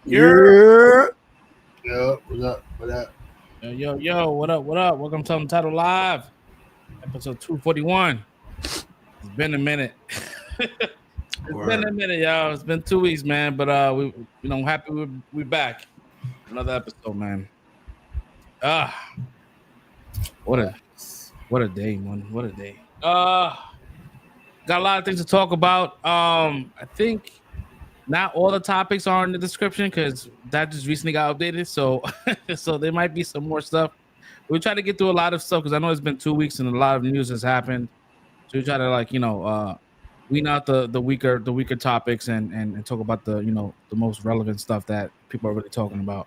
Yeah. Yo, what up? What up? Yo, what up? What up? Welcome to Untitled Live, episode 241. It's been a minute. It's been a minute, y'all. It's been 2 weeks, man. But happy we're back. Another episode, man. What a day, man. What a day. Got a lot of things to talk about. I think not all the topics are in the description because that just recently got updated. So so there might be some more stuff. We try to get through a lot of stuff because I know it's been 2 weeks and a lot of news has happened. So we try to wean out the weaker topics and talk about the most relevant stuff that people are really talking about.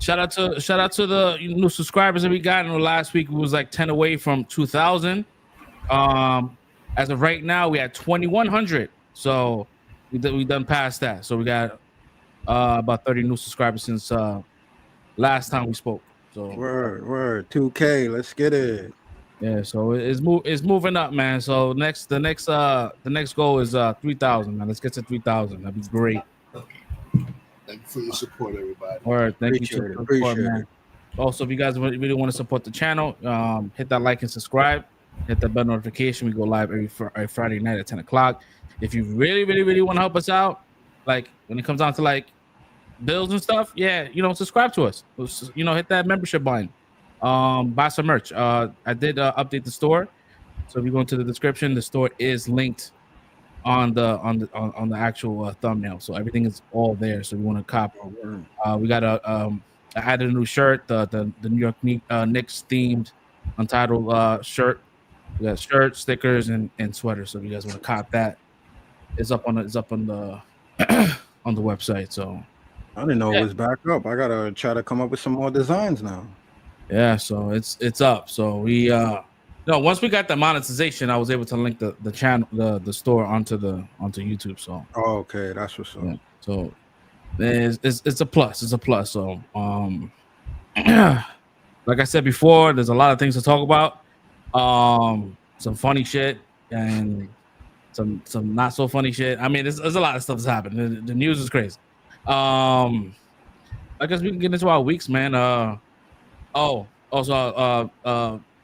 Shout out to the new subscribers that we got. In the last week, we was like 10 away from 2,000. As of right now, we had 2,100. So we done past that. So we got about 30 new subscribers since last time we spoke. So word 2K, let's get it. Yeah, so it's moving up, man. So the next goal is 3,000, man. Let's get to 3,000. That'd be great. Thank you for your support, everybody. All right, thank you for the support, man. Also, if you guys really want to support the channel, hit that like and subscribe. Hit that bell notification. We go live every Friday night at 10 o'clock. If you really want to help us out, like when it comes down to like bills and stuff, yeah, subscribe to us. Hit that membership button. Buy some merch. I did update the store, so if you go into the description, the store is linked on the actual thumbnail, so everything is all there. So if you want to cop, we got I added a new shirt, the New York Knicks themed Untitled shirt. We got shirts, stickers, and sweaters. So if you guys want to cop that, it's up on the on the website. So I didn't know it was back up. I gotta try to come up with some more designs now. Yeah, so it's up. So we once we got the monetization, I was able to link the channel, the store onto YouTube. So okay, that's what's up. Yeah, so it's a plus. It's a plus. So like I said before, there's a lot of things to talk about. Some funny shit and some not so funny shit. I mean, there's a lot of stuff that's happened. The news is crazy. I guess we can get into our weeks, man.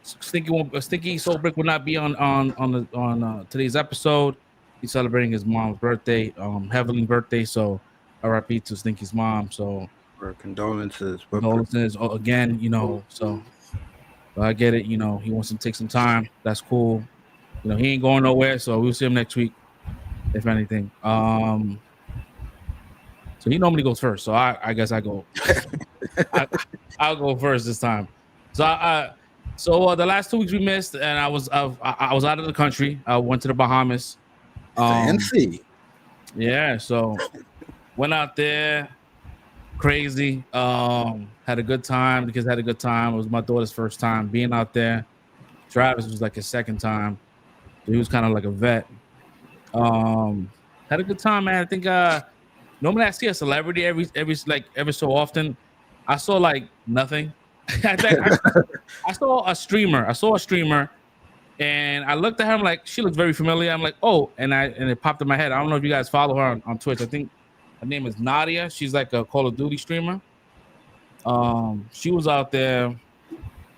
Stinky Soul Brick will not be on today's episode. He's celebrating his mom's birthday, Heavenly birthday. So RIP to Stinky's mom. So condolences again. So I get it. He wants to take some time. That's cool. He ain't going nowhere. So we'll see him next week, if anything. So he normally goes first. So I guess I go. I'll go first this time. So the last 2 weeks we missed, and I was out of the country. I went to the Bahamas. Fancy. Yeah. So went out there, crazy. Had a good time. The kids had a good time. It was my daughter's first time being out there. Travis was like his second time. So he was kind of like a vet. Had a good time, man. I think normally I see a celebrity every so often. I saw like nothing. I saw a streamer. And I looked at her. I'm like, she looks very familiar. I'm like, oh, and it popped in my head. I don't know if you guys follow her on Twitch. I think her name is Nadia. She's like a Call of Duty streamer. She was out there.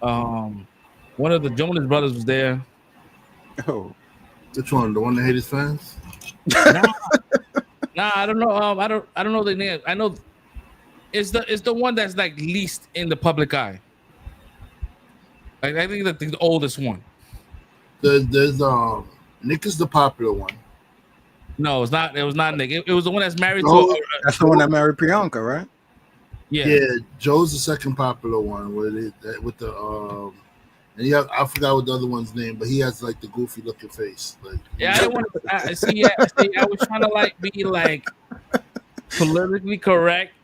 One of the Jonas Brothers was there. Oh, which one? The one that hate his fans? Nah, I don't know. I don't know the name. I know it's the one that's like least in the public eye. Like I think the oldest one. There's Nick is the popular one. No, it's not. It was not Nick. It was the one that's married to. That's the one that married Priyanka, right? Yeah. Joe's the second popular one with the and I forgot what the other one's name, but he has like the goofy looking face. Like I didn't want to see. I was trying to like be like politically correct,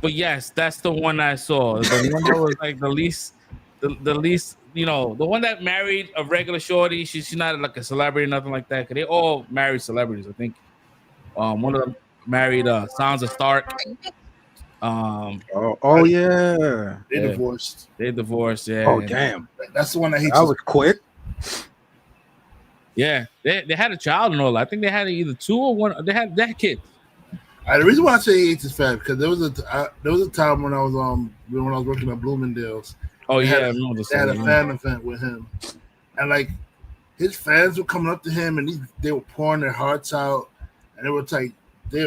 but yes, that's the one I saw. The one that was like the least, the one that married a regular shorty. She's not like a celebrity, nothing like that. Cause they all married celebrities. I think one of them married Sansa Stark. Yeah. They divorced. Yeah. Oh damn. That's the one that was quick. Yeah, they had a child and all. I think they had either two or one. They had kids. The reason why I say he hates his fans because there was a time when I was working at Bloomingdale's. Oh they yeah, had a fan event with him, and like his fans were coming up to him and they were pouring their hearts out, and they were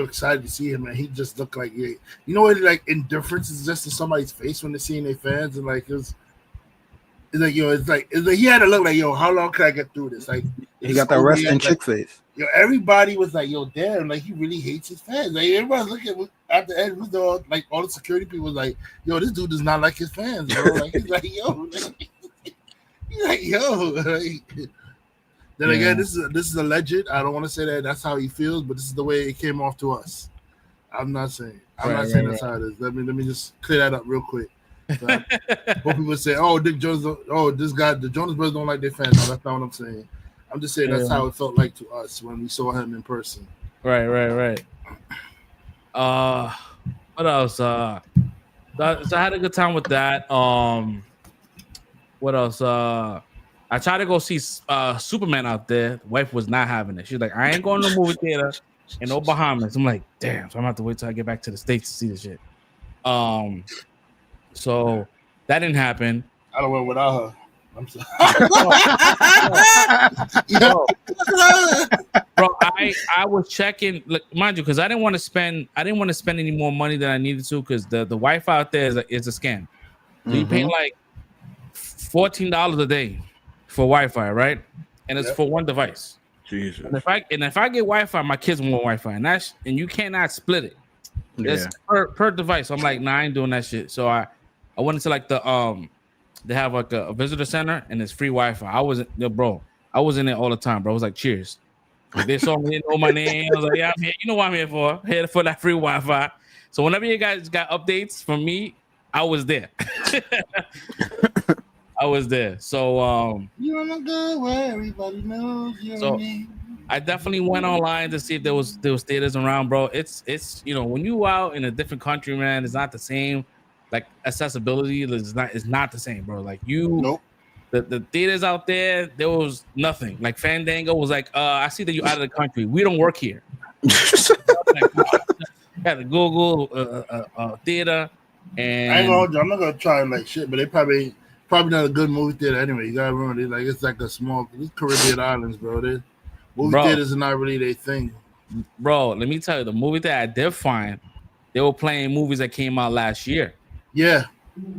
excited to see him, and he just looked like like indifference is just in somebody's face when they're seeing their fans, and like it's like he had to look like how long can I get through this? Like he got that resting chick face. Everybody was like, damn, like he really hates his fans. Like everybody's looking at the end, like all the security people was like, this dude does not like his fans, bro. Like he's like, Then again, this is alleged. I don't want to say that that's how he feels, but this is the way it came off to us. I'm not saying that's how it is. Let me just clear that up real quick. So both people say, Dick Jones, this guy, the Jonas Brothers don't like their fans. No, that's not what I'm saying. I'm just saying that's how it felt like to us when we saw him in person. Right. What else? So I had a good time with that. What else? I tried to go see Superman out there. The wife was not having it. She's like, I ain't going to the movie theater in no Bahamas. I'm like, damn. So I'm gonna have to wait till I get back to the States to see the shit. So that didn't happen. I don't went without her. I'm sorry. Bro, I was checking, mind you, because I didn't want to spend any more money than I needed to, because the Wi-Fi out there is a scam. So you pay like $14 a day for Wi-Fi, right? And it's for one device. Jesus. And if I get Wi-Fi, my kids want Wi-Fi, and you cannot split it. It's per device. So I'm like, nah, I ain't doing that shit. So I went into like they have like a visitor center and it's free Wi-Fi. I was in there all the time, bro. I was like, cheers. Like, they saw me, didn't know my name. I was like, yeah, I'm here. You know what I'm here for? Here for that free Wi-Fi. So whenever you guys got updates from me, I was there. I was there. So you wanna go where everybody knows your name. I definitely went online to see if there was theaters around, bro. It's when you out in a different country, man, it's not the same. Like accessibility is not the same, bro. Like the theaters out there was nothing. Like Fandango was like, I see that you're out of the country. We don't work here. Got to Google theater, and I ain't gonna, I'm not gonna try like shit, but they probably not a good movie theater anyway. You gotta remember, it's like a small Caribbean islands, bro. Movie theaters are not really their thing, bro. Let me tell you, the movie that I did find, they were playing movies that came out last year. Yeah,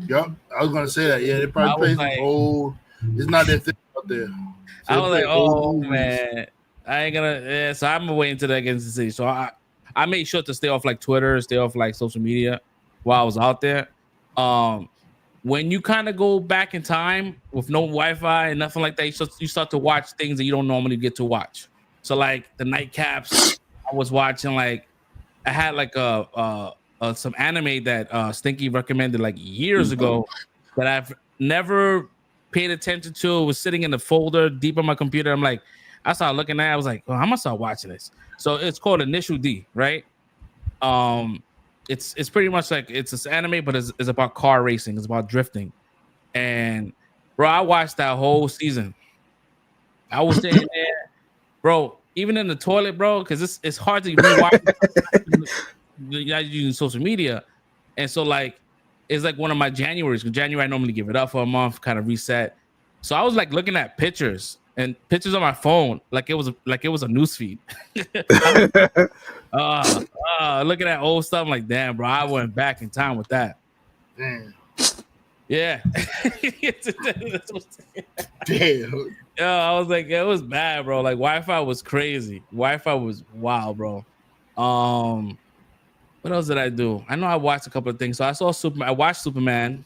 yep. I was gonna say that. Yeah, they probably play old. It's not their thing out there. So I was like, oh man, I ain't gonna. Yeah, so I'm waiting until that gets to see. So I made sure to stay off like Twitter, stay off like social media while I was out there. When you kind of go back in time with no Wi-Fi and nothing like that, you start to watch things that you don't normally get to watch. So like the nightcaps, I was watching like I had like some anime that Stinky recommended like years ago that I've never paid attention to. It was sitting in the folder deep on my computer. I'm like, I started looking at it. I was like, I'm gonna start watching this. So it's called Initial D, right? It's pretty much like it's this anime, but it's about car racing. It's about drifting. And bro, I watched that whole season. I was sitting there, bro, even in the toilet, bro, because it's hard to rewatch using social media. And so like it's like one of my Januaries. Because January I normally give it up for a month, kind of reset. So I was like looking at pictures on my phone, like it was a newsfeed. Looking at old stuff, I'm like, damn, bro, I went back in time with that. Damn. Yeah. Damn. Yeah, I was like, it was bad, bro. Like Wi-Fi was crazy. Wi-Fi was wild, bro. What else did I do? I know I watched a couple of things. So I watched Superman.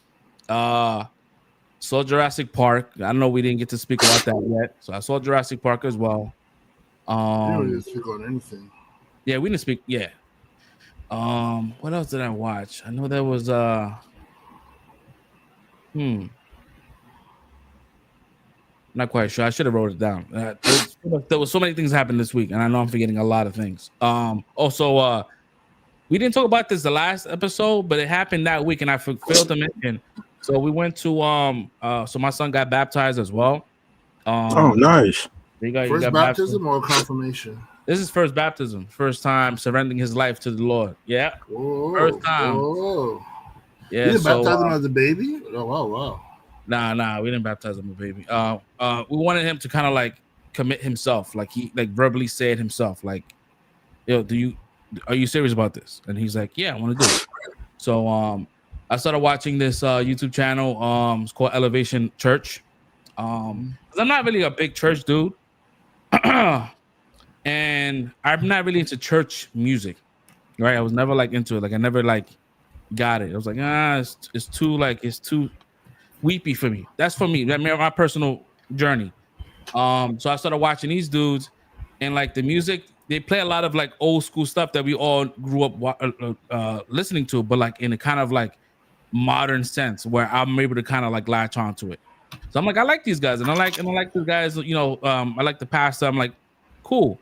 Saw Jurassic Park. I know we didn't get to speak about that yet. So I saw Jurassic Park as well. We didn't speak on anything. Yeah, we didn't speak. Yeah. What else did I watch? I know there was not quite sure. I should have wrote it down. There was so many things happened this week, and I know I'm forgetting a lot of things. Also, we didn't talk about this the last episode, but it happened that week, and I failed to mention. So we went to so my son got baptized as well. Oh, nice. First baptism or confirmation? This is first baptism, first time surrendering his life to the Lord. Yeah, first time. Whoa. Yeah, You didn't baptize him as a baby? Oh wow. Nah, we didn't baptize him a baby. We wanted him to kind of like commit himself, like he like verbally said himself, like, yo, are you serious about this? And he's like, yeah, I want to do it. So I started watching this YouTube channel. It's called Elevation Church. 'Cause I'm not really a big church dude. And I'm not really into church music, right? I was never like into it. Like I never like got it. I was like, it's too weepy for me. That's for me. That my personal journey. So I started watching these dudes, and like the music, they play a lot of like old school stuff that we all grew up listening to, but like in a kind of like modern sense where I'm able to kind of like latch onto it. So I'm like, I like these guys, and I like these guys. You know, I like the pastor. I'm like, cool.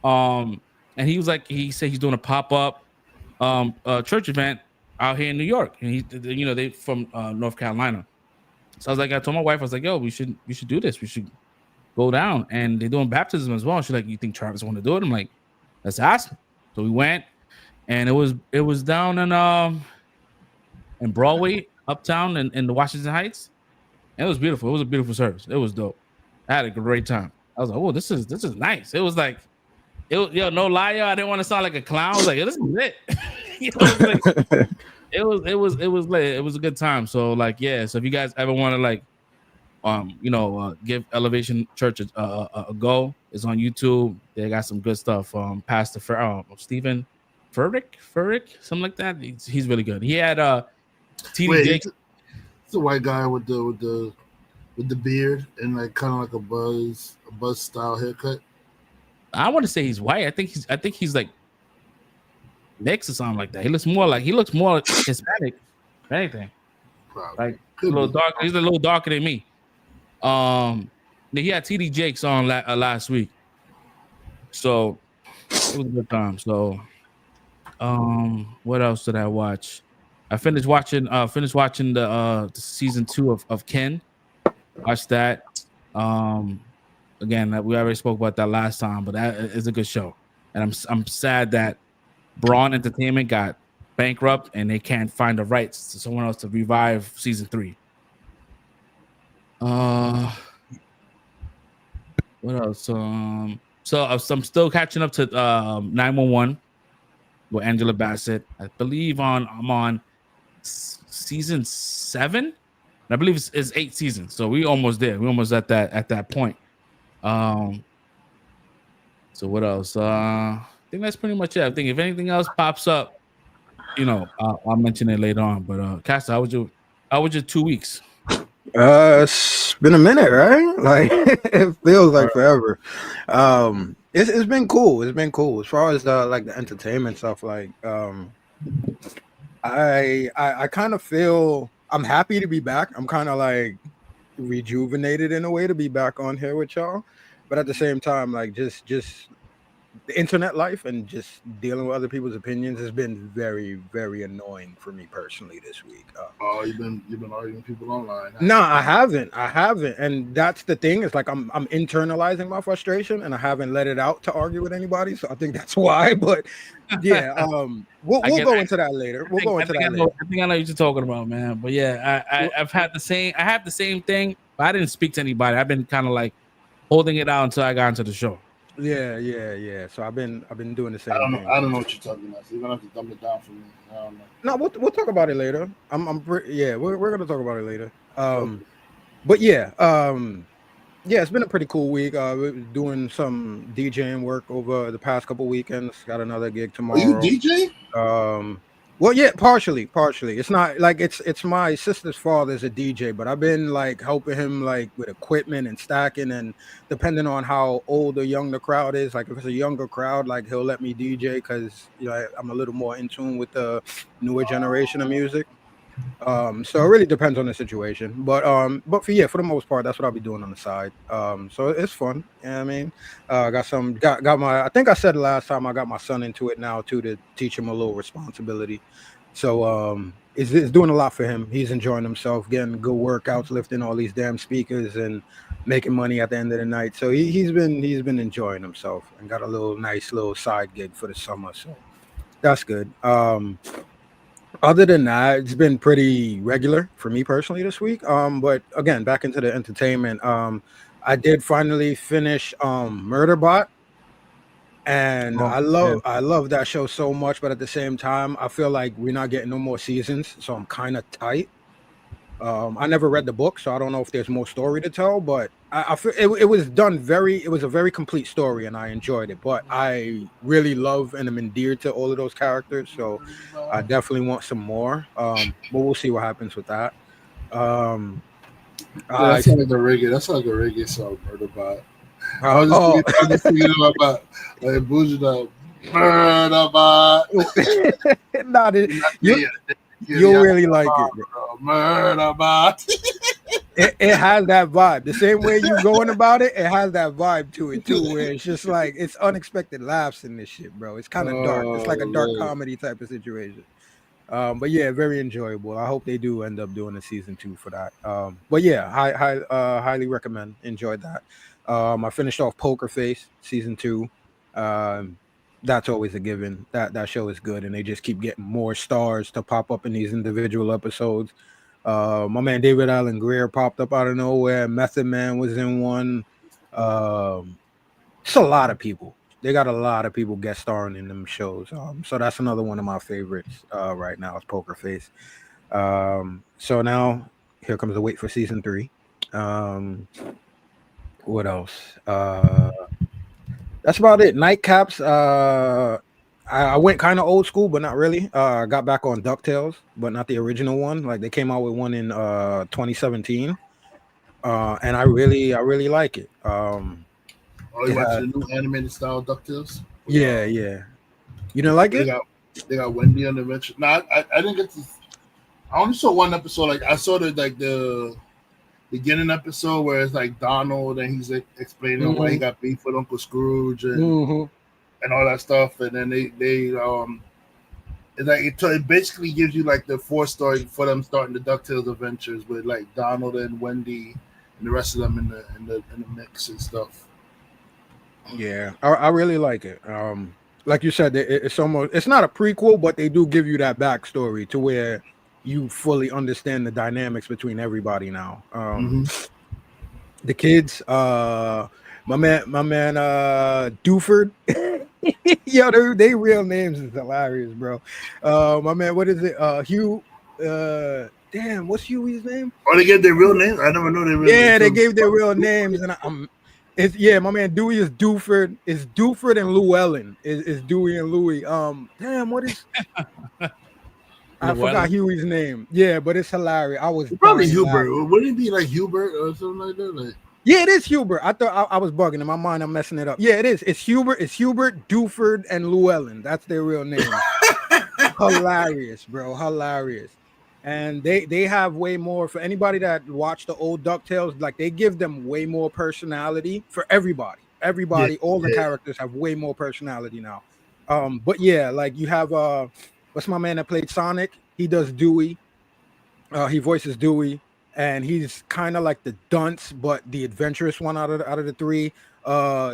And he said he's doing a pop-up church event out here in New York, and they from North Carolina. So I told my wife, I was like, yo, we should do this. We should go down, and they're doing baptism as well. She's like, you think Travis want to do it? I'm like, let's ask him. So we went, and it was down in Broadway, uptown, in the Washington Heights. And it was beautiful. It was a beautiful service. It was dope. I had a great time. I was like, oh, this is nice. It was like, no lie, I didn't want to sound like a clown. I was like, this is lit. It was lit. It was a good time. So like, yeah. So if you guys ever want to like, give Elevation Church a go, it's on YouTube. They got some good stuff. Pastor Stephen Furrick, something like that. He's really good. He had TD Jakes. It's a white guy with the beard and like kind of like a buzz style haircut. I want to say he's white. I think he's like mixed or something like that. He looks more Hispanic than anything. Probably. Like a little dark. He's a little darker than me. He had TD Jakes on last week, so it was a good time. So, what else did I watch? I finished watching the season 2 of Ken. Watched that. Again, we already spoke about that last time, but that is a good show. And I'm sad that Braun Entertainment got bankrupt and they can't find the rights to someone else to revive season 3. What else? So I'm still catching up to 911 with Angela Bassett. I believe I'm on season 7. I believe it's 8 seasons. So we almost there. We almost at that point. So what else? I think that's pretty much it. I think if anything else pops up, I'll mention it later on. But Castor, how was your 2 weeks? It's been a minute, right? Like it feels like forever. It's been cool. It's been cool as far as like the entertainment stuff. Like I kind of feel I'm happy to be back. I'm kind of like rejuvenated in a way to be back on here with y'all, but at the same time, like just the internet life and just dealing with other people's opinions has been very, very annoying for me personally this week. You've been arguing people online? No, I haven't, and that's the thing. It's like I'm internalizing my frustration, and I haven't let it out to argue with anybody. So I think that's why. But yeah, we'll go into that later. I think I know what you're talking about, man. But yeah, I've had the same. I have the same thing, but I didn't speak to anybody. I've been kind of like holding it out until I got into the show. Yeah. So I've been doing the same thing. I don't know what you're talking about. So you're gonna have to dumb it down for me. I don't know. No, we'll talk about it later. We're gonna talk about it later. But yeah, it's been a pretty cool week. We're doing some DJing work over the past couple weekends. Got another gig tomorrow. Are you DJ? Well, yeah, partially. It's not like it's my sister's father's a DJ, but I've been like helping him like with equipment and stacking, and depending on how old or young the crowd is, like if it's a younger crowd, like he'll let me DJ because I'm a little more in tune with the newer generation of music. So it really depends on the situation, but for the most part, that's what I'll be doing on the side. So it's fun. You know what I mean? Got my, I think I said last time I got my son into it now too, to teach him a little responsibility. So it's doing a lot for him. He's enjoying himself, getting good workouts, lifting all these damn speakers, and making money at the end of the night. So he's been enjoying himself and got a nice little side gig for the summer. So that's good. Other than that, it's been pretty regular for me personally this week. But again, back into the entertainment. I did finally finish Murderbot. And I love that show so much, but at the same time, I feel like we're not getting no more seasons, so I'm kind of tight. I never read the book, so I don't know if there's more story to tell, but I feel it was a very complete story, and I enjoyed it. But I really love and am endeared to all of those characters, so I definitely want some more. But we'll see what happens with that. That's like a reggae song, Murderbot. I was just thinking about like Bougie Murderbot. You'll really like it. Murderbot. It has that vibe. The same way you going about it, it has that vibe to it too, where it's just like it's unexpected laughs in this shit, bro. It's kind of dark. It's like a dark comedy type of situation. But yeah, very enjoyable. I hope they do end up doing a season 2 for that. But yeah, highly recommend. Enjoyed that. I finished off Poker Face season 2. That's always a given. That show is good, and they just keep getting more stars to pop up in these individual episodes. My man David Allen Greer popped up out of nowhere. Method Man was in one. It's a lot of people. They got a lot of people guest starring in them shows. So that's another one of my favorites right now is Poker Face. So now here comes the wait for season 3. What else? That's about it. Nightcaps. I went kind of old school, but not really. I got back on DuckTales, but not the original one. Like they came out with one in 2017, and I really like it. You watching the new animated style DuckTales? Yeah. You didn't like it? They got Wendy on the adventure. No, I didn't get to. I only saw one episode. Like I saw the beginning episode where it's like Donald and he's like, explaining why he got beef with Uncle Scrooge and all that stuff, and then they it's like it basically gives you like the 4 story for them starting the DuckTales adventures with like Donald and Wendy and the rest of them in the mix and stuff. Yeah, I really like it. Like you said, it's not a prequel, but they do give you that backstory to where you fully understand the dynamics between everybody now. The kids, my man, Duford. Yo, they real names is hilarious, bro. My man, what is it? Hugh. Damn, what's Huey's name? Oh, they gave their real names. I never know their real names. Yeah, they gave their real names, and my man Dewey is Duford. It's Duford and Llewellyn. Is Dewey and Louie. Damn, what is? I forgot Huey's name. Yeah, but it's hilarious. I was probably Hubert. Wouldn't it be like Hubert or something like that? Like, yeah, it is Hubert. I thought I was bugging in my mind. I'm messing it up. Yeah, it is. It's Hubert, Duford, and Llewellyn. That's their real name. Hilarious, bro. Hilarious. And they have way more for anybody that watched the old DuckTales. Like they give them way more personality for everybody. All the characters have way more personality now. But yeah, like you have what's my man that played Sonic? He does Dewey. He voices Dewey, and he's kind of like the dunce, but the adventurous one out of the 3.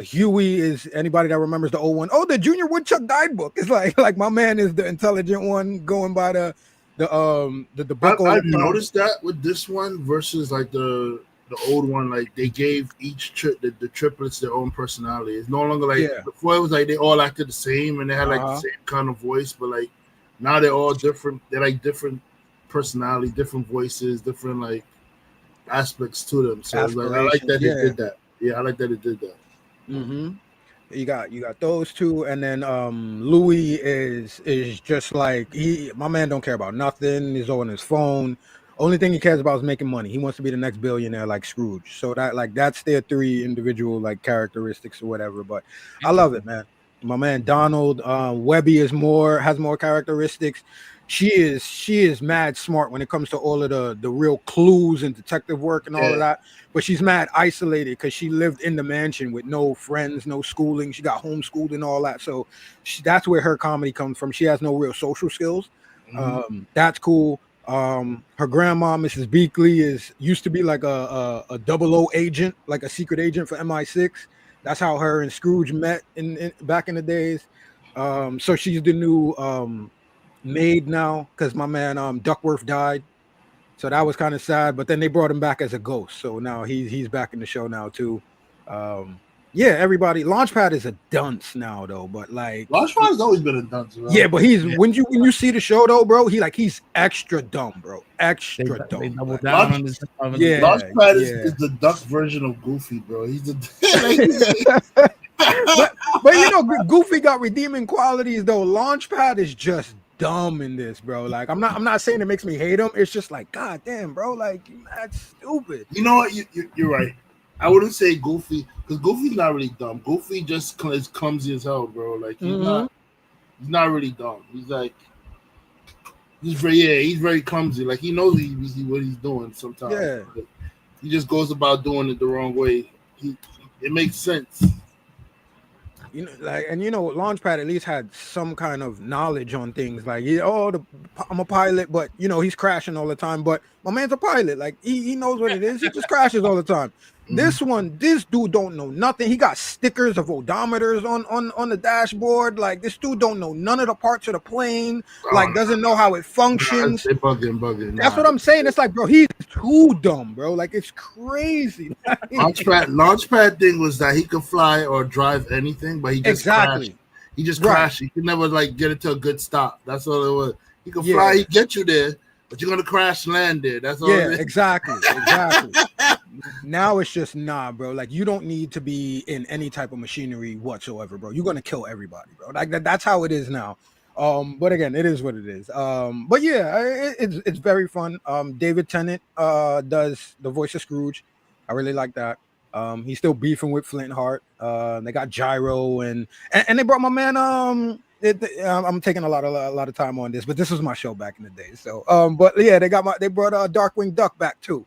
Huey is anybody that remembers the old one. Oh, the Junior Woodchuck Guidebook. It's like my man is the intelligent one going by the book. I've noticed that with this one versus like the old one. Like they gave each the triplets their own personality. It's no longer like before. It was like they all acted the same and they had like the same kind of voice, but like now they're all different. They're like different personality, different voices, different like aspects to them. So I like that they did that. Yeah, I like that it did that. You got those two, and then Louis is just like my man don't care about nothing. He's on his phone. Only thing he cares about is making money. He wants to be the next billionaire like Scrooge. So that's their 3 individual like characteristics or whatever. But I love it, man. My man Donald Webby has more characteristics. She is mad smart when it comes to all of the real clues and detective work and all of that. But she's mad isolated because she lived in the mansion with no friends, no schooling. She got homeschooled and all that. So that's where her comedy comes from. She has no real social skills. That's cool. Her grandma, Mrs. Beakley, used to be like a 00 agent, like a secret agent for MI6. That's how her and Scrooge met in back in the days. So she's the new maid now because my man Duckworth died. So that was kind of sad. But then they brought him back as a ghost. So now he's back in the show now too. Yeah, everybody. Launchpad is a dunce now though, but like Launchpad's always been a dunce, bro. Yeah, but when you see the show though, bro, he's extra dumb, bro. Extra dumb. They double down on this. Yeah, Launchpad is the duck version of Goofy, bro. He's the but you know, Goofy got redeeming qualities though. Launchpad is just dumb in this, bro. Like I'm not saying it makes me hate him. It's just like, god damn, bro, like that's stupid. You know what? You're right. I wouldn't say Goofy because Goofy's not really dumb. Goofy just is clumsy as hell, bro. Like he's not really dumb. He's like he's very clumsy. Like he knows what he's doing sometimes. Yeah. But he just goes about doing it the wrong way. It makes sense. You know, like, and you know, Launchpad at least had some kind of knowledge on things. Like, I'm a pilot, but you know, he's crashing all the time. But my man's a pilot. Like, he knows what it is. He just crashes all the time. Mm-hmm. This dude don't know nothing. He got stickers of odometers on the dashboard. Like, this dude don't know none of the parts of the plane. Like, doesn't know how it functions. They bugging. That's what I'm saying. It's like, bro, he's too dumb, bro. Like, it's crazy. Launchpad thing was that he could fly or drive anything, but he just crashed. He just crashed. He could never like get it to a good stop. That's all it was. He could fly, he get you there, but you're gonna crash land there. That's all. Yeah, exactly. Now it's just bro. Like you don't need to be in any type of machinery whatsoever, bro. You're gonna kill everybody, bro. Like that's how it is now. But again, it is what it is. But yeah, it's very fun. David Tennant does the voice of Scrooge. I really like that. He's still beefing with Flint Hart. They got Gyro and they brought my man. I'm taking a lot of time on this, but this was my show back in the day. So but yeah, they brought Darkwing Duck back too.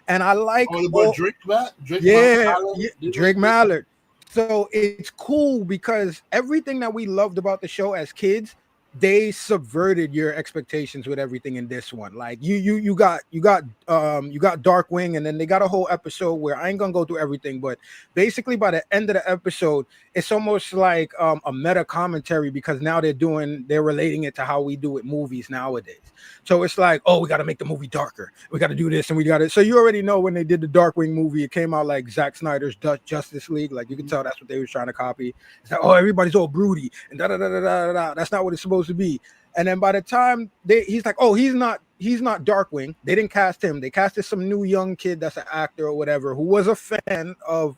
And I like Drake back? Drake Mallard. So it's cool because everything that we loved about the show as kids, they subverted your expectations with everything in this one. Like you got Darkwing, and then they got a whole episode where I ain't gonna go through everything, but basically by the end of the episode, it's almost like a meta commentary because now they're relating it to how we do with movies nowadays. So it's like, oh, we got to make the movie darker. We got to do this, and we got it. So you already know when they did the Darkwing movie, it came out like Zack Snyder's Justice League. Like you can tell that's what they were trying to copy. It's like, oh, everybody's all broody and da da da da da da. That's not what it's supposed to be. And then by the time he's like, oh, he's not Darkwing. They didn't cast him. They casted some new young kid that's an actor or whatever who was a fan of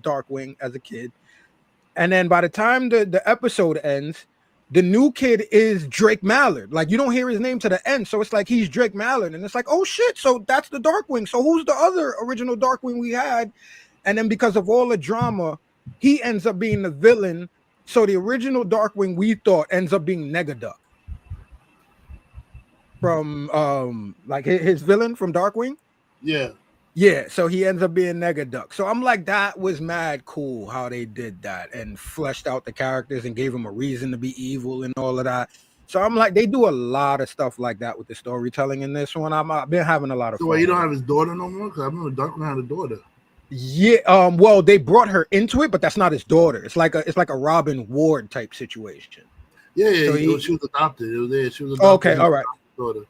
Darkwing as a kid. And then by the time the episode ends, the new kid is Drake Mallard. Like you don't hear his name to the end, so it's like he's Drake Mallard, and it's like, oh shit, so that's the Darkwing. So who's the other original Darkwing we had? And then because of all the drama, he ends up being the villain. So the original Darkwing we thought ends up being Negaduck from like his villain from Darkwing. Yeah, so he ends up being Negaduck. So I'm like, that was mad cool how they did that and fleshed out the characters and gave him a reason to be evil and all of that. So I'm like, they do a lot of stuff like that with the storytelling in this one. I've been having a lot of fun. So you don't have his daughter no more? Because I remember Darkwing had a daughter. Yeah, well, they brought her into it, but that's not his daughter. It's like a Robin Ward type situation. Yeah, so she was adopted. It was there. She was adopted. Okay, all right. Daughter.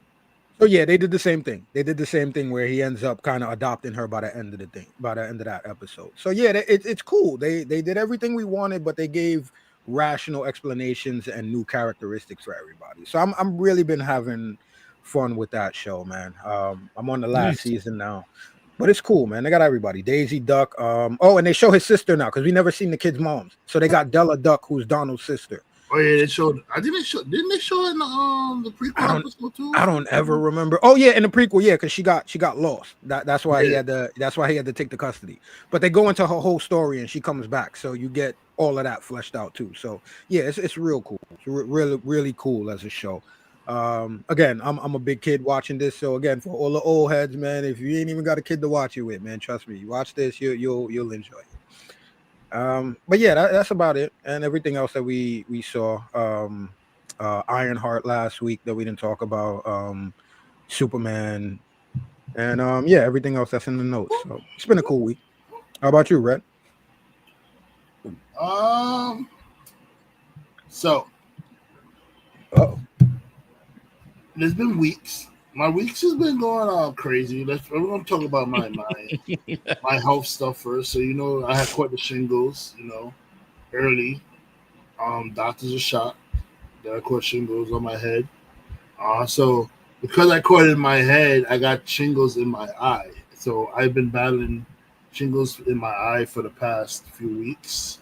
So yeah, they did the same thing. They did the same thing where he ends up kind of adopting her by the end of that episode. So yeah, it's cool. They did everything we wanted, but they gave rational explanations and new characteristics for everybody. So I'm really been having fun with that show, man. I'm on the last season now, but it's cool, man. They got everybody. Daisy Duck. And they show his sister now because we never seen the kids' moms. So they got Della Duck, who's Donald's sister. Oh yeah, they showed. Didn't they show it in the prequel episode too? I don't ever remember. Oh yeah, in the prequel, yeah, because she got lost. That's why he had to take the custody. But they go into her whole story and she comes back, so you get all of that fleshed out too. So yeah, it's real cool. It's really cool as a show. Again, I'm a big kid watching this, so again, for all the old heads, man, if you ain't even got a kid to watch it with, man, trust me, you watch this, you'll enjoy it. But yeah, that's about it, and everything else that we saw. Ironheart last week that we didn't talk about. Superman, and yeah, everything else that's in the notes. So it's been a cool week. How about you, Red? So Oh, there's been weeks. My weeks has been going on crazy. We're gonna talk about my health stuff first. So I had caught the shingles, early. Doctors are shocked that I caught shingles on my head. So because I caught it in my head, I got shingles in my eye. So I've been battling shingles in my eye for the past few weeks.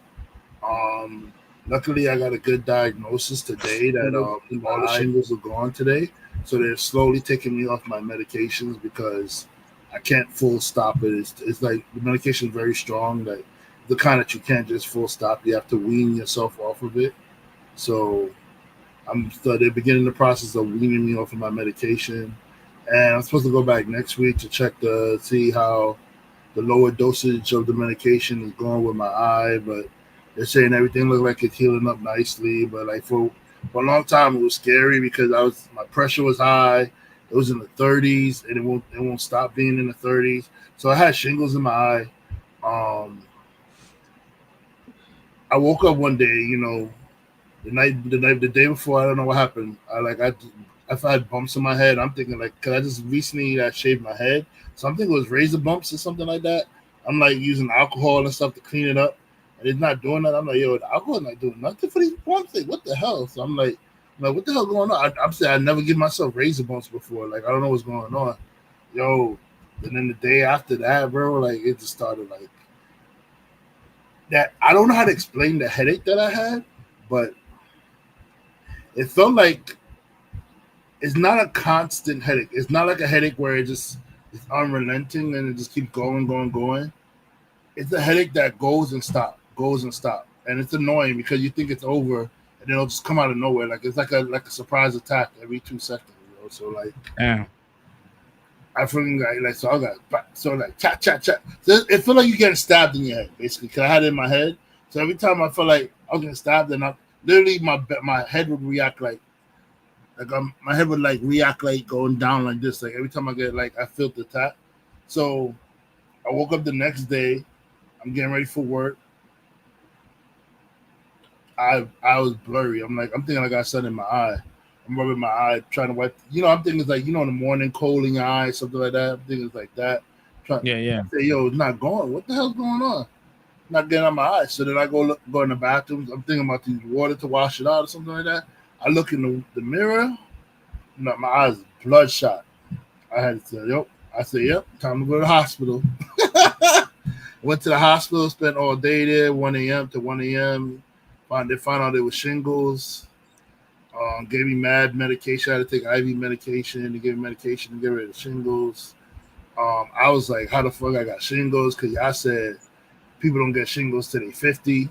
Luckily, I got a good diagnosis today that all the shingles are gone today. So they're slowly taking me off my medications because I can't full stop it. It's like the medication is very strong, like the kind that you can't just full stop. You have to wean yourself off of it. So they're beginning the process of weaning me off of my medication. And I'm supposed to go back next week to check to see how the lower dosage of the medication is going with my eye, but they're saying everything looked like it's healing up nicely. But like for a long time, it was scary because my pressure was high. It was in the 30s, and it won't stop being in the 30s. So I had shingles in my eye. I woke up one day, the day before. I don't know what happened. If I had bumps in my head, I'm thinking like, cause I just recently shaved my head, so I'm thinking it was razor bumps or something like that. I'm like using alcohol and stuff to clean it up, and it's not doing that. I'm like, yo, the alcohol's not doing nothing for these bumps. Like, what the hell? So I'm like, what the hell going on? I'm saying I never give myself razor bumps before. Like, I don't know what's going on, yo. And then the day after that, bro, like it just started like that. I don't know how to explain the headache that I had, but it felt like it's not a constant headache. It's not like a headache where it's unrelenting and it just keeps going. It's a headache that goes and stop. And it's annoying because you think it's over and then it'll just come out of nowhere. Like it's like a surprise attack every 2 seconds, So like, yeah. I feel like chat. So it felt like you're getting stabbed in your head, basically, because I had it in my head. So every time I felt like I was getting stabbed, then literally my head would react like my head would like react like going down like this. Like every time I get I felt the tap. So I woke up the next day. I'm getting ready for work. I was blurry. I'm thinking I got something in my eye. I'm rubbing my eye, trying to wipe. I'm thinking it's like, in the morning, cold in your eye, something like that. I'm thinking it's like that. Yeah. I say, yo, it's not going. What the hell's going on? Not getting out my eye. So then I go in the bathroom. I'm thinking about to use water to wash it out or something like that. I look in the mirror. No, my eyes bloodshot. I had to say, yep. I said, yep, time to go to the hospital. Went to the hospital, spent all day there, 1 a.m. to 1 a.m. They found out it was shingles. Gave me mad medication. I had to take IV medication. They gave me medication to get rid of shingles. I was like, how the fuck I got shingles? Because I said people don't get shingles till they 50.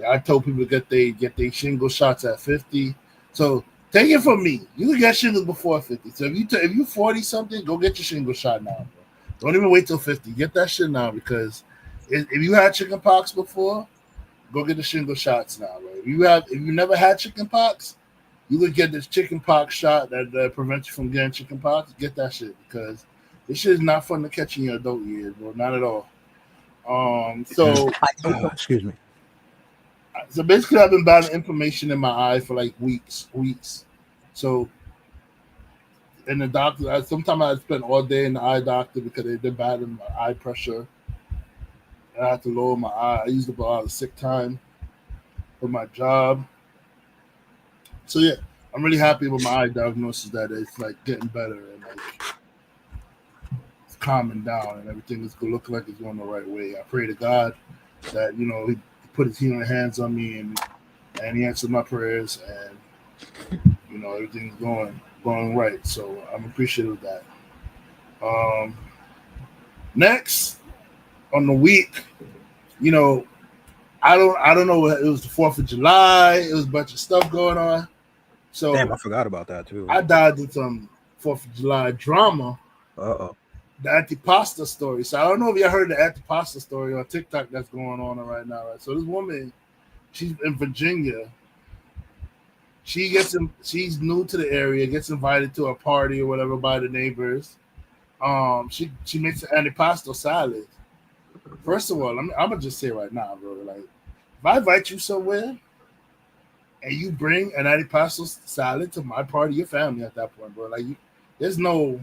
I told people to get their shingle shots at 50. So take it from me. You can get shingles before 50. So if you 40 something, go get your shingle shot now, bro. Don't even wait till 50. Get that shit now, because if you had chicken pox before, go get the shingle shots now, bro. If you never had chicken pox, you could get this chicken pox shot that prevents you from getting chicken pox. Get that shit, because this shit is not fun to catch in your adult years, bro. Not at all. So excuse me. So basically, I've been battling inflammation in my eye for like weeks. So, and the doctor, sometimes I spend all day in the eye doctor because they're battling my eye pressure. And I have to lower my eye. I used up a lot of sick time for my job. So yeah, I'm really happy with my eye diagnosis that it's like getting better and like it's calming down and everything is looking like it's going the right way. I pray to God that He put His healing hands on me and He answered my prayers, and everything's going right. So I'm appreciative of that. Next on the week, I don't know. It was the 4th of July. It was a bunch of stuff going on. So damn, I forgot about that too. I dived into some 4th of July drama. Uh-oh. The antipasta story. So I don't know if you heard the antipasta story on TikTok that's going on right now. Right? So this woman, she's in Virginia. She's new to the area, gets invited to a party or whatever by the neighbors. She makes an antipasto salad. First of all, I'm gonna just say right now, bro. Like, if I invite you somewhere and you bring an antipasto salad to my party, your family at that point, bro. Like, there's no.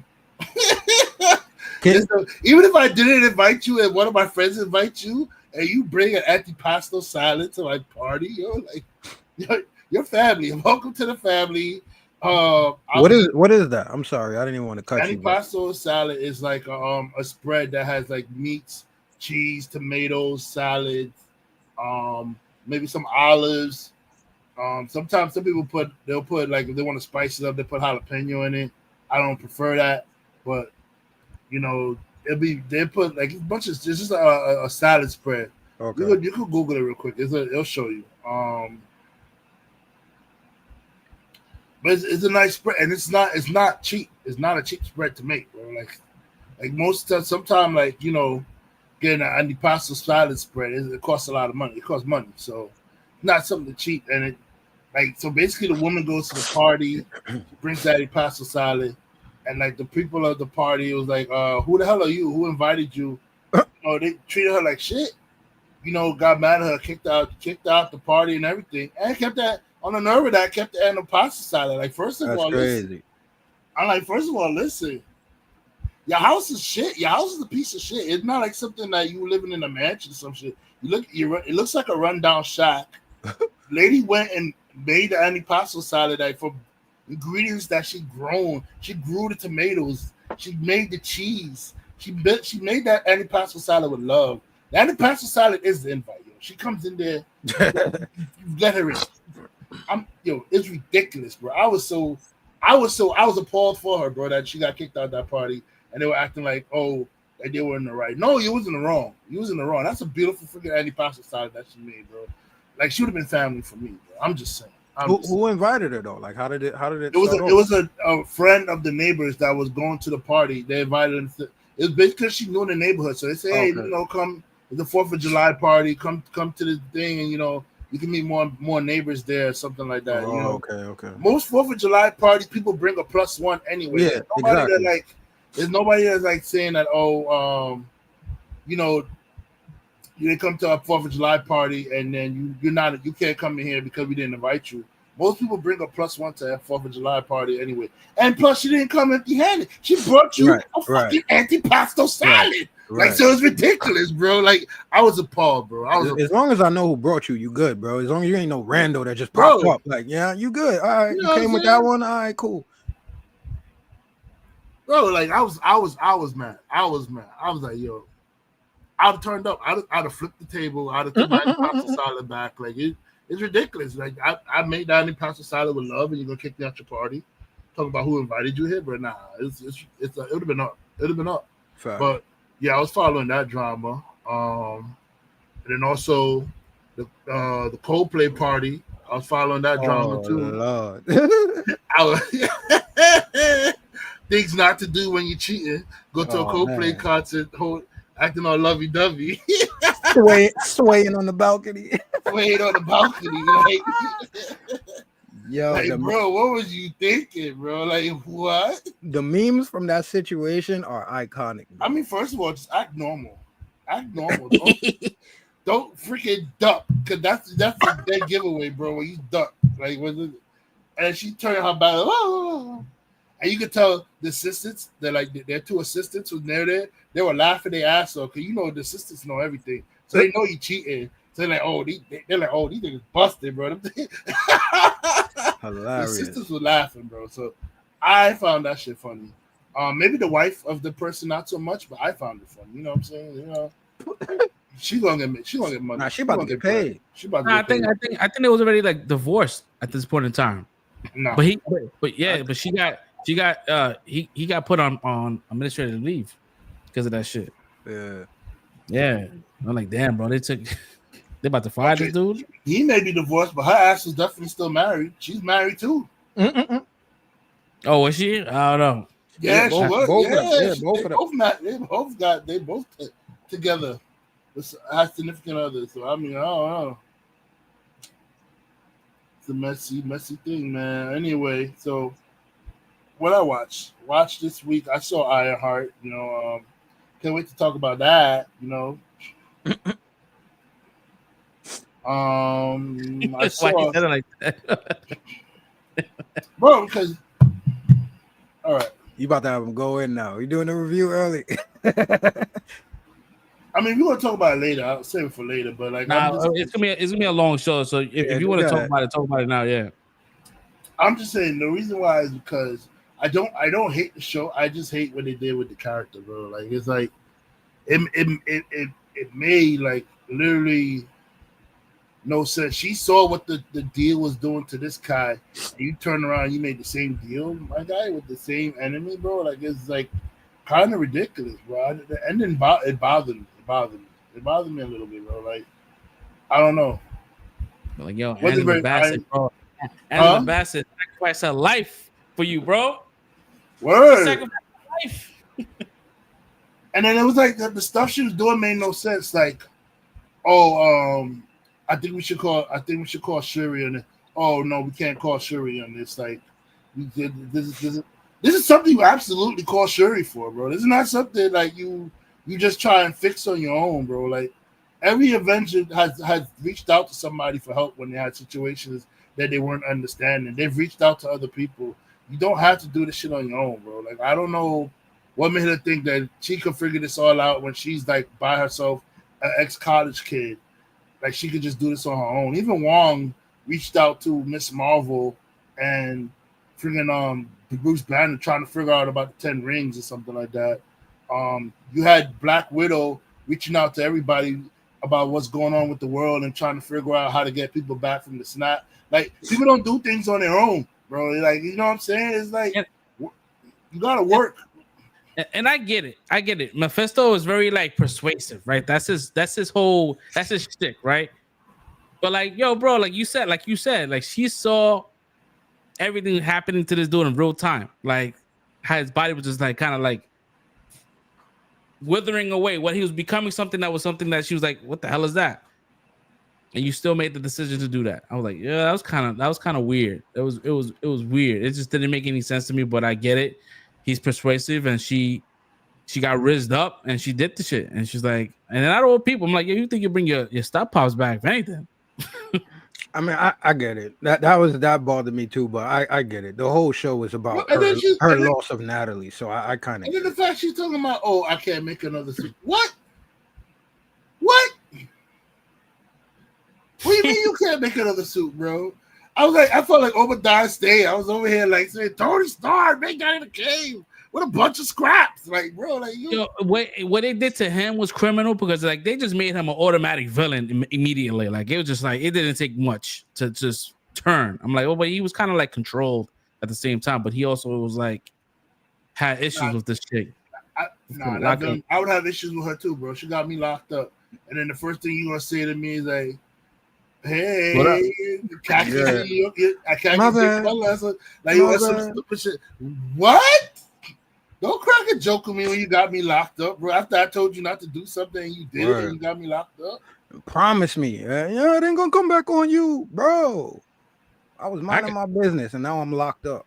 Even if I didn't invite you and one of my friends invite you and you bring an antipasto salad to my party, your family. Welcome to the family. What is that? I'm sorry, I didn't even want to cut you. Antipasto salad is like a spread that has like meats, cheese, tomatoes, salad, maybe some olives. Sometimes some people they'll put like if they want to spice it up, they put jalapeno in it. I don't prefer that, but they put like a bunch of it's just a salad spread. Okay. You could Google it real quick. It'll show you. But it's a nice spread, and it's not cheap. It's not a cheap spread to make, bro. Like most times, sometimes like getting an antipasto salad spread it costs a lot of money. It costs money, so not something cheap. And so basically the woman goes to the party, she brings the antipasto salad. And like the people of the party, it was like, who the hell are you? Who invited you? They treated her like shit. Got mad at her, kicked out the party and everything. And kept that on the nerve of that, kept the antipasto salad. Like, first of all, listen. I'm like, first of all, listen. Your house is shit. Your house is a piece of shit. It's not like something that you living in a mansion or some shit. It looks like a rundown shack. Lady went and made the antipasto salad like for ingredients that she grew the tomatoes, she made the cheese, she made that antipasto salad with love. The antipasto salad is the invite, she comes in there, you let her in. It's ridiculous, bro. I was appalled for her, bro, that she got kicked out of that party and they were acting like they were in the right. No, you was in the wrong. That's a beautiful freaking antipasto salad that she made, bro. Like, she would have been family for me, bro. I'm just saying. Who invited her though? Like, how did it? It was a friend of the neighbors that was going to the party. They invited him. It was because she knew the neighborhood, so they said, "Hey, come to the 4th of July party. Come to the thing, and you can meet more neighbors there, or something like that." Okay. Most 4th of July parties, people bring a +1 anyway. Yeah, exactly. There's nobody that's like saying that. You didn't come to a 4th of July party and then you can't come in here because we didn't invite you. Most people bring a +1 to a 4th of July party anyway. And plus, she didn't come empty-handed. She brought you a fucking antipasto salad. Right. Like, so it's ridiculous, bro. Like, I was appalled, bro. As long as I know who brought you, you good, bro. As long as you ain't no rando that just popped up. Like, yeah, you good. All right, you came with that one. All right, cool. Bro, like, I was mad. I was like, yo. I'd have turned up. I'd have flipped the table. I'd have took my antipasto salad back. Like, it's ridiculous. Like, I made that antipasto salad with love, and you're gonna kick me out your party. Talking about who invited you here, but nah, it would have been up. It would have been up. Fair. But yeah, I was following that drama. And then also the Coldplay party. I was following that drama too. Lord. Things not to do when you're cheating. Go to a Coldplay concert. Acting all lovey-dovey. swaying on the balcony. Yo, like, bro, what was you thinking, bro? Like, what? The memes from that situation are iconic, bro. I mean, first of all, just act normal. Don't freaking duck, because that's a dead giveaway, bro, when you duck. Like, and she turned her back, and you could tell the assistants, their 2 assistants who were there, they were laughing their ass off because the assistants know everything, so they know you cheating. So they're like, these niggas busted, bro. Hilarious. The assistants were laughing, bro. So I found that shit funny. Maybe the wife of the person not so much, but I found it funny. You know what I'm saying? She gonna get money. Nah, she about to get paid. I think they was already like divorced at this point in time. No, but he got put on administrative leave because of that shit. Yeah. I'm like, damn, bro. They about to fire this dude. He may be divorced, but her ass is definitely still married. She's married too. Oh, was she? I don't know. Yeah, she was. They both together. Has significant others. So I mean, I don't know. It's a messy thing, man. Anyway, so what I watched this week, I saw Ironheart. Can't wait to talk about that. I saw. Why you said it like that? Bro, because all right. You about to have him go in now. You doing the review early? I mean, we're gonna talk about it later. I'll save it for later. But like, it's gonna be a long show. So if you want to talk about it now. Yeah. I'm just saying the reason why is because I don't hate the show. I just hate what they did with the character, bro. Like it's like it made like literally no sense. She saw what the deal was doing to this guy, and you turn around and you made the same deal, my guy, with the same enemy, bro. Like it's like kind of ridiculous, bro. The ending it bothered me. It bothered me a little bit, bro. Like I don't know. Like yo, Angela Bassett, bro. Angela Bassett sacrificed her life for you, bro. Word. Sacrificed her life. And then it was like the stuff she was doing made no sense. Like, I think we should call Shuri on it. Oh no, we can't call Shuri on this. Like, this is something you absolutely call Shuri for, bro. This is not something like you just try and fix on your own, bro. Like every Avenger has reached out to somebody for help when they had situations that they weren't understanding. They've reached out to other people. You don't have to do this shit on your own, bro. Like I don't know what made her think that she could figure this all out when she's like by herself, an ex-college kid. Like she could just do this on her own. Even Wong reached out to Miss Marvel and freaking Bruce Banner trying to figure out about the 10 rings or something like that. You had Black Widow reaching out to everybody about what's going on with the world and trying to figure out how to get people back from the snap. Like people don't do things on their own, bro. Like you know what I'm saying? It's like you gotta work. And I get it. Mephisto is very like persuasive, right? That's his shtick, right? But like, yo, bro, like you said, like she saw everything happening to this dude in real time. Like how his body was just like kind of like withering away. What he was becoming something that she was like, what the hell is that? And you still made the decision to do that. I was like, yeah, that was kind of weird. It was weird. It just didn't make any sense to me, but I get it. He's persuasive, and she got rizzed up, and she did the shit. And she's like, and then out of all people, I'm like, yeah, you think you bring your stop pops back, if anything? I mean, I get it. That bothered me too, but I get it. The whole show was about her loss of Natalie, so I kind of. And then the fact she's talking about, I can't make another suit. What? What do you mean you can't make another suit, bro? I felt like Obadiah Stane. I was over here like saying, Tony Stark, make that in the cave. What a bunch of scraps. Like, bro, like you. Yo, what they did to him was criminal because like they just made him an automatic villain immediately. Like it was just like it didn't take much to just turn. I'm like, but he was kind of like controlled at the same time, but he also was like had issues with this chick. I would have issues with her too, bro. She got me locked up. And then the first thing you gonna say to me is like, hey, I can't get your color. Like you want some stupid shit. What? Don't crack a joke with me when you got me locked up, bro. After I told you not to do something and you did it and you got me locked up. Promise me. It ain't gonna come back on you, bro. I was minding my business and now I'm locked up.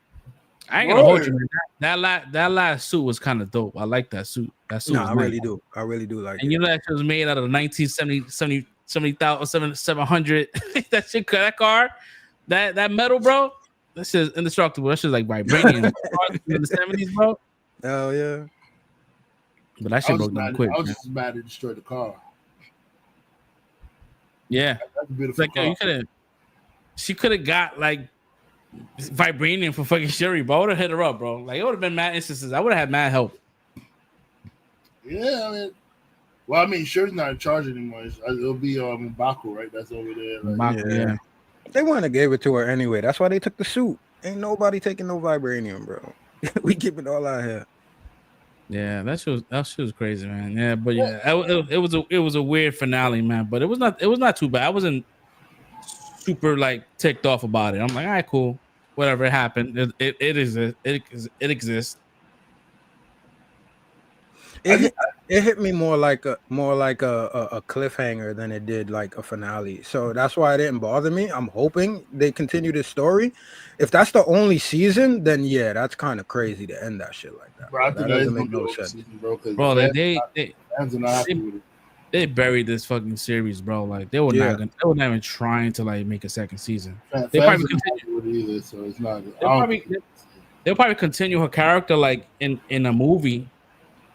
I ain't gonna hold you, man. That last suit was kind of dope. I like that suit. That suit was I really do. I really do like it. And you know that shit was made out of 70,700. That shit, that car, that metal, bro. That shit's indestructible. That shit's like vibranium in the 70s, bro. Oh yeah. But that shit broke down quick. I was just mad to destroy the car. Yeah. That's a beautiful car. She could have got like vibranium for fucking Shuri, bro. I would have hit her up, bro. Like it would have been mad instances. I would have had mad help. Yeah, I mean, Shuri's not in charge anymore. It'll be M'Baku, right? That's over there. Like, yeah. They wouldn't have gave it to her anyway. That's why they took the suit. Ain't nobody taking no vibranium, bro. We keep it all out here. Yeah, that shit was crazy, man. Yeah, but yeah, it was a weird finale, man. But it was not too bad. I wasn't super like ticked off about it. I'm like, all right, cool, whatever, it happened. It exists. It hit me more like a cliffhanger than it did like a finale. So that's why it didn't bother me. I'm hoping they continue this story. If that's the only season, then yeah, that's kind of crazy to end that shit like that. Bro, I think that doesn't make no sense. Season, bro, like they buried this fucking series, bro. Like they were not even trying to like make a second season. They probably continue with it either, so it's not. They'll probably continue her character like in a movie.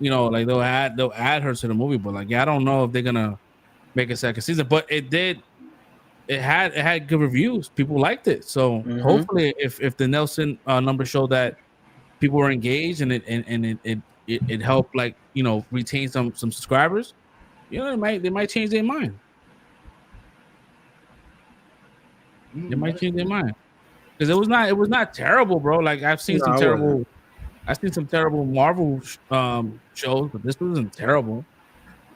You know, like they'll add her to the movie, but like, yeah, I don't know if they're gonna make a second season. But it had good reviews. People liked it, so hopefully, if the Nelson numbers show that people were engaged and it helped, like, you know, retain some subscribers, you know, they might change their mind. They might change their mind because it was not terrible, bro. Like I've seen some terrible. I've seen some terrible Marvel shows, but this wasn't terrible.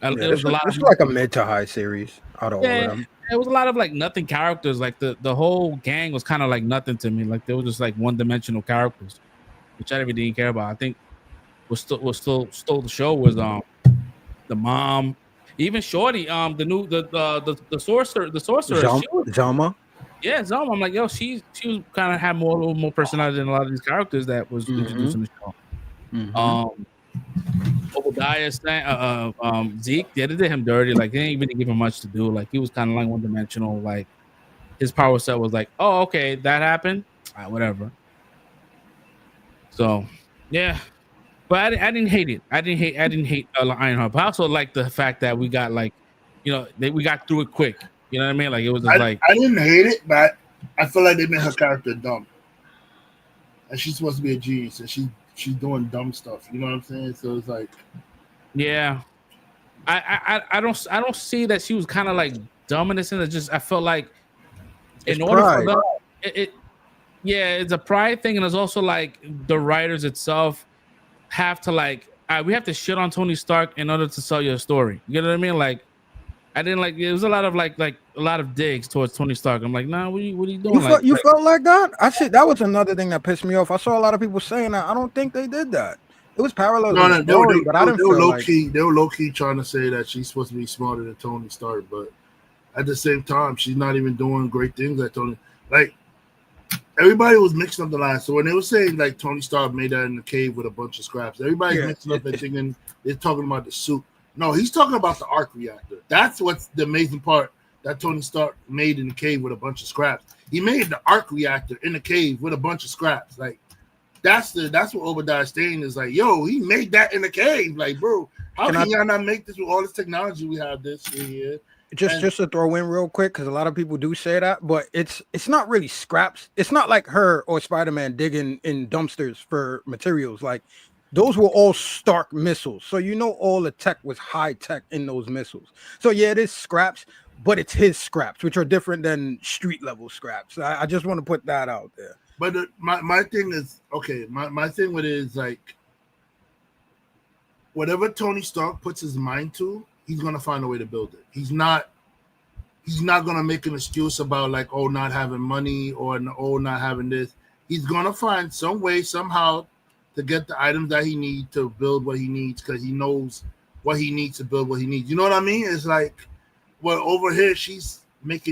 It was like a mid to high series out of all of them. It was a lot of like nothing characters. Like the whole gang was kind of like nothing to me. Like they were just like one dimensional characters, which I really didn't care about. I think what stole the show was the mom, even Shorty, the sorcerer, Zoma. Yeah, Zelda. I'm like, yo, she was kind of had a little more personality than a lot of these characters that was introduced in the show. Obadiah, Zeke, they did him dirty. Like they didn't even give him much to do. Like he was kind of like one dimensional. Like his power set was like, oh, okay, that happened. Whatever. So yeah, but I didn't hate it. I didn't hate Ironheart. But I also like the fact that we got like, you know, we got through it quick. You know what I mean? Like it was just I didn't hate it, but I feel like they made her character dumb, and she's supposed to be a genius, and she's doing dumb stuff. You know what I'm saying? So it's like, yeah, I don't see that she was kind of like dumb in this sense. Just I felt like in order for them, it's a pride thing, and it's also like the writers itself have to like we have to shit on Tony Stark in order to sell your story. You know what I mean? Like. I didn't like. It was a lot of like a lot of digs towards Tony Stark. I'm like, nah, what are you doing? You felt like that? I said that was another thing that pissed me off. I saw a lot of people saying that. I don't think they did that. It was parallel. No, they were low key. They were low key trying to say that she's supposed to be smarter than Tony Stark, but at the same time, she's not even doing great things like Tony. Like everybody was mixing up the lines. So when they were saying like Tony Stark made that in the cave with a bunch of scraps, everybody's mixing up and thinking they're talking about the suit. No, he's talking about the arc reactor. That's what's the amazing part that Tony Stark made in the cave with a bunch of scraps. He made the arc reactor in the cave with a bunch of scraps. Like that's what Obadiah Stane is like. Yo, he made that in the cave. Like, bro, how can y'all not make this with all this technology we have this here? Just to throw in real quick, because a lot of people do say that, but it's not really scraps. It's not like her or Spider-Man digging in dumpsters for materials. Like. Those were all Stark missiles. So you know all the tech was high tech in those missiles. So yeah, it is scraps, but it's his scraps, which are different than street level scraps. I just want to put that out there. But my thing is, okay, my thing with it is like, whatever Tony Stark puts his mind to, he's going to find a way to build it. He's not going to make an excuse about like, oh, not having money or oh, not having this. He's going to find some way, somehow, to get the items that he needs to build what he needs because he knows what he needs to build what he needs. You know what I mean? It's like, well, over here she makes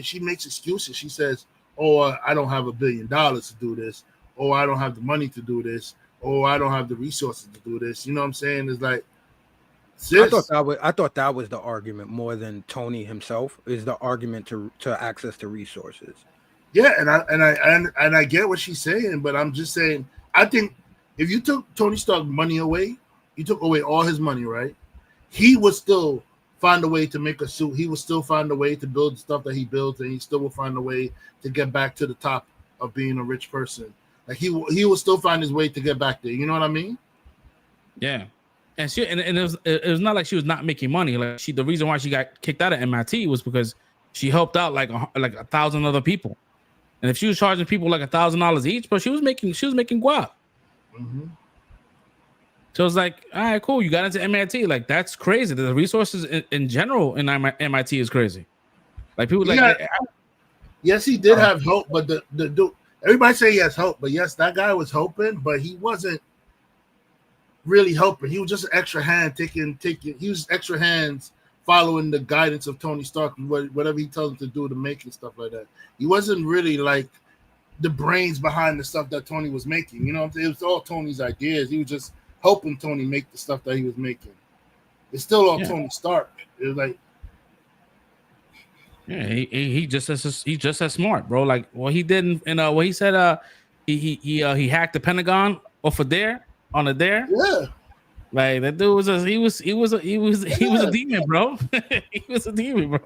excuses. She says, "Oh, I don't have $1 billion to do this. Oh, I don't have the money to do this. Oh, I don't have the resources to do this." You know what I'm saying? It's like, sis, I thought that was the argument more than Tony himself is the argument to access to resources. Yeah, and I get what she's saying, but I'm just saying, I think. If you took Tony Stark money away, you took away all his money, right? He would still find a way to make a suit. He would still find a way to build the stuff that he builds, and he still will find a way to get back to the top of being a rich person. Like he will still find his way to get back there. You know what I mean? Yeah. And it was not like she was not making money. Like the reason why she got kicked out of MIT was because she helped out like 1,000 other people. And if she was charging people like $1,000 each, but she was making guap. Mm-hmm. So it's like, all right, cool. You got into MIT, like that's crazy. The resources in general in MIT is crazy. Like people yes, he did have help, but the everybody say he has help, but yes, that guy was helping, but he wasn't really helping. He was just an extra hand taking. He was extra hands following the guidance of Tony Stark, whatever he tells him to do to make and stuff like that. He wasn't really like the brains behind the stuff that Tony was making. You know what I'm saying? It was all Tony's ideas. He was just helping Tony make the stuff that he was making. It's still all Tony Stark. It was like, yeah, he just as smart, bro. Like what he did in what he said, he hacked the Pentagon off of there on a dare. Yeah. Like that dude was a demon, bro. He was a demon, bro.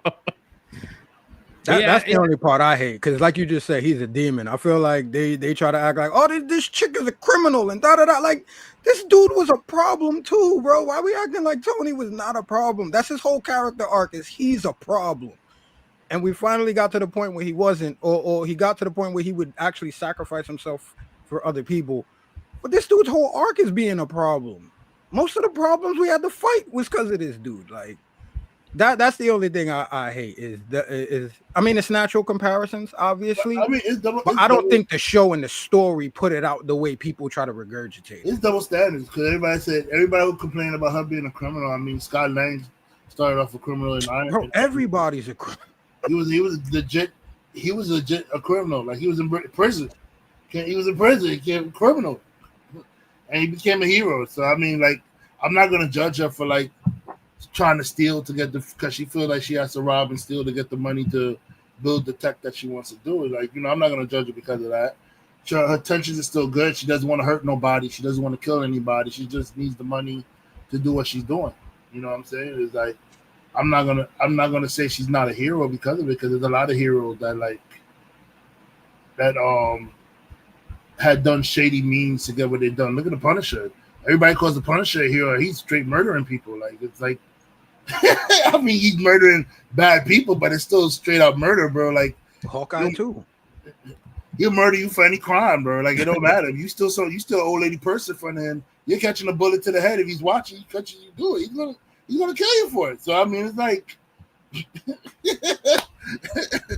That's the only part I hate, because like you just said, he's a demon. I feel like they try to act like, oh, this chick is a criminal and da. Like, this dude was a problem too, bro. Why are we acting like Tony was not a problem? That's his whole character arc, is he's a problem. And we finally got to the point where he wasn't, or he got to the point where he would actually sacrifice himself for other people. But this dude's whole arc is being a problem. Most of the problems we had to fight was because of this dude. Like, that's the only thing I hate is I mean, it's natural comparisons, obviously. I mean, but I don't think the show and the story put it out the way people try to regurgitate. It's double standards, because everybody who complained about her being a criminal. I mean, Scott Lang started off a criminal in Iron. Bro, everybody's a criminal. He was legit a criminal. Like, he was in prison. He was in prison. He became a criminal, and he became a hero. So I mean, like, I'm not gonna judge her for like trying to steal to get because she feels like she has to rob and steal to get the money to build the tech that she wants to do. Like, you know, I'm not gonna judge her because of that. Her intentions are still good. She doesn't want to hurt nobody. She doesn't want to kill anybody. She just needs the money to do what she's doing. You know what I'm saying? It's like, I'm not gonna say she's not a hero because of it, because there's a lot of heroes that had done shady means to get what they've done. Look at the Punisher. Everybody calls the Punisher a hero. He's straight murdering people. Like, it's like, I mean, he's murdering bad people, but it's still straight up murder, bro. Like, Hawkeye too. He'll murder you for any crime, bro. Like, it don't matter. You still an old lady person in front of him. You're catching a bullet to the head. If he's watching, he catches you do it. He's gonna kill you for it. So I mean, it's like,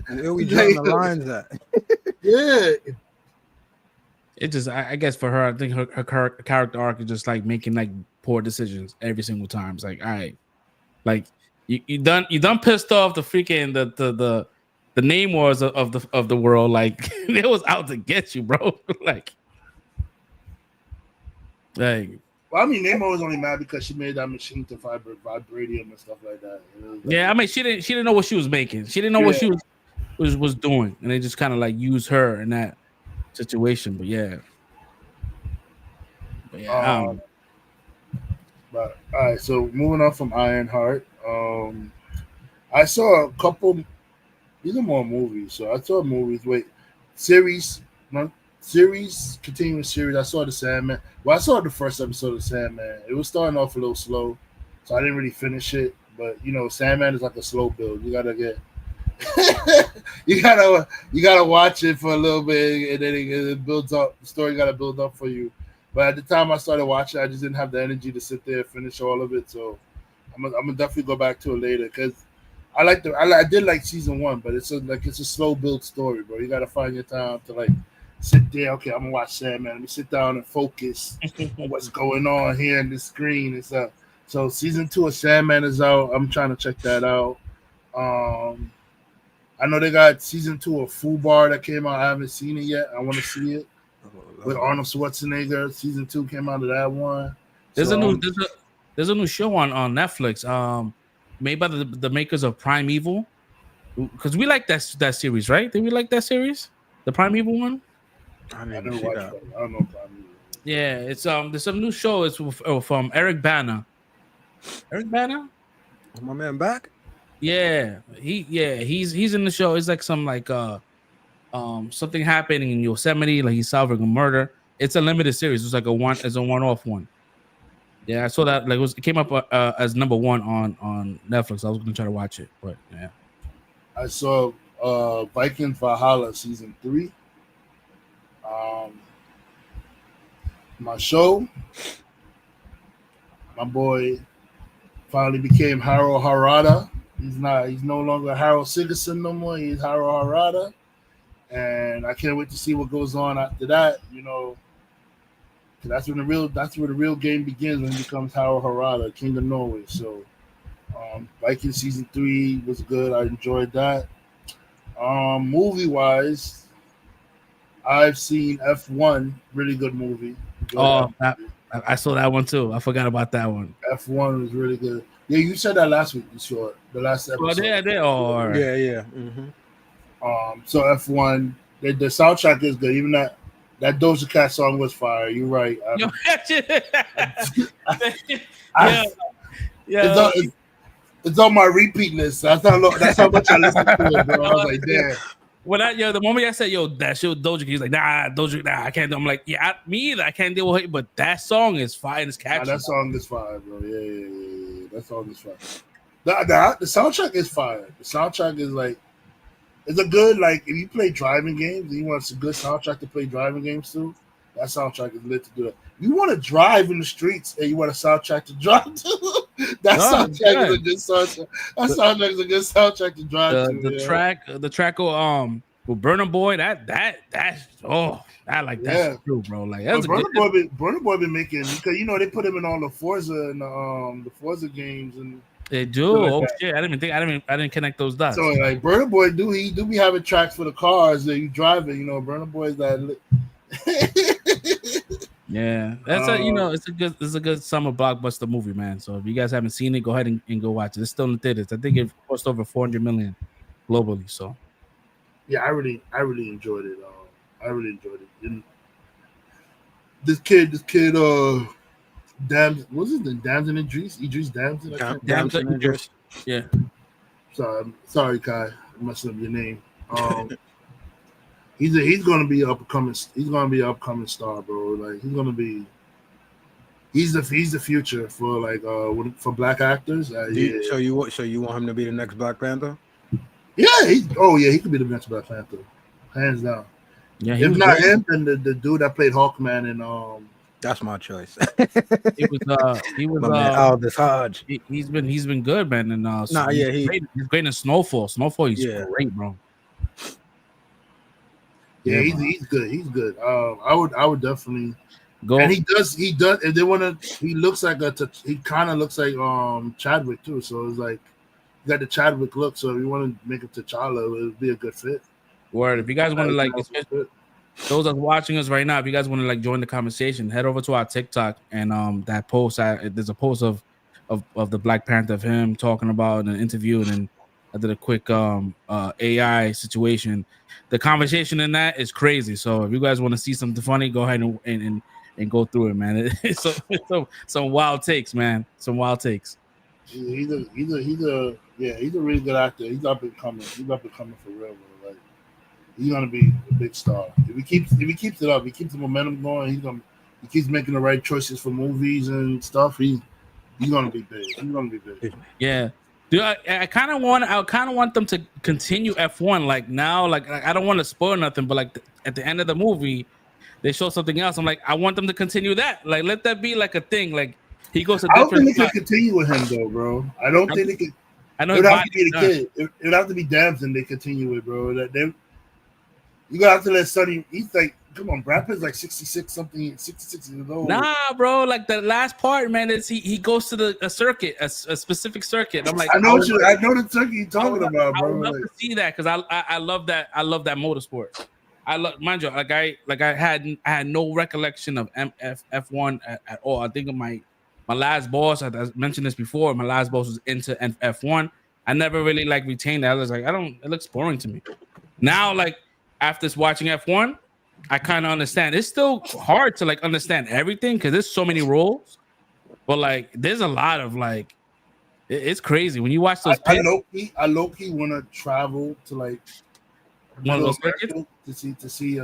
where we drawing the lines at? Yeah. It just, I guess for her, I think her character arc is just like making like poor decisions every single time. It's like, all right, like you done pissed off the freaking the name wars of the world. Like, it was out to get you, bro. like. Well, I mean, Namor was only mad because she made that machine to vibranium and stuff like that. Yeah, I mean, she didn't know what she was making. She didn't know what she was doing, and they just kind of like used her in that situation. But yeah. But all right, so moving on from Ironheart, I saw a couple. These are more movies, so I saw movies. Continuing series. I saw the Sandman. Well, I saw the first episode of Sandman. It was starting off a little slow, so I didn't really finish it. But you know, Sandman is like a slow build. You gotta get, you gotta watch it for a little bit, and then it builds up. The story gotta build up for you. But at the time I started watching, I just didn't have the energy to sit there and finish all of it. So I'm gonna definitely go back to it later, because I did like season 1, but it's a slow build story, bro. You gotta find your time to like sit there. Okay, I'm gonna watch Sandman. Let me sit down and focus on what's going on here in the screen and stuff. So season 2 of Sandman is out. I'm trying to check that out. I know they got season 2 of Fubar that came out. I haven't seen it yet. I want to see it with Arnold Schwarzenegger. Season 2 came out of that one. There's a new show on Netflix, made by the makers of Primeval. Because we like that series, right? Did we like that series, the Primeval one? I never watched that. I don't know Primeval. Yeah, it's there's some new show. It's from Eric Bana. Eric Bana? My man back? Yeah, he's in the show. It's like some like something happening in Yosemite, like he's solving a murder. It's a limited series. It's like a one-off one. Yeah, I saw that. Like it came up as number 1 on Netflix. I was gonna try to watch it, but yeah. I saw Vikings Valhalla season 3. My show, my boy finally became Harold Harada. He's no longer Harold Sigerson no more. He's Harold Harada. And I can't wait to see what goes on after that. You know, That's where the real game begins, when he becomes Harold Harada, King of Norway. So Vikings season 3 was good. I enjoyed that. Movie wise, I've seen F1, really good movie. I saw that one too. I forgot about that one. F1 was really good. Yeah, you said that last week. You saw it, the last episode. Oh, they are. Yeah. Mm-hmm. So F1, the soundtrack is good. Even that Doja Cat song was fire. You're right. It's on my repeat list. That's how much I listen to it, bro. I was like, damn. The moment I said, that shit with Doja, he's like, Doja, I can't do. I'm like, me either. I can't deal with it, but that song is fire and it's catchy. That song is fire, bro. Yeah. That song is fire. The soundtrack is fire. The soundtrack is like, it's a good, like, if you play driving games and you want a good soundtrack to play driving games too, that soundtrack is lit to do that. You want to drive in the streets and you want a soundtrack to drive to, soundtrack is a good soundtrack. That soundtrack is a good soundtrack to drive to. The track with Burna Boy, that's true, bro. Like, that's Burna Boy been making, because they put him in all the Forza and the Forza games and. They do. Shit! I didn't connect those dots. So like Burna Boy do be having tracks for the cars that you driving. Burna Boy's that. Yeah, that's it's a good summer blockbuster movie, man. So if you guys haven't seen it, go ahead and go watch it. It's still in the theaters. I think it cost over 400 million globally. So yeah, I really enjoyed it. I really enjoyed it. And this kid. Damson Idris Damson. Idris. Yeah. Sorry, Kai. I messed up your name. He's gonna be upcoming. He's gonna be an upcoming star, bro. Like he's the future for black actors. So you want him to be the next Black Panther? Yeah. He could be the next Black Panther, hands down. Yeah. If not him, then the dude that played Hawkman and That's my choice. He was Aldous Hodge. He's been good, man. And he's great in Snowfall. He's great, bro. Yeah, he's good. He's good. I would definitely go. And he does. If they want to, he kind of looks like Chadwick too. So it's like you got the Chadwick look. So if you want to make him T'Challa, it would be a good fit. Word. If you guys want to those that are watching us right now, if you guys want to join the conversation, head over to our TikTok and that post. There's a post of the Black Panther, of him talking about an interview, and then I did a quick AI situation. The conversation in that is crazy. So if you guys want to see something funny, go ahead and go through it, man. It's some wild takes, man. Some wild takes. He's a really good actor. He's up and coming. He's up and coming for real, bro. Like, he's gonna be a big star if he keeps it up. He keeps the momentum going. He keeps making the right choices for movies and stuff. He's gonna be big. He's gonna be big. Yeah. Dude, I kind of want them to continue F1 like now. Like I don't want to spoil nothing, but at the end of the movie, they show something else. I'm like, I want them to continue that. Like, let that be like a thing. Like he goes to different. I don't think they can continue with him though, bro. I don't think they can. I know it would have to be the kid. It would have to be Damson. They continue it, bro. You gotta have to let Sonny. He's like, come on, Brad Pitt's like 66 years old. Nah, bro. Like the last part, man, is he goes to a circuit, a specific circuit. I'm like, I know the circuit you're talking about, bro. I would love to see that because I love that. I love that motorsport. I love, mind you, I had no recollection of F1 at all. I think of my last boss. I mentioned this before. My last boss was into F1. I never really retained that. I was like, it looks boring to me. Now, after watching F1, I kind of understand. It's still hard to understand everything because there's so many rules, but there's a lot of it's crazy when you watch those. I low-key want to travel to one of those circuits to see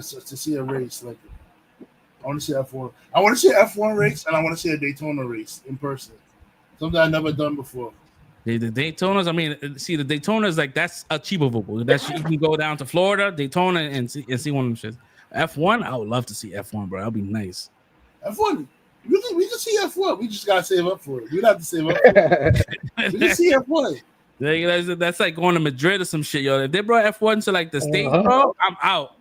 a race. I want to see F1. I want to see an F1 race and I want to see a Daytona race in person. Something I've never done before. The Daytonas, I mean, see the Daytonas that's achievable. That's you can go down to Florida, Daytona, and see one of them shits. F1, I would love to see F1, bro. That'd be nice. F1, we can see F1. We just gotta save up for it. We don't have to save up for it. We can see F1. That's like going to Madrid or some shit, yo. If they brought F1 to the States, bro, I'm out.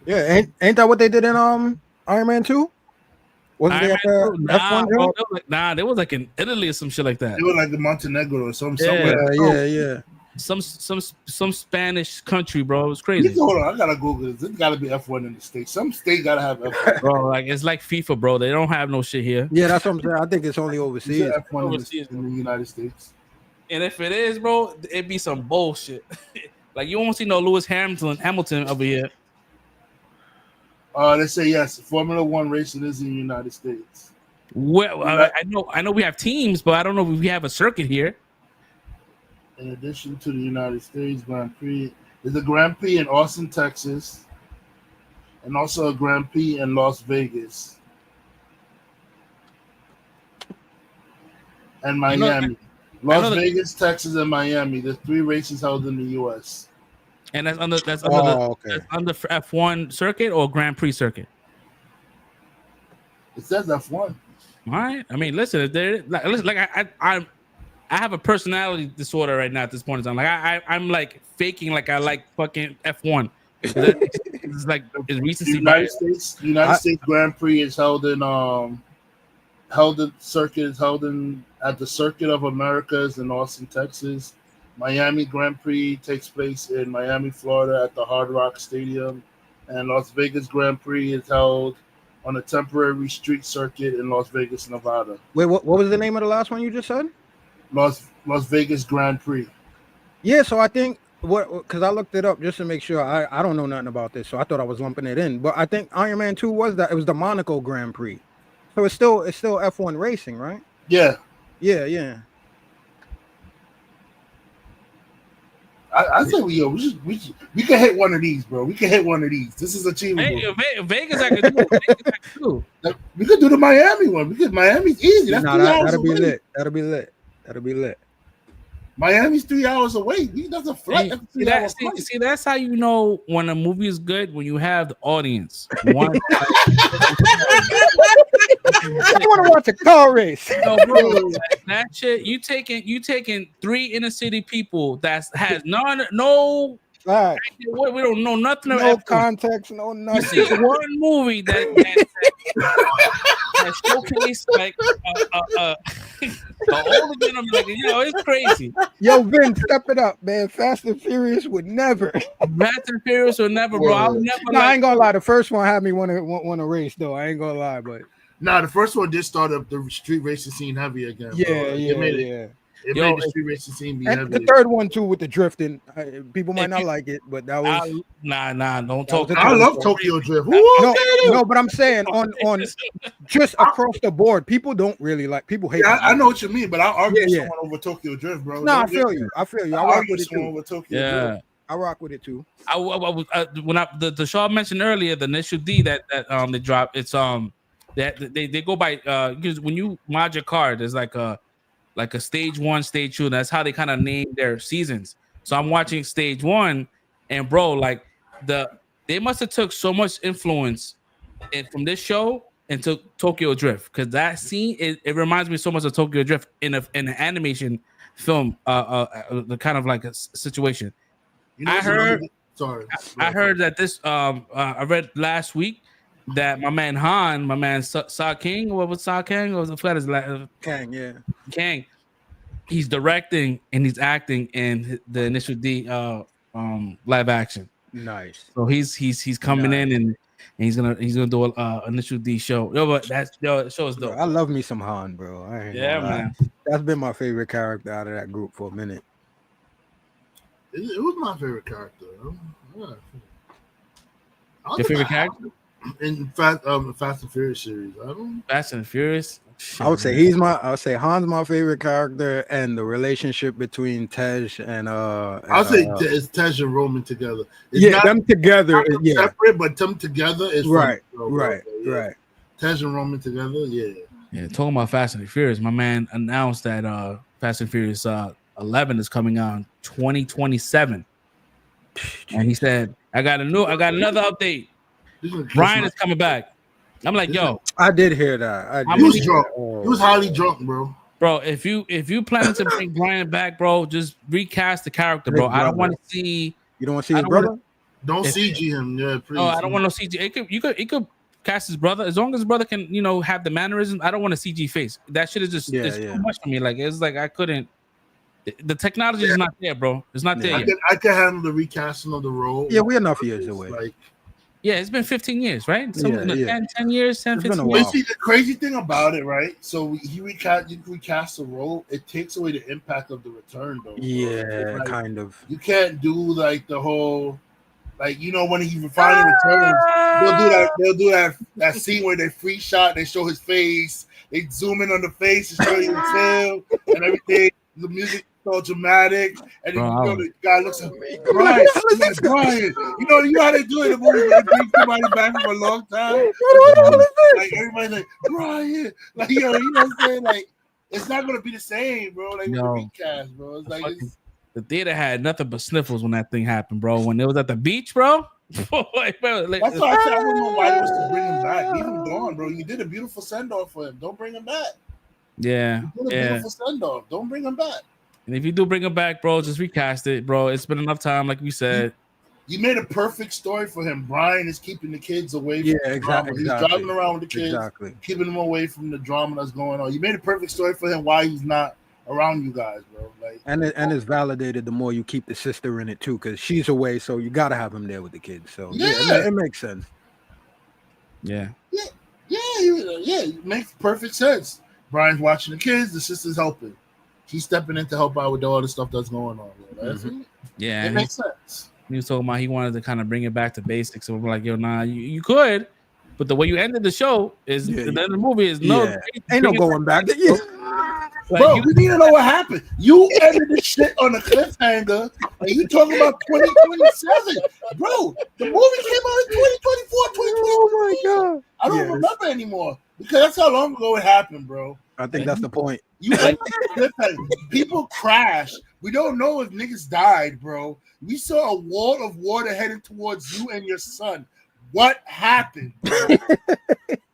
Yeah, ain't that what they did in Iron Man 2? Wasn't they at the F1 bro, joint? they was like in Italy or some shit like that. It was like the Montenegro or Yeah, somewhere. Yeah. Some Spanish country, bro. It was crazy. Hold on, I gotta Google this. There's gotta be F1 in the States. Some state gotta have F1. Bro, like it's like FIFA, bro. They don't have no shit here. Yeah, that's what I'm saying. I think it's only overseas. F1 in the United States. And if it is, bro, it'd be some bullshit. Like you won't see no Lewis Hamilton over here. They say yes. Formula One racing is in the United States. Well, I know we have teams, but I don't know if we have a circuit here. In addition to the United States Grand Prix, there's a Grand Prix in Austin, Texas, and also a Grand Prix in Las Vegas and Miami. Las Vegas, Texas, and Miami. There's 3 races held in the U.S. And that's under F1 circuit or Grand Prix circuit. It says F1. All right. I mean, listen, I have a personality disorder right now at this point in time. Like I'm like faking like I like fucking F1. It's like it's recency bias. The United States Grand Prix is held in at the Circuit of Americas in Austin, Texas. Miami Grand Prix takes place in Miami, Florida at the Hard Rock Stadium. And Las Vegas Grand Prix is held on a temporary street circuit in Las Vegas, Nevada. Wait, what was the name of the last one you just said? Las Vegas Grand Prix. Yeah, so I think because I looked it up just to make sure. I don't know nothing about this, so I thought I was lumping it in. But I think Iron Man 2 was that. It was the Monaco Grand Prix. So it's still F1 racing, right? Yeah. Yeah. I say we can hit one of these, bro. We can hit one of these. This is achievable. Hey, Vegas, I could do. We could do the Miami one because Miami's easy. That's 3 hours that'll away. That'll be lit. Miami's 3 hours away. That's a flight. See, that's how you know when a movie is good, when you have the audience. I want to watch a car race. No, bro, that shit. You taking 3 inner city people that has no. Right. We don't know nothing. No context, no nothing. You see one movie that showcased like older gentleman, like it's crazy. Yo, Vin, step it up, man. Fast and Furious would never. Fast and Furious would never, bro. I would never. No, I ain't gonna lie. The first one had me want to race, though. I ain't gonna lie, but the first one did start up the street racing scene heavy again. Yeah. It made the street racing scene be heavy. The third one too with the drifting. People might not like it, but that was don't talk. I love Tokyo Drift. No, but I'm saying on just across the board, people don't really like. People hate. I know what you mean, but I'll argue someone over Tokyo Drift, bro. No, I feel you. I rock with it too. Yeah, I rock with it too. When the show I mentioned earlier, the initial D that they dropped, it's that they go by because when you mod your car, there's like a stage 1, stage 2. That's how they kind of name their seasons. So I'm watching stage 1, and bro, like they must have took so much influence from this show into Tokyo Drift, because that scene it reminds me so much of Tokyo Drift in an animation film, the kind of like a situation. I heard that this I read last week that my man Sa King, what was Sa King? What was the flat? Kang, yeah. Kang. He's directing and he's acting in the initial D live action. Nice. So he's coming in and he's gonna do a initial D show. But the show is dope. I love me some Han, bro. Man. That's been my favorite character out of that group for a minute. It was my favorite character. Your favorite character? In Fast and Furious series, Fast and Furious. I would say Han's my favorite character, and the relationship between Tej and I'll say it's Tej and Roman together. Them together, separate, but them together is right. Tej and Roman together, yeah. Talking about Fast and Furious, my man announced that Fast and Furious 11 is coming out in 2027, and he said, "I got another update. Brian is coming back." I'm like, yo, I did hear that. He was drunk. He was highly drunk, bro. Bro, if you plan to bring Brian back, bro, just recast the character, bro. I don't want to see. You don't want to see his brother? Don't CG him, yeah, please. Oh, I don't want no CG. It could cast his brother. As long as his brother can, have the mannerism. I don't want a CG face. That shit is just it's too much for me. Like it's like I couldn't. The technology is not there, bro. It's not there yet. I can handle the recasting of the role. Yeah, we're enough years away. It's been 15 years, right? 10 years, 10, 15 years. See, the crazy thing about it, right? So you recast the role, it takes away the impact of the return, though. Yeah, kind of. You can't do like the whole, like, when he finally returns, they'll do that scene where they free shot, they show his face, they zoom in on the face and show you the tail and everything. The music so dramatic, and then the guy looks at me, Brian. You know how they do it in the movie. They bring somebody back from a long time. Like everybody's like, Brian, like you know what I'm saying? Like it's not gonna be the same, bro. Like with the recast, bro. It's like the theater had nothing but sniffles when that thing happened, bro. When it was at the beach, bro. That's why I said I don't know why it was to bring him back. Leave him gone, bro. You did a beautiful send off for him. Don't bring him back. Yeah, you did a beautiful send off. Don't bring him back. And if you do bring him back, bro, just recast it, bro. It's been enough time, like we said. You made a perfect story for him. Brian is keeping the kids away from the drama. He's driving around with the kids, keeping them away from the drama that's going on. You made a perfect story for him why he's not around you guys, bro. Like, and it's validated the more you keep the sister in it too, because she's away, so you gotta have him there with the kids. So it makes sense. Yeah. It makes perfect sense. Brian's watching the kids, the sister's helping. He's stepping in to help out with all the stuff that's going on. That's it. Yeah, it makes sense. He was talking about he wanted to kind of bring it back to basics. So we're like, yo, nah, you could, but the way you ended the show is the movie is ain't no going back. Bro, we need to know what happened. You ended this shit on a cliffhanger, and you talking about 2027, bro. The movie came out in 2024, 2024. Oh my god! I don't remember anymore because that's how long ago it happened, bro. I think that's the point. People crash. We don't know if niggas died, bro. We saw a wall of water heading towards you and your son. What happened, bro?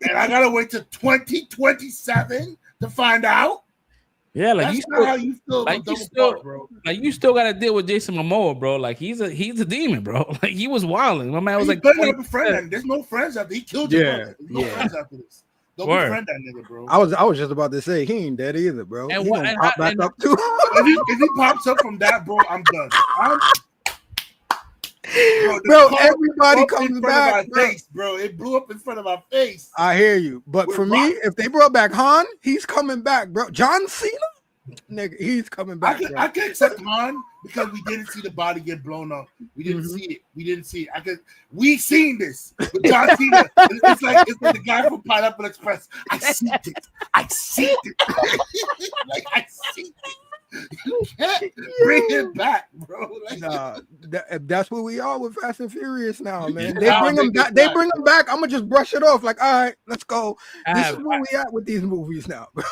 And I gotta wait till 2027 to find out. Yeah, like that's not how you feel. You still gotta deal with Jason Momoa, bro. Like he's a demon, bro. Like he was wilding. My man was like, up a friend. There's no friends after he killed you. There's no friends after this. Don't befriend that nigga, bro. I was just about to say he ain't dead either, bro. And he gonna pop back up too. if he pops up from that, bro, I'm done. Bro, everybody comes back, bro. It blew up in front of my face. I hear you, but for me, if they brought back Han, he's coming back, bro. John Cena, nigga, he's coming back. I can accept Han because we didn't see the body get blown up. We didn't see it. We seen this with John Cena. It's like the guy from Pineapple Express. I seen it. Like I seen it. You can't bring him back, bro. That's what we are with Fast and Furious now, man. They bring him back. They bring him back. I'm gonna just brush it off. Like, all right, let's go. This is where we at with these movies now, bro.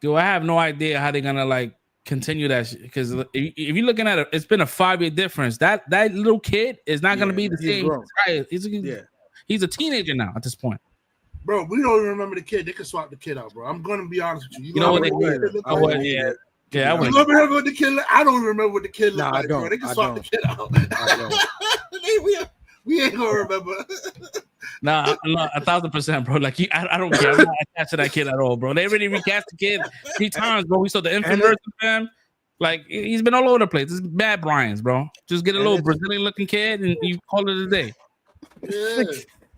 Dude, I have no idea how they're gonna like continue that shit. Because if you're looking at it, it's been a 5-year difference. That little kid is not gonna be the same. He's a teenager now at this point. Bro, we don't even remember the kid. They can swap the kid out, bro. I'm gonna be honest with you. You know what they did? Yeah, you remember what the kid looked? I don't remember what the kid looked like, bro. They can swap the kid out. we ain't gonna remember. Nah, 1,000%, bro. Like I don't care. I'm not attached to that kid at all, bro. They already recast the kid 3 times, bro. We saw the infant version of him. Like he's been all over the place. This is bad Brian's, bro. Just get a little Brazilian looking kid and you call it a day. Yeah.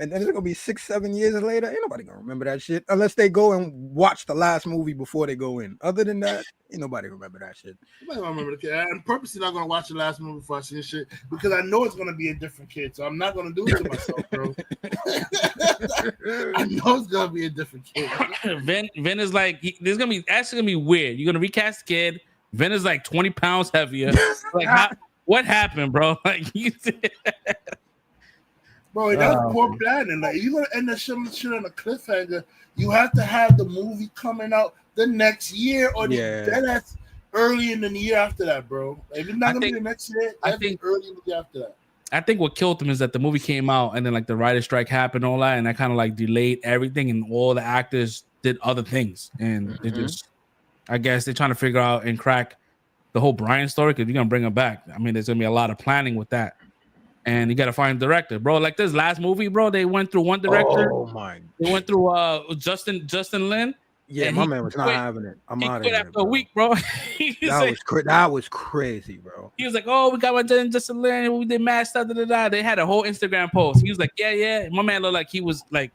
And then it's gonna be 6-7 years later. Ain't nobody gonna remember that shit unless they go and watch the last movie before they go in. Other than that, ain't nobody remember that shit. Nobody gonna remember the kid. I'm purposely not gonna watch the last movie before I see this shit because I know it's gonna be a different kid. So I'm not gonna do it to myself, bro. I know it's gonna be a different kid. Vin is like there's gonna be weird. You're gonna recast the kid. Vin is like 20 pounds heavier. Like what happened, bro? Like you. Bro, that's poor planning. Like, you're gonna end up shit on a cliffhanger. You have to have the movie coming out the next year, or that's early in the year after that, bro. If it's not gonna be the next year, I think early in the year after that. I think what killed him is that the movie came out and then like the writer's strike happened, and all that, and that kind of like delayed everything, and all the actors did other things, and they just, I guess they're trying to figure out and crack the whole Brian story because you're gonna bring him back. I mean, there's gonna be a lot of planning with that. and you got to find a director, bro. Like this last movie, bro, they went through one director. Oh my! They went through Justin Lin. Yeah, my man was not having it. I'm out of here. After a week, bro. That was crazy, bro. He was like, "Oh, we got my Justin Lin. We did mad stuff." They had a whole Instagram post. He was like, "Yeah." My man looked like he was like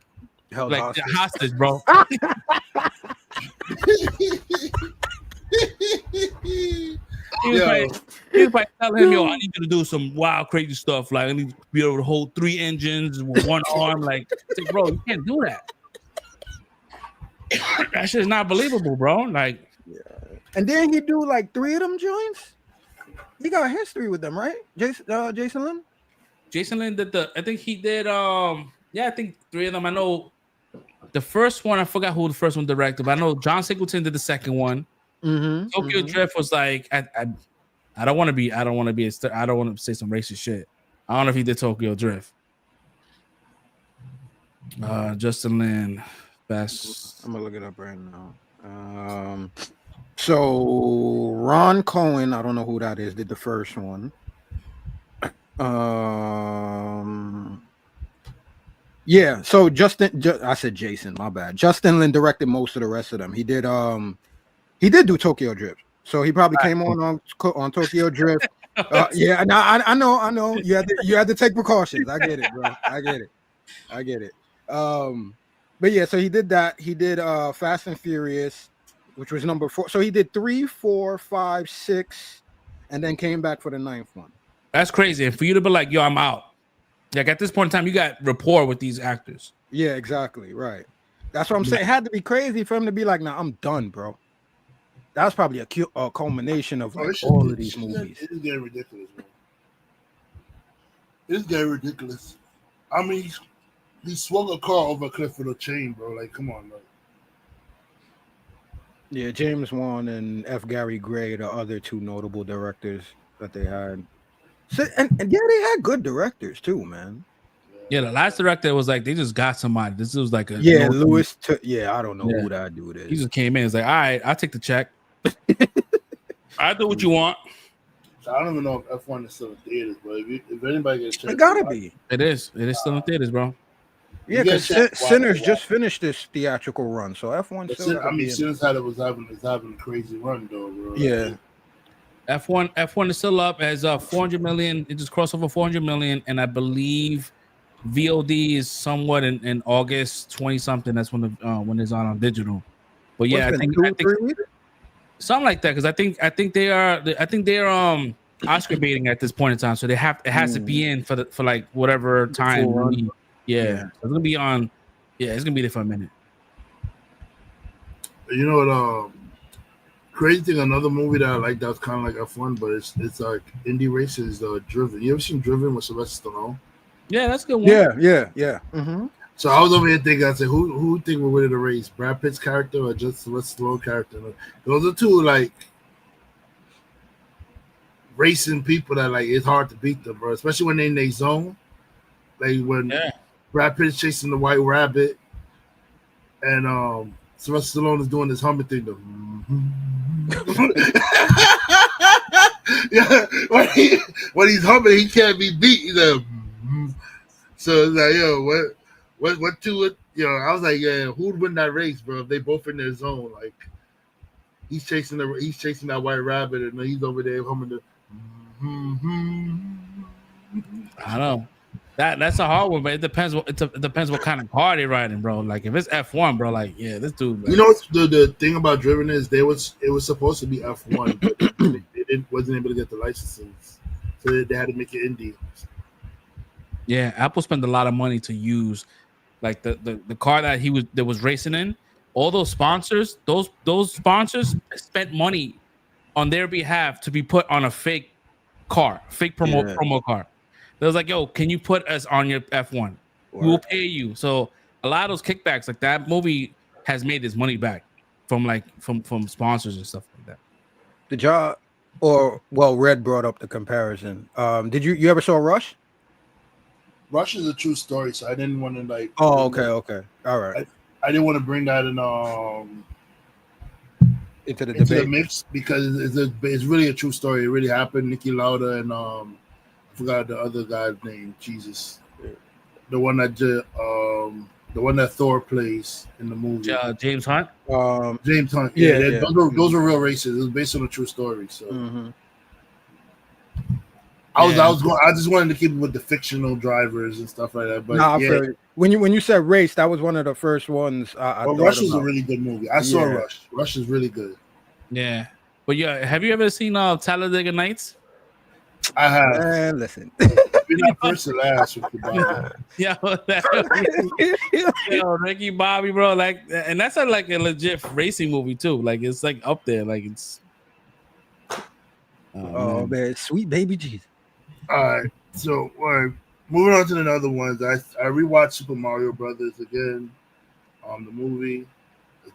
held hostage, bro. He was probably telling him, "Yo, I need you to do some wild, crazy stuff. Like, I need to be able to hold 3 engines with one arm. Like, bro, you can't do that. That shit is not believable, bro. Like, yeah. And then he do like 3 of them joints. He got history with them, right? Jason Lin. Jason Lin did I think he did. I think 3 of them. I know the first one. I forgot who the first one directed, but I know John Singleton did the second one. Tokyo Drift was like I don't want to say some racist shit. I don't know if he did Tokyo Drift. Justin Lin, best. I'm gonna look it up right now. So Ron Cohen, I don't know who that is, did the first one. Yeah. So I said Jason, my bad. Justin Lin directed most of the rest of them. He did do Tokyo Drift, so he probably came on Tokyo Drift. Yeah, I know. You had to take precautions. I get it, bro. I get it. But yeah, so he did that. He did Fast and Furious, which was number 4. So he did 3, 4, 5, 6, and then came back for the 9th one. That's crazy. And for you to be like, "Yo, I'm out." Like at this point in time, you got rapport with these actors. Yeah, exactly. Right. That's what I'm saying. It had to be crazy for him to be like, "Nah, I'm done, bro." That's probably a culmination of all of these movies. It is getting ridiculous, bro. It's getting ridiculous. I mean, he swung a car over a cliff with a chain, bro. Like, come on, bro. Yeah, James Wan and F. Gary Gray, the other 2 notable directors that they had. So, and yeah, they had good directors too, man. Yeah, the last director was like they just got somebody. This was like a Lewis. I don't know who that dude is. He just came in. It's like, all right, I'll take the check. I'll do what you want. So I don't even know if F1 is still in theaters, but if anybody gets checked, it gotta be. It is still in theaters, bro. Yeah, because Sinners just finished this theatrical run, so F1 still. Sinners was having a crazy run though, bro. Yeah. F1 is still up as 400 million. It just crossed over 400 million, and I believe VOD is somewhat in August 20 something. That's when it's on digital. But yeah, I think something like that, because I think they are Oscar baiting at this point in time, so it has to be in for like whatever time. Yeah, it's gonna be on. Yeah, it's gonna be there for a minute. You know what? Crazy thing, another movie that I like that's kind of like F1, but it's like indie races. Driven. You ever seen Driven with Sylvester Stallone? Yeah, that's a good one. Yeah. So I was over here thinking, I said, who think we're winning the race? Brad Pitt's character or just Sylvester Stallone character? Those are 2 like racing people that like it's hard to beat them, bro. Especially when they're in their zone. Like when Brad Pitt's chasing the white rabbit, and Sylvester Stallone is doing this humming thing. Yeah, when he's humming, he can't be beat. He's like, so it's like, yo, what 2? I was like, yeah, who'd win that race, bro? If they both in their zone, like he's chasing that white rabbit, and he's over there humming the. I know. That's a hard one, but it depends what kind of car they're riding, bro. Like if it's F1, bro, like yeah, this dude. Like, you know the thing about Driven is it was supposed to be F1, but they wasn't able to get the licenses, so they had to make it indie. Yeah, Apple spent a lot of money to use, like the car that was racing in. All those sponsors, those sponsors spent money on their behalf to be put on a fake car, promo car. They was like, yo, can you put us on your F1? We will pay you. So a lot of those kickbacks, like that movie has made its money back from sponsors and stuff like that. Did y'all, Red brought up the comparison. Did you ever saw Rush? Rush is a true story, so I didn't want to like. Oh, okay. All right. I didn't want to bring that in into the debate mix because it's really a true story. It really happened. Niki Lauda and forgot the other guy's name. Jesus, the one that Thor plays in the movie. James Hunt. James Hunt. Yeah, those were real races. It was based on a true story. So I just wanted to keep it with the fictional drivers and stuff like that. But when you said Race, that was one of the first ones. Rush is a really good movie. I saw Rush. Rush is really good. Yeah, but have you ever seen Talladega Nights? I have. Man, listen. You're not first to last with the Bible. Yo, Ricky Bobby, bro, like, and that's like a legit racing movie too. Like, it's like up there, like it's. Man, sweet baby Jesus. All right, so moving on to the other ones. I rewatched Super Mario Brothers again. The movie,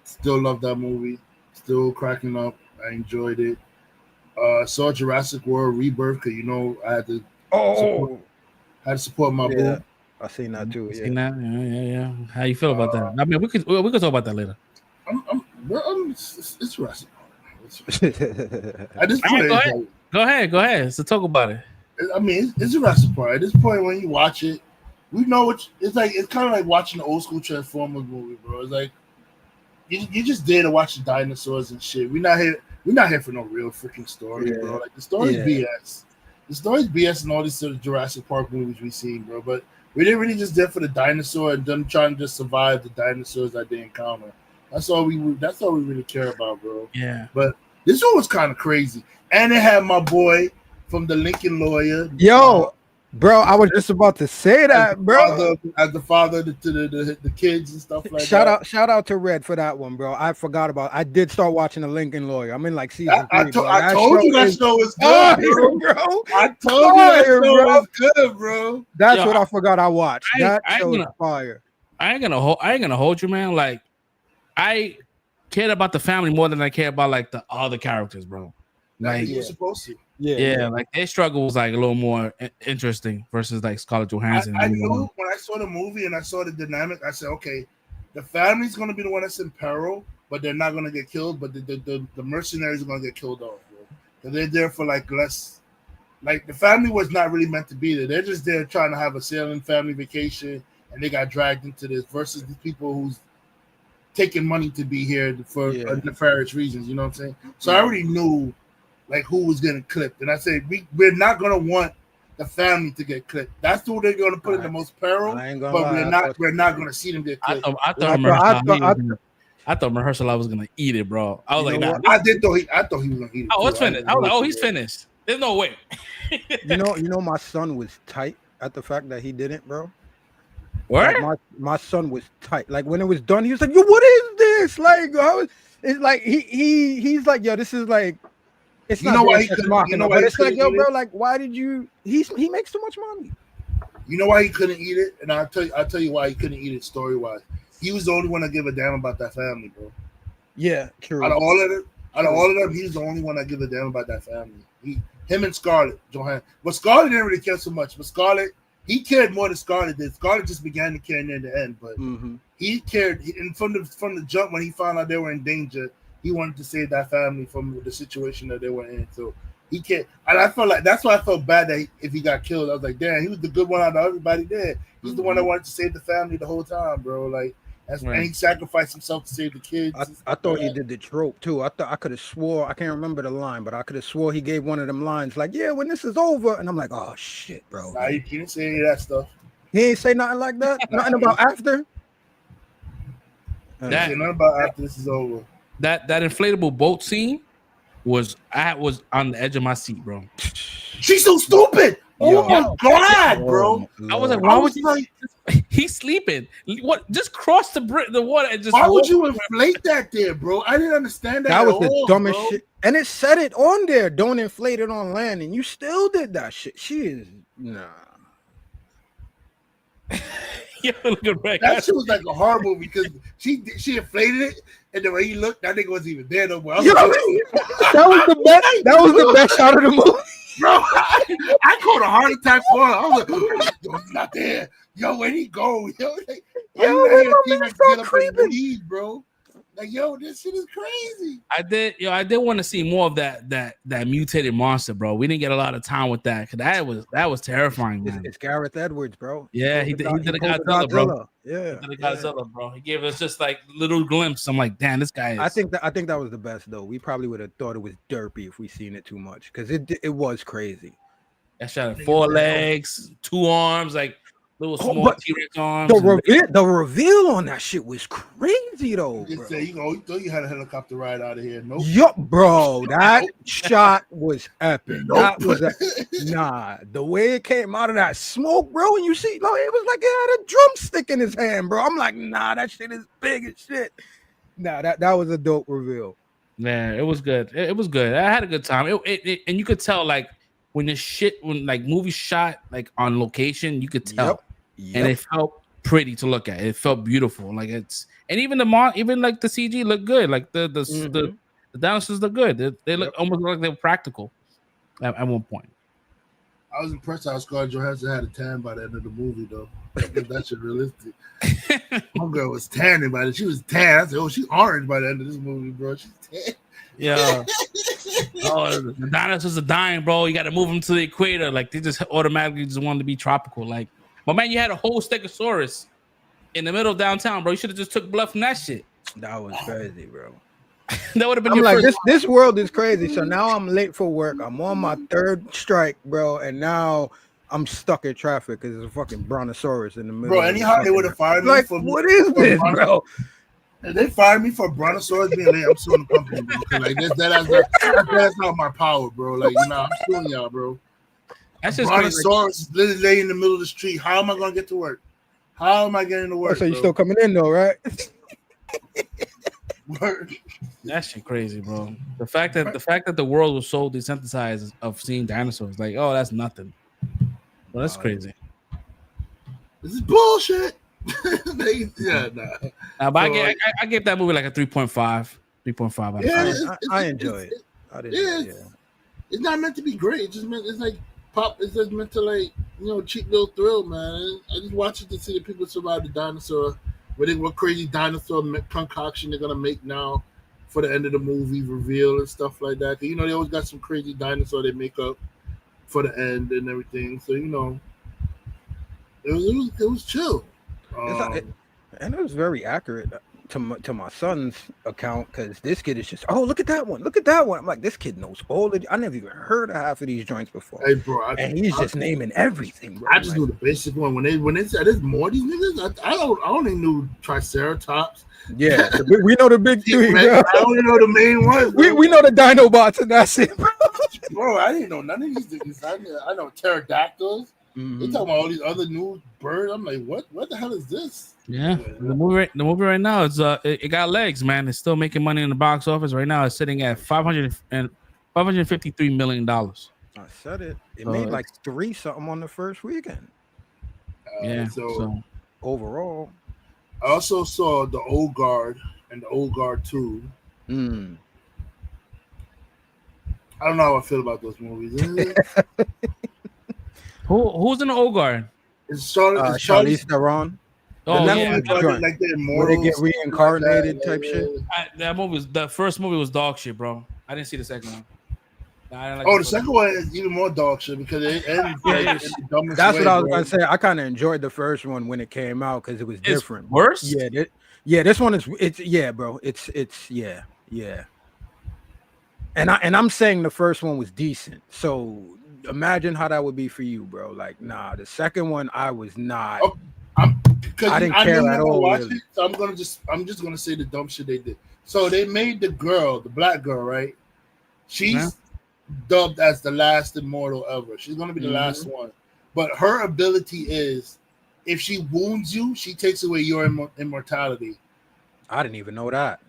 still love that movie. Still cracking up. I enjoyed it. Saw Jurassic World Rebirth because I had to support my boo. I seen that too. Seen that? Yeah. How you feel about that? I mean, we could talk about that later. It's Jurassic Park. At this point, go ahead. So talk about it. I mean, it's Jurassic Park. At this point, when you watch it, we know it's like. It's kind of like watching the old school Transformers movie, bro. It's like you just there to watch the dinosaurs and shit. We're not here for no real freaking story, bro. Like the story's BS. The story's BS in all these sort of Jurassic Park movies we've seen, bro. But we didn't really just there for the dinosaur and them trying to just survive the dinosaurs that they encounter. That's all we really care about, bro. Yeah. But this one was kind of crazy, and it had my boy from the Lincoln Lawyer. Yo, bro, I was just about to say that, bro. As the father to the kids and stuff like that. Shout out to Red for that one, bro. I forgot about. I did start watching the Lincoln Lawyer. I'm in like season 3. I told you that show was good, bro. I told you that show was good, bro. That's what I forgot I watched. That show was fire. I ain't gonna hold you, man. Like, I cared about the family more than I care about like the other characters, bro. Like, you're supposed to. Yeah, like their struggle was like a little more interesting versus like Scarlett Johansson. I knew when I saw the movie and I saw the dynamic, I said, okay, the family's gonna be the one that's in peril, but they're not gonna get killed. But the mercenaries are gonna get killed off, bro. So they're there for like less. Like the family was not really meant to be there. They're just there trying to have a sailing family vacation, and they got dragged into this versus the people who's taking money to be here for nefarious reasons. You know what I'm saying? So I already knew like who was getting clipped, and I said we're not gonna want the family to get clipped. That's who they're gonna put in the most peril. But we're not gonna see them get clipped. I thought Mahershala was gonna eat it, bro. I was like, nah, I thought he was gonna eat it. Oh, it's finished. I was like, he's finished. There's no way. you know, my son was tight at the fact that he didn't, bro. What? Like my son was tight. Like when it was done, he was like, "Yo, what is this?" Like, it's like he's like, "Yo, this is like." It's you know why he couldn't, but it's like, yo, bro, like, why did you? He makes too much money. You know why he couldn't eat it, and I'll tell you why he couldn't eat it story wise. He was the only one that give a damn about that family, bro. Yeah, true. Out of all of them, he's the only one that give a damn about that family. Him and Scarlett Johansson, but Scarlett didn't really care so much. But Scarlett, he cared more than Scarlett did. Scarlett just began to care near the end, but he cared. And from the jump when he found out they were in danger. He wanted to save that family from the situation that they were in. So he can't. And I felt like that's why I felt bad that if he got killed, I was like, damn, he was the good one out of everybody there. He's the one that wanted to save the family the whole time, bro. Like, and he sacrificed himself to save the kids. I thought he did the trope too. I could have swore, I can't remember the line, but I could have swore he gave one of them lines like, yeah, when this is over. And I'm like, oh shit, bro. Nah, he didn't say any of that stuff. He ain't say nothing like that. Nothing about after. He didn't say nothing about after this is over. That inflatable boat scene was on the edge of my seat, bro. She's so stupid. Oh my god, bro! I was like, why would you? Like, he's sleeping. What? Just cross the water and just. Why would you inflate that there, bro? I didn't understand that. That was the dumbest shit. And it said it on there. Don't inflate it on land, and you still did that shit. She is nah. That shit was like a horror movie because she inflated it, and the way he looked, that nigga wasn't even there no more. That was the best. That was the best shot of the movie, bro. I caught a heart attack for it. I was like, yo, he's not there. Yo, where'd he go? Yo, T-Rex get up and leave, bro. Like, yo, this shit is crazy. I did want to see more of that mutated monster, bro. We didn't get a lot of time with that because that was terrifying, man. It's Gareth Edwards, bro. Yeah, he did a Godzilla, bro. Yeah, he did a Godzilla, bro. He gave us just like little glimpse. I'm like, damn, this guy is. I think that was the best though. We probably would have thought it was derpy if we seen it too much because it was crazy. That shot had 4 legs, 2 arms, like little small T-Rex arms. The reveal on that shit was crazy though. You say, you thought you had a helicopter ride out of here. Nope. Yup, bro. That shot was epic. Nope. That was the way it came out of that smoke, bro. And you see, it was like he had a drumstick in his hand, bro. I'm like, nah, that shit is big as shit. Nah, that was a dope reveal. Yeah, it was good. It was good. I had a good time. And you could tell like when movies shot like on location, you could tell. Yep. And it felt pretty to look at. It felt beautiful. Like and even the CG looked good. Like the dinosaurs look good. They look almost like they were practical at one point. I was impressed how Scarlett Johansson had a tan by the end of the movie, though. That shit realistic. Homegirl was tanning by it. She was tan. I said, "Oh, she's orange by the end of this movie, bro. She's tan." Yeah. The dinosaurs are dying, bro. You got to move them to the equator. Like they just automatically just wanted to be tropical. Like, but man, you had a whole Stegosaurus in the middle of downtown, bro. You should have just took blood from that shit. That was crazy, bro. That would have been. I'm like, this world is crazy. So now I'm late for work. I'm on my 3rd strike, bro, and now I'm stuck in traffic because there's a fucking brontosaurus in the middle. Bro, anyhow they would have fired me. Like, what is this, bro? If they fired me for brontosaurus being late, I'm suing the company, bro. Like that's not my power, bro. Like, I'm suing y'all, bro. That's just brontosaurus is literally laying in the middle of the street. How am I gonna get to work? How am I getting to work? So you're still coming in though, right? That shit crazy, bro. The fact that the world was so desensitized of seeing dinosaurs, like, oh, that's nothing. Well, that's crazy. This is bullshit. But I gave that movie like a 3.5. 3.5. Yeah, I enjoy it. It's not meant to be great. It's just meant. It's like pop. It's just meant to like cheap little thrill, man. I just watch it to see the people survive the dinosaur. What crazy dinosaur concoction they're gonna make now for the end of the movie reveal and stuff like that. They always got some crazy dinosaur they make up for the end and everything. So it was chill. And it was very accurate to my son's account because this kid is just, oh, look at that one. I'm like, this kid knows all of I never even heard of half of these joints before. Hey, bro, and he's just naming everything, bro. I just knew the basic one. When they said there's more of these niggas, I only knew Triceratops. Yeah, we know the big 3. I only know the main ones. We know the Dinobots, and that's it, bro. Bro, I didn't know none of these niggas. I know pterodactyls. Mm-hmm. They talking about all these other new birds. I'm like, what the hell is this? Yeah, the movie right now is it got legs, man. It's still making money in the box office right now. It's sitting at $553 million. I said it. It made like 3 something on the first weekend. So overall, I also saw The Old Guard and The Old Guard 2. I don't know how I feel about those movies. Who's in The Old Guard? It's Charlize Theron. Oh, yeah. Like where they get reincarnated type shit. The first movie was dog shit, bro. I didn't see the second one. The second one is even more dog shit because it ends that's what I was gonna say. I kind of enjoyed the first one when it came out because it was different. Worse? Yeah, this one is bro. It's And I'm saying the first one was decent. So imagine how that would be for you, bro. Like, nah, the second one I was not. I didn't care at all. Really. So I'm just gonna say the dumb shit they did. So they made the black girl, right? She's dubbed as the last immortal ever. She's gonna be the last one. But her ability is, if she wounds you, she takes away your immortality. I didn't even know that.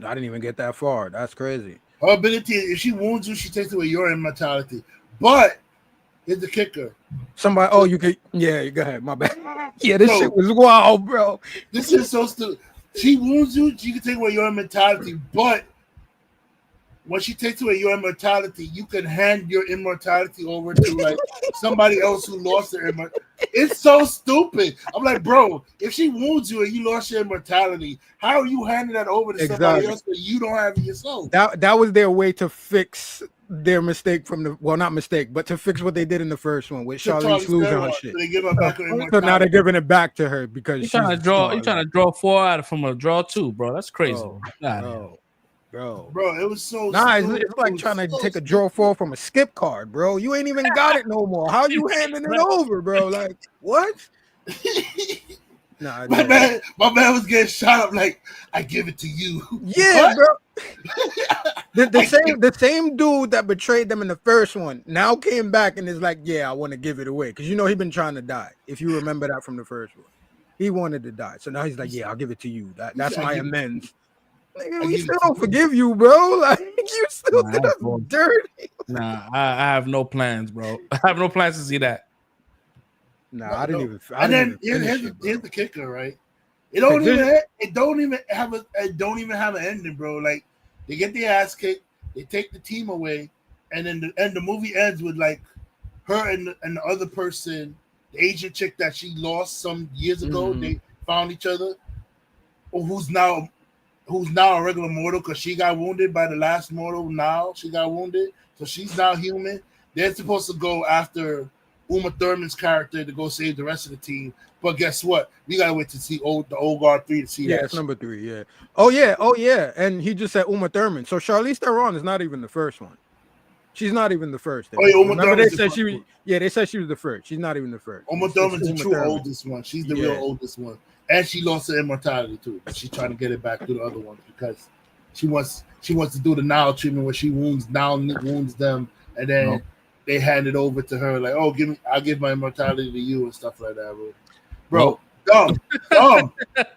I didn't even get that far. That's crazy. Her ability is, if she wounds you, she takes away your immortality. But here's the kicker. You could. Yeah, go ahead. My bad. Yeah, this shit was wild, bro. This is so stupid. She wounds you, she can take away your immortality, but when she takes away your immortality, you can hand your immortality over to like somebody else who lost their It's so stupid. I'm like, bro, if she wounds you and you lost your immortality, how are you handing that over to somebody else that you don't have it yourself? That was their way to fix their mistake from the not mistake, but to fix what they did in the first one with Charlize losing her shit. So they give her back her immortality. So now they're giving it back to her because you're trying to draw 4 out from a draw 2, bro. That's crazy. Bro, it was so. Nah, it's like trying to take a draw 4 from a skip card, bro. You ain't even got it no more. How you handing it over, bro? Like what? Nah, my man was getting shot up. Like, I give it to you. Yeah, bro. the same dude that betrayed them in the first one now came back and is like, yeah, I want to give it away because he been trying to die. If you remember that from the first one, he wanted to die. So now he's like, yeah, I'll give it to you. That's my amends. Nigga, we still don't forgive you, bro. Like you still did us dirty. Nah, I have no plans, bro. I have no plans to see that. Nah, I didn't even. Here's the kicker, right? It don't even have an ending, bro. Like they get their ass kicked, they take the team away, and then the movie ends with like her and the other person, the Asian chick that she lost some years ago. Mm-hmm. They found each other, who's now a regular mortal because she got wounded by the last mortal. Now she got wounded, so she's now human. They're supposed to go after Uma Thurman's character to go save the rest of the team. But guess what? We gotta wait to see the Old Guard 3 to see that. Yeah, it's number 3. Yeah. Oh yeah. And he just said Uma Thurman. So Charlize Theron is not even the first one. She's not even the first. Oh yeah, Uma Remember they said she was. Yeah, they said she was the first. She's not even the first. Uma Thurman's the true oldest one. She's the real oldest one, and she lost her immortality too. But she's trying to get it back to the other ones because she wants to do the now treatment where she wounds them, and then they hand it over to her like, oh, I'll give my immortality to you and stuff like that, bro.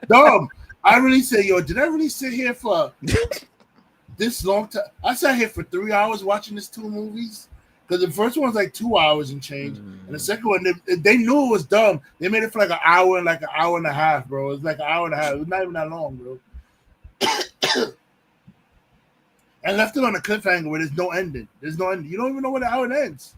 Dumb. I really say, did I really sit here for this long time? I sat here for 3 hours watching these 2 movies because the first one's like 2 hours and change, and the second one they knew it was dumb. They made it for like an hour and a half, bro. It was like an hour and a half. It was not even that long, bro. And left it on a cliffhanger where there's no ending. There's no ending. You don't even know how it ends.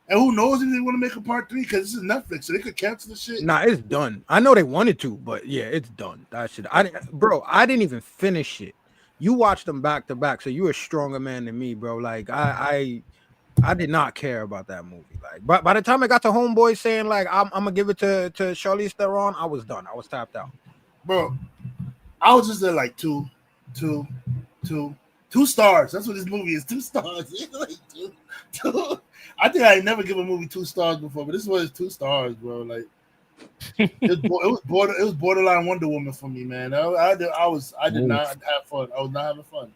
And who knows if they want to make a part 3 because this is Netflix, so they could cancel the shit. Nah, it's done. I know they wanted to, but yeah, it's done. That shit. I didn't even finish it. You watched them back to back, so you're a stronger man than me, bro. Like I did not care about that movie. Like, but by the time I got to Homeboy saying like I'm gonna give it to Charlize Theron, I was done. I was tapped out, bro. I was just there like two stars. That's what this movie is. 2 stars. Like two. I think I never give a movie 2 stars before, but this one is 2 stars, bro. Like it was borderline Wonder Woman for me, man. I did not have fun. I was not having fun.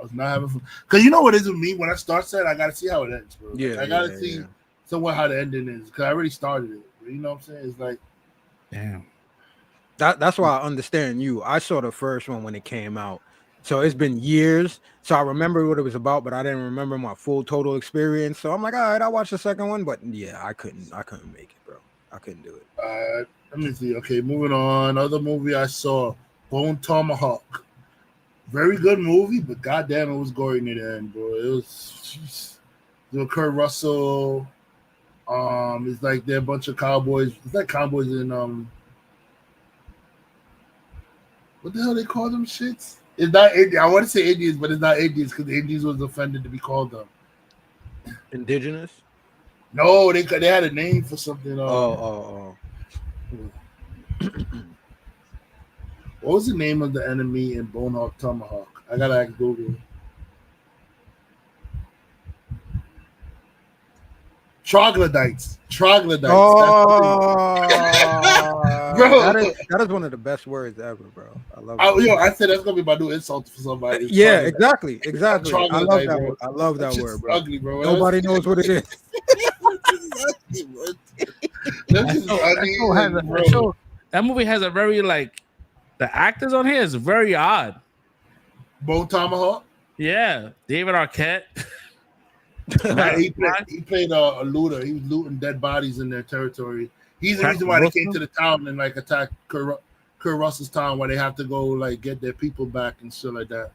Because you know what it is with me when I start set, I gotta see how it ends, bro. Yeah, I gotta see somewhat how the ending is because I already started it. You know what I'm saying? It's like, damn. That's why I understand you. I saw the first one when it came out. So it's been years. So I remember what it was about, but I didn't remember my full total experience. So I'm like, all right, I'll watch the second one. But yeah, I couldn't make it, bro. I couldn't do it. Let me see. Okay, moving on. Other movie I saw, Bone Tomahawk. Very good movie, but goddamn, it was gory near the end, bro. It was Kurt Russell. It's like they're a bunch of cowboys. It's like cowboys in what the hell they call them shits? It's not Indian. I want to say Indians, but it's not Indians because the Indians was offended to be called them. Indigenous? No, they had a name for something. What was the name of the enemy in Bone Tomahawk? I gotta ask Google. Troglodytes. Oh, bro, that is one of the best words ever, bro. I love it. I said that's gonna be my new insult for somebody. Yeah, exactly. I love that word. I love that word, bro. Ugly, bro. Nobody knows what it is. That movie has a very the actors on here is very odd. Bone Tomahawk. Yeah, David Arquette. he played a looter. He was looting dead bodies in their territory. He's the reason why they came to the town and attack Kurt Russell's town, where they have to go get their people back and shit like that.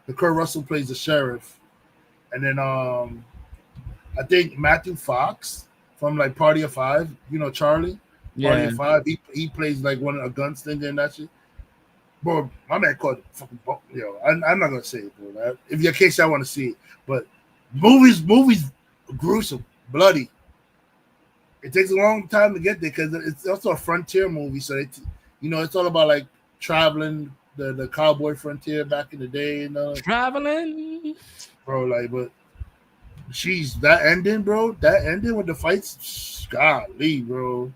The Kurt Russell plays the sheriff, and then I think Matthew Fox from like Party of Five. You know Charlie. Party Yeah. of Five. He plays like one of a gunslinger and that shit. Bro, my man called it fucking. I'm not gonna say it, bro. Right? If in case I want to see it, but movies, gruesome, bloody. It takes a long time to get there because it's also a frontier movie. So it's all about like traveling the cowboy frontier back in the day. Traveling, bro. Like, but that ending, bro. That ending with the fights, golly, bro.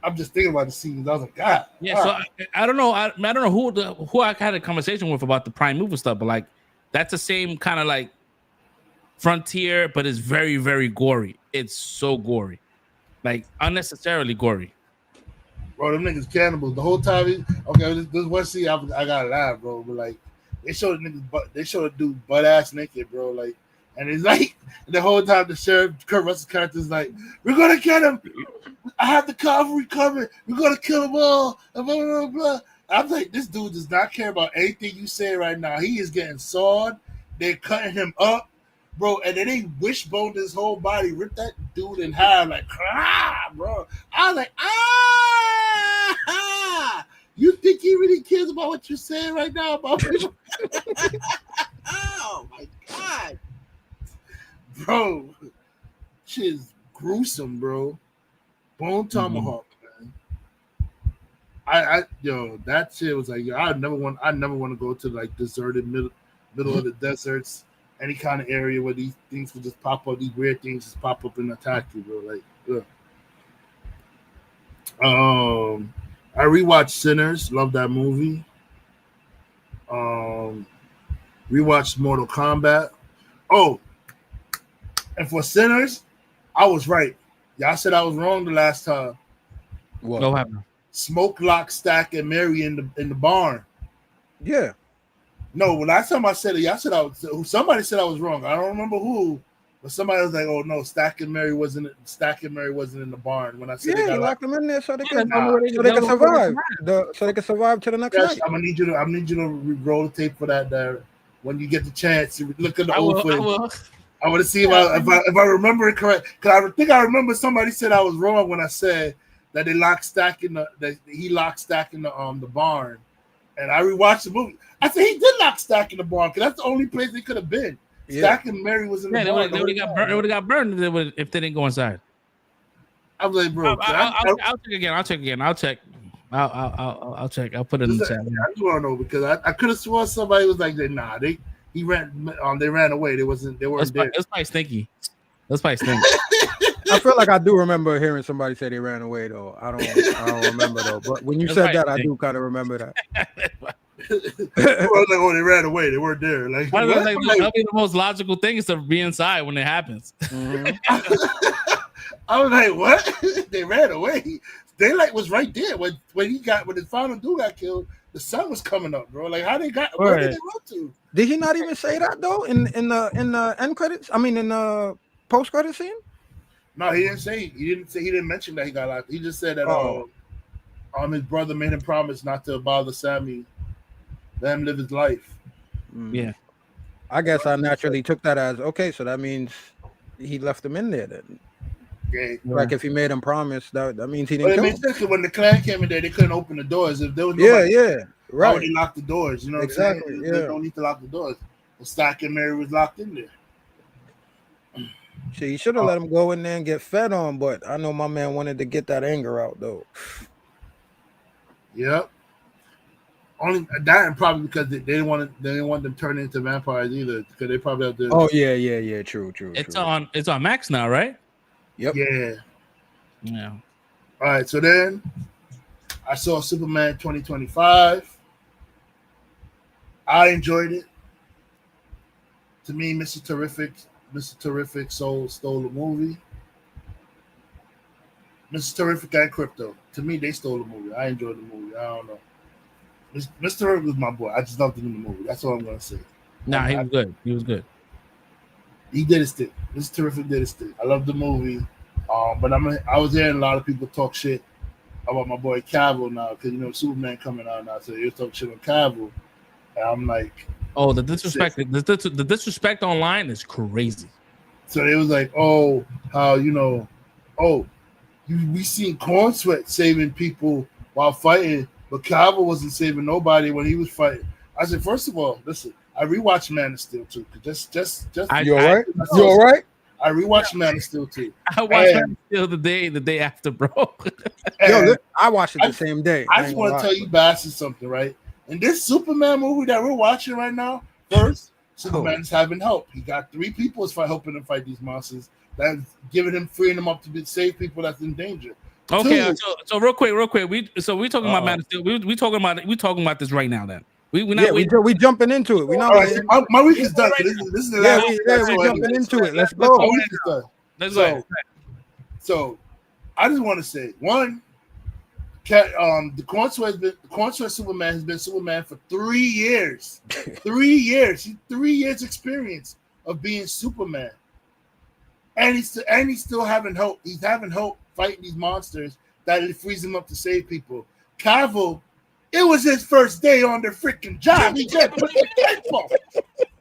I'm just thinking about the scenes. I was like, God. Yeah. So I don't know. I don't know who I had a conversation with about the Prime movie stuff, but like that's the same kind of like frontier, but it's very, very gory. It's so gory, like unnecessarily gory. Bro, them niggas cannibals the whole time. This one scene I gotta laugh, bro. But like they showed a dude butt ass naked, bro. Like, and it's like the whole time the sheriff Kurt Russell's character is like, "We're gonna get him. I have the cavalry coming. We're gonna kill them all." Blah, blah, blah, blah. I'm like, this dude does not care about anything you say right now. He is getting sawed. They're cutting him up, bro, and then they wishboned his whole body, ripped that dude in half, like, bro. I was like, you think he really cares about what you're saying right now about people? Oh my God, bro, shit is gruesome, bro. Bone tomahawk, man. That shit was like, I never want to go to like deserted middle of the deserts, any kind of area where these things could just pop up, these weird things just pop up and attack you, bro. Like, I rewatched Sinners, love that movie. Rewatched Mortal Kombat. Oh, and for Sinners, I was right. Y'all said I was wrong the last time. What happened? Smoke, Lock, Stack, and Mary in the barn. Yeah. No, last time I said it, y'all said somebody said I was wrong. I don't remember who, but somebody was like, "Oh no, Stack and Mary wasn't in the barn." When I said, yeah, you locked them in there so they can survive. So they can survive to the next night. I'm gonna need you to roll the tape for that. There, when you get the chance, you look at the old footage. I want to see if I remember it correct. Because I think I remember somebody said I was wrong when I said that he locked Stack in the barn, and I rewatched the movie. I said he did lock Stack in the barn because that's the only place they could have been. Yeah. Stack and Mary was in the barn. They would have got burned if they didn't go inside. I was like, bro, I'll check again. I'll check. I'll check. I'll put it in the chat. I just want to know because I could have sworn somebody was like, nah, they ran away. They weren't there. That's probably stinky. I feel like I do remember hearing somebody say they ran away though. I don't remember though. But when you said that, I do kind of remember that. I was like, oh, they ran away. They weren't there. Like, that'll be the most logical thing is to be inside when it happens. Mm-hmm. I was like, what? They ran away. Daylight was right there when his final dude got killed. The sun was coming up, bro. Like, how they got? Where did they run to? Did he not even say that though in the end credits? I mean, in the post credit scene. No, he didn't say. He didn't mention that he got locked. He just said that his brother made him promise not to bother Sammy, let him live his life. Yeah, I guess I naturally took that as okay. So that means he left him in there then. Yeah. Like if he made him promise, that means he didn't. But it makes sense when the clan came in there, they couldn't open the doors. If there was right. Why would they lock the doors? You know exactly. What I'm saying? They don't need to lock the doors. The Stack and Mary was locked in there. So you should have let him go in there and get fed on, but I know my man wanted to get that anger out though. Yep. Only that, and probably because they didn't want them turning into vampires either, because they probably have to. Oh yeah. True. It's on Max now, right? Yep. Yeah. All right. So then, I saw Superman 2025. I enjoyed it. To me, Mr. Terrific stole the movie. Mr. Terrific and Crypto. To me, they stole the movie. I enjoyed the movie. I don't know. Mr. Terrific was my boy. I just loved him in the movie. That's all I'm gonna say. Nah, he was good. He was good. He did his thing. Mr. Terrific did his thing. I love the movie. But I was hearing a lot of people talk shit about my boy Cavill now, because Superman coming out now, so you're talking shit on Cavill. And I'm like, oh, the disrespect online is crazy. So they was like, oh, how we seen Corn Sweat saving people while fighting, but Calvin wasn't saving nobody when he was fighting. I said, first of all, listen, I rewatched Man of Steel too. Just you all right? You all right? I rewatched Man of Steel too. I watched Man of Steel the day after, bro. Yo, I watched it the same day. I just want to tell you, Bastards, something, right? In this Superman movie that we're watching right now, first, Superman's having help. He got 3 people helping him fight these monsters. That's giving him, freeing him up to save people that's in danger. Okay, so real quick, we talking about Man of Steel. We talking about this right now. Then we jumping into it. We not. Right, my week is done. This is the last. We're jumping into it. Let's go. My week is done. Let's go. So, I just want to say one. The Corn Sweat Superman has been Superman for 3 years. 3 years. 3 years experience of being Superman, and he's still having hope. He's having hope fighting these monsters that it frees him up to save people. Cavill, it was his first day on the freaking job. He just put the cape on.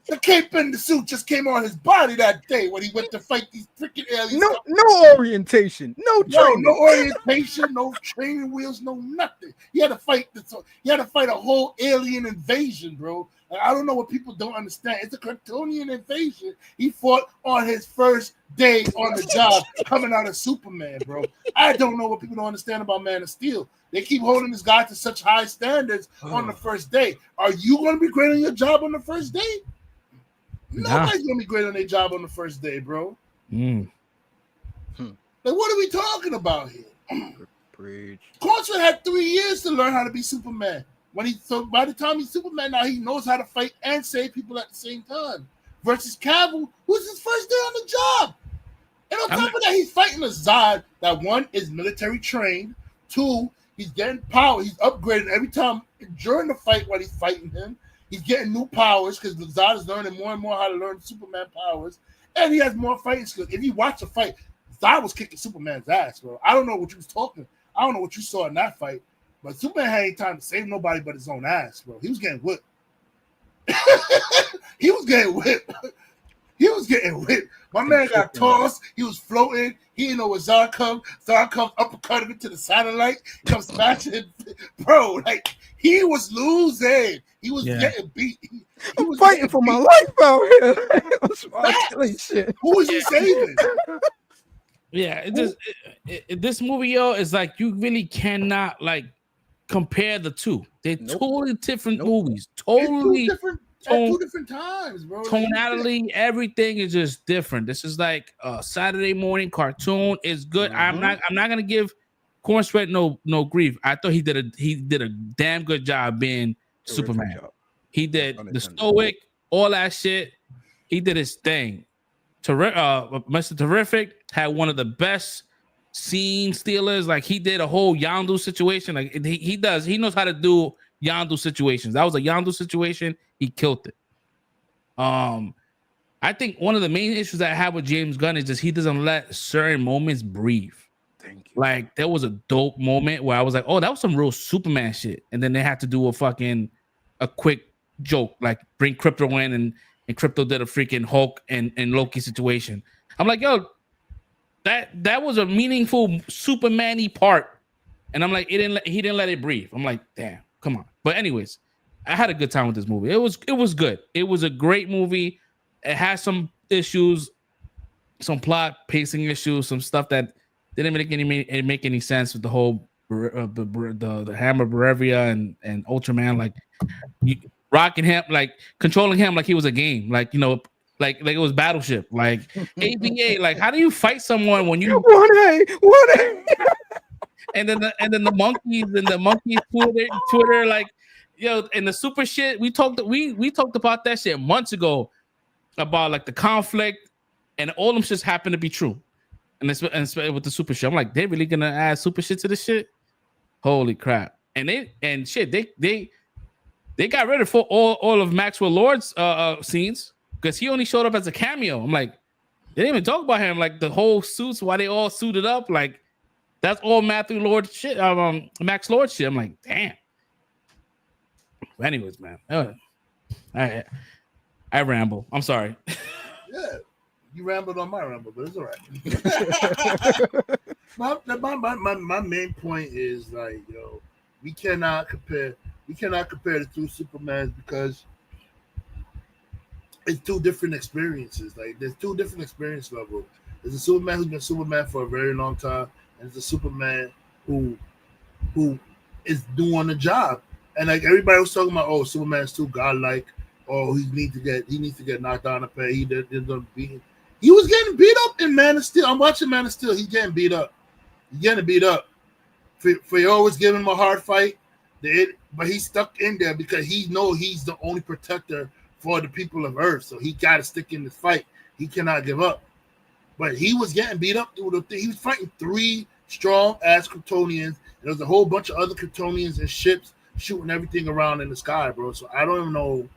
The cape and the suit just came on his body that day when he went to fight these freaking aliens. No orientation, no orientation, no training wheels, no nothing. He had to fight a whole alien invasion, bro. I don't know what people don't understand. It's a Kryptonian invasion. He fought on his first day on the job, coming out of Superman, bro. I don't know what people don't understand about Man of Steel. They keep holding this guy to such high standards on the first day. Are you going to be great on your job on the first day? Nobody's going to be great on their job on the first day, bro. Like, what are we talking about here? Preach. Corn Sweat had 3 years to learn how to be Superman. So by the time he's Superman now, he knows how to fight and save people at the same time. Versus Cavill, who's his first day on the job. And on top of that, he's fighting a Zod that, 1, is military trained. 2, he's getting power. He's upgrading every time during the fight while he's fighting him. He's getting new powers because the Zod is learning more and more how to learn Superman powers. And he has more fighting skills. If you watch a fight, Zod was kicking Superman's ass, bro. I don't know what you was talking. I don't know what you saw in that fight. But Superman had any time to save nobody but his own ass, bro. He was getting whipped. He was getting whipped. My man got tossed. He was floating. He didn't know where Zod comes. Zod comes uppercut him into the satellite. Comes smashing it. Bro, like, he was losing. He was getting beat. He was fighting for my life out here. Shit. Who was he saving? Yeah, this movie, yo, is like you really cannot like compare the two. They're totally different movies. Totally different at 2 different times, bro. Tonality, everything is just different. This is like a Saturday morning cartoon. It's good. I'm not gonna give Corn Sweat no grief. I thought he did a damn good job being Superman. He did the stoic, all that shit. He did his thing. Mr. Terrific had one of the best scene stealers. Like, he did a whole Yondu situation. Like, he knows how to do Yondu situations. That was a Yondu situation. He killed it. I think one of the main issues that I have with James Gunn is just he doesn't let certain moments breathe. Thank you. Like, there was a dope moment where I was like, oh, that was some real Superman shit. And then they had to do a quick joke, like bring Crypto in and Crypto did a freaking Hulk and Loki situation. I'm like, yo, that was a meaningful Superman-y part. And I'm like, he didn't let it breathe. I'm like, damn, come on. But anyways, I had a good time with this movie. It was good. It was a great movie. It has some issues, some plot pacing issues, some stuff that didn't make any sense with the whole the Hammer Brevia and Ultraman, like rocking him, like controlling him like he was a game, like, you know, like it was Battleship, like ABA. Like, how do you fight someone when you 1A? and then the monkeys Twitter, like, yo, and the super shit. We talked about that shit months ago about like the conflict, and all them shits happen to be true. And with the super shit, I'm like, they're really gonna add super shit to this shit? Holy crap! And they got rid of all of Maxwell Lord's scenes because he only showed up as a cameo. I'm like, they didn't even talk about him. Like, the whole suits, why they all suited up, like that's all Matthew Lord shit, Max Lord shit. I'm like, damn. But anyways, man, I ramble. I'm sorry. Yeah. You rambled on my ramble, but it's all right. my main point is like, we cannot compare the two Supermans because it's two different experiences. Like there's two different experience levels. There's a Superman who's been Superman for a very long time, and there's a Superman who is doing the job. And like everybody was talking about, oh, Superman's too godlike. Oh, he needs to get knocked down a pay. He was getting beat up in Man of Steel. I'm watching Man of Steel. He's getting beat up. For always giving him a hard fight. But he's stuck in there because he knows he's the only protector for the people of Earth. So he got to stick in this fight. He cannot give up. But he was getting beat up through the thing. He was fighting 3 strong-ass Kryptonians. There was a whole bunch of other Kryptonians and ships shooting everything around in the sky, bro. So I don't even know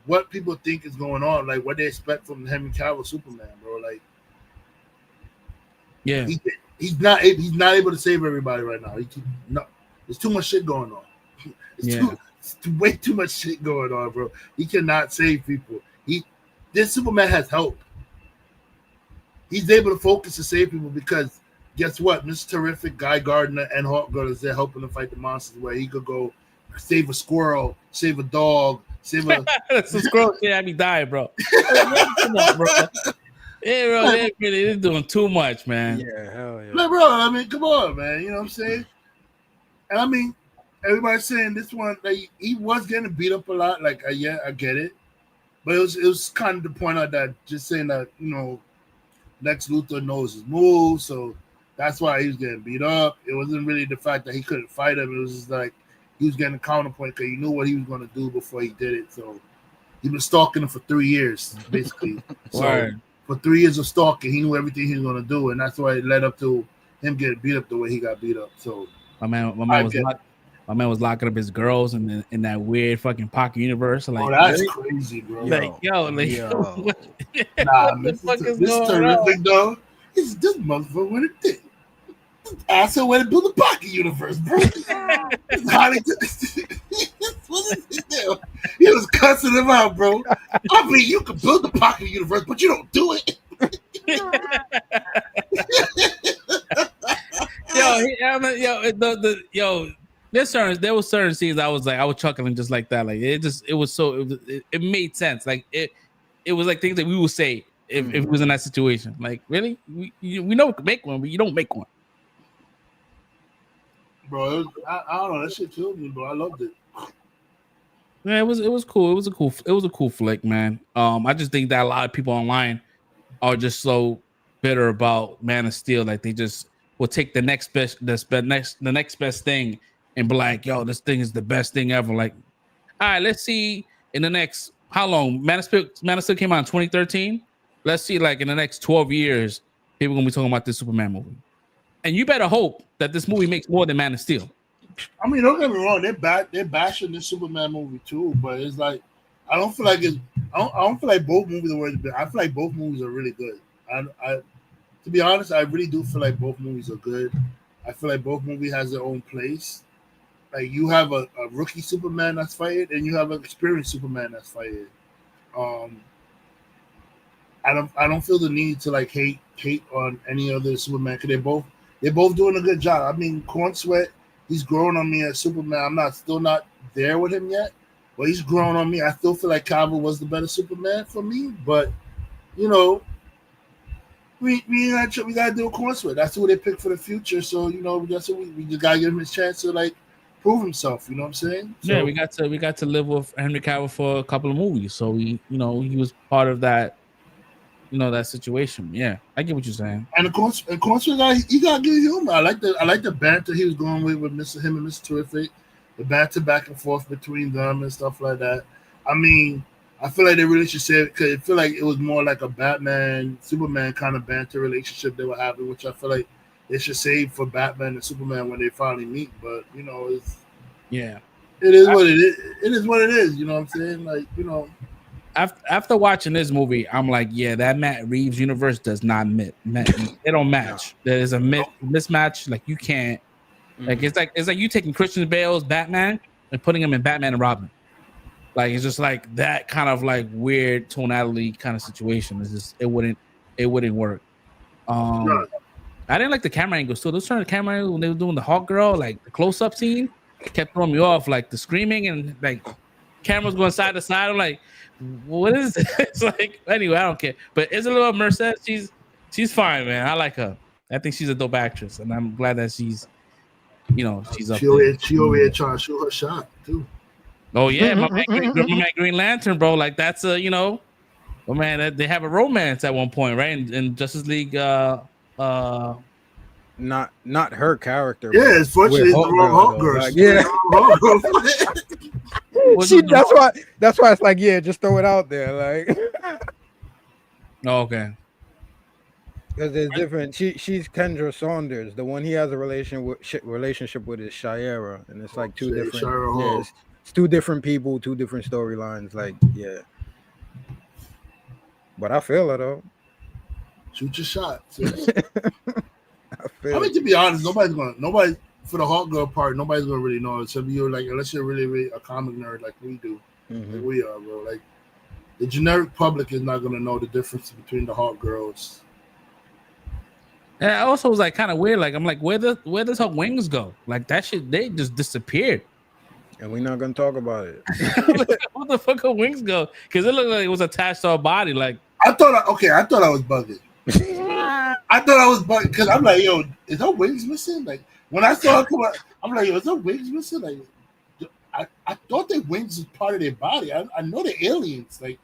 what people think is going on, like what they expect from Henry Cavill Superman, bro. Like, yeah, he's not able to save everybody right now. There's too much shit going on. It's way too much shit going on, bro. He cannot save people. This Superman has help. He's able to focus to save people because guess what? Mr. Terrific, Guy Gardner, and Hawkgirl is there helping him fight the monsters where he could go save a squirrel, save a dog, save a squirrel can't have me die, bro. Come on, bro. Yeah, bro, they're doing too much, man. Yeah, hell yeah. Like, bro, I mean, come on, man. You know what I'm saying? And I mean, everybody's saying this one, like, he was getting beat up a lot. Like, yeah, I get it. But it was kind of to point out that just saying that, Lex Luthor knows his moves, so that's why he was getting beat up. It wasn't really the fact that he couldn't fight him. It was just like he was getting a counterpoint because he knew what he was going to do before he did it. So he been stalking him for 3 years, basically. So for 3 years of stalking, he knew everything he was going to do, and that's why it led up to him getting beat up the way he got beat up. So my man was locking up his girls in that weird fucking pocket universe. Like, that's crazy, bro. Like, Nah, what the fuck is going on? Though. This motherfucker went a dick. Asshole went to build a pocket universe, bro. He was cussing him out, bro. I mean, you can build the pocket universe, but you don't do it. There was certain scenes I was chuckling just like that. Like it made sense. Like it was like things that we would say if it was in that situation. Like, really, we know we can make one, but you don't make one. Bro, I don't know. That shit killed me, bro. I loved it. Yeah, it was cool. It was a cool flick, man. I just think that a lot of people online are just so bitter about Man of Steel. Like they just will take the next best thing and be like, yo, this thing is the best thing ever. Like, all right, let's see in the next how long? Man of Steel came out in 2013. Let's see, like in the next 12 years, people gonna be talking about this Superman movie. And you better hope that this movie makes more than Man of Steel. I mean, don't get me wrong, they're bashing this Superman movie too, but it's like I don't feel like both movies are worth it. I feel like both movies are really good. To be honest, I really do feel like both movies are good. I feel like both movies has their own place. Like you have a rookie Superman that's fighting, and you have an experienced Superman that's fighting. I don't feel the need to like hate on any other Superman because they're both doing a good job. I mean, Corn Sweat, he's growing on me as Superman. I'm still not there with him yet, but he's growing on me. I still feel like Cavill was the better Superman for me, but we gotta do a Corn Sweat. That's who they pick for the future. So that's what we just gotta give him his chance to like prove himself. You know what I'm saying? So, yeah, we got to live with Henry Cavill for a couple of movies, so he was part of that. That situation. Yeah, I get what you're saying. And of course, you gotta give humor. I like the banter he was going with him and Mr. Terrific, the banter back and forth between them and stuff like that. I mean, I feel like they really should say it because I feel like it was more like a Batman Superman kind of banter relationship they were having, which I feel like they should save for Batman and Superman when they finally meet. But it is what it is. It is what it is. You know what I'm saying? Like After watching this movie, I'm like, yeah, that Matt Reeves universe does not it don't match. There is a mismatch. Like you can't. Like it's like you taking Christian Bale's Batman and putting him in Batman and Robin. Like it's just like that kind of like weird tonality kind of situation. It's just it wouldn't work. I didn't like the camera angles. So those turn the camera angle when they were doing the Hawk Girl, like the close up scene, it kept throwing me off. Like the screaming and like cameras going side to side. I'm like, what is this? It's like anyway, I don't care. But Isabella Merced, she's fine, man. I like her. I think she's a dope actress, and I'm glad that she's she's up there. She over here trying to shoot her shot too. Oh yeah, my man Green Lantern, bro. Like that's oh man, they have a romance at one point, right? In Justice League. Not her character. Yeah, it's fortunately the wrong Hawk Girl. Like, yeah. That's why it's like, yeah, just throw it out there, like. Oh, okay. Because there's different. She's Kendra Saunders. The one he has a relationship with is Shiera, and it's like two different. Yeah, it's two different people, two different storylines. Like, yeah. But I feel it though. Shoot your shot. I mean, to be honest, nobody for the Hawk Girl part, nobody's gonna really know. Except you're like, unless you're really a comic nerd like we do, like we are, bro. Like the generic public is not gonna know the difference between the Hawk Girls. And I also was like kind of weird. Like I'm like, where does her wings go? Like that shit, they just disappeared. And we're not gonna talk about it. Where the fuck her wings go? Because it looked like it was attached to her body. Like I thought I was bugging. I thought I was bugging because I'm like, yo, is her wings missing? Like when I saw her come out, I'm like, yo, is her wings missing? Like I thought their wings was part of their body. I know they're aliens. Like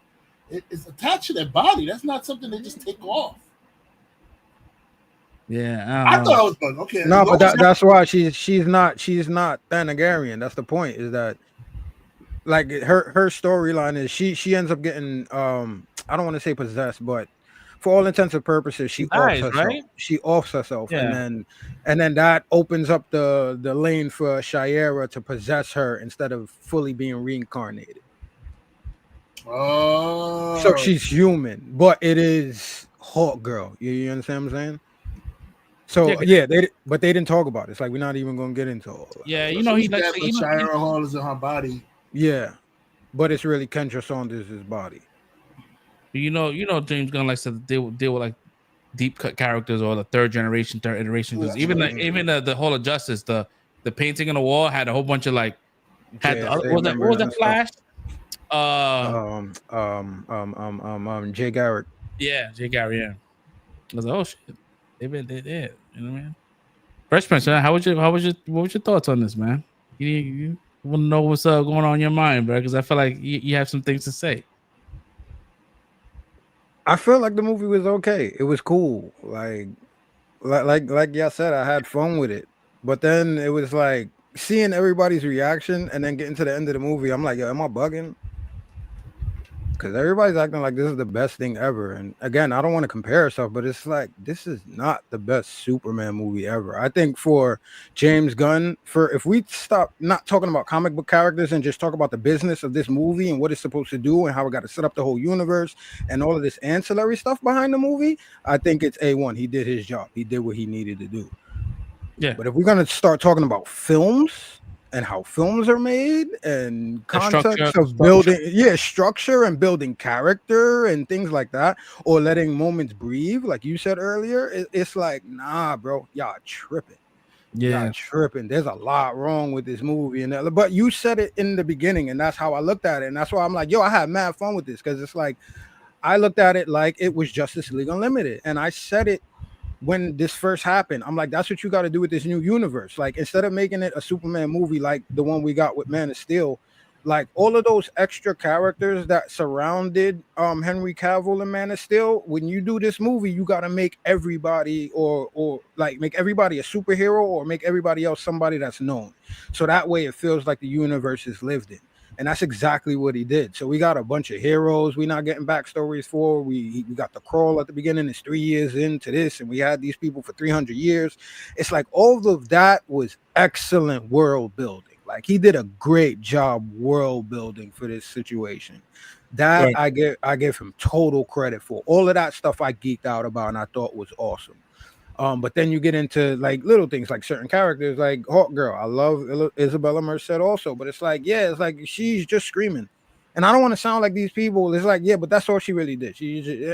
it's attached to their body. That's not something they just take off. Yeah, I thought I was bugging. Okay, no, but that's why she's not Thanagarian. That's the point. Is that like her storyline is she ends up getting I don't want to say possessed, but for all intents and purposes, she offs herself. Right? She offs herself, yeah. and then that opens up the lane for Shiera to possess her instead of fully being reincarnated. Oh, so she's human, but it is Hawk Girl. You understand what I'm saying? So yeah, they didn't talk about it. It's like we're not even gonna get into all that. Yeah, he like Shiera Hall is in her body. Yeah, but it's really Kendra Saunders' body. You know, James Gunn likes to deal with like deep cut characters or the third iteration. Because even the Hall of Justice, the painting on the wall had a whole bunch of like what was that Flash? Jay Garrick. Yeah, Jay Garrick. Yeah, I was like, oh shit, they did. You know what I mean? Fresh Prince, what was your thoughts on this, man? You want to know what's going on in your mind, bro? Because I feel like you have some things to say. I feel like the movie was okay. It was cool. Like y'all said, I had fun with it. But then it was like seeing everybody's reaction and then getting to the end of the movie. I'm like, yo, am I bugging? Because everybody's acting like this is the best thing ever. And again, I don't want to compare ourselves, but it's like this is not the best Superman movie ever. I think for James Gunn, if we stop not talking about comic book characters and just talk about the business of this movie and what it's supposed to do and how we got to set up the whole universe and all of this ancillary stuff behind the movie, I think it's A1. He did his job. He did what he needed to do. Yeah. But if we're going to start talking about films and how films are made and context of building, structure and building character and things like that, or letting moments breathe, like you said earlier, it's like, nah, bro, y'all tripping. Yeah, y'all tripping. There's a lot wrong with this movie, but you said it in the beginning, and that's how I looked at it, and that's why I'm like, yo, I had mad fun with this because it's like I looked at it like it was Justice League Unlimited, and I said it when this first happened. I'm like, that's what you got to do with this new universe. Like, instead of making it a Superman movie like the one we got with Man of Steel, like all of those extra characters that surrounded Henry Cavill and Man of Steel, when you do this movie, you got to make everybody or like make everybody a superhero or make everybody else somebody that's known. So that way it feels like the universe is lived in. And that's exactly what he did. So we got a bunch of heroes we're not getting backstories for. We got the Crawl at the beginning. It's 3 years into this, and we had these people for 300 years. It's like all of that was excellent world building. Like he did a great job world building for this situation. That right. I give him total credit for. All of that stuff I geeked out about and I thought was awesome. But then you get into like little things like certain characters like Hawk Girl. I love Isabella Merced also, but it's like, yeah, it's like she's just screaming. And I don't want to sound like these people. It's like, yeah, but that's all she really did.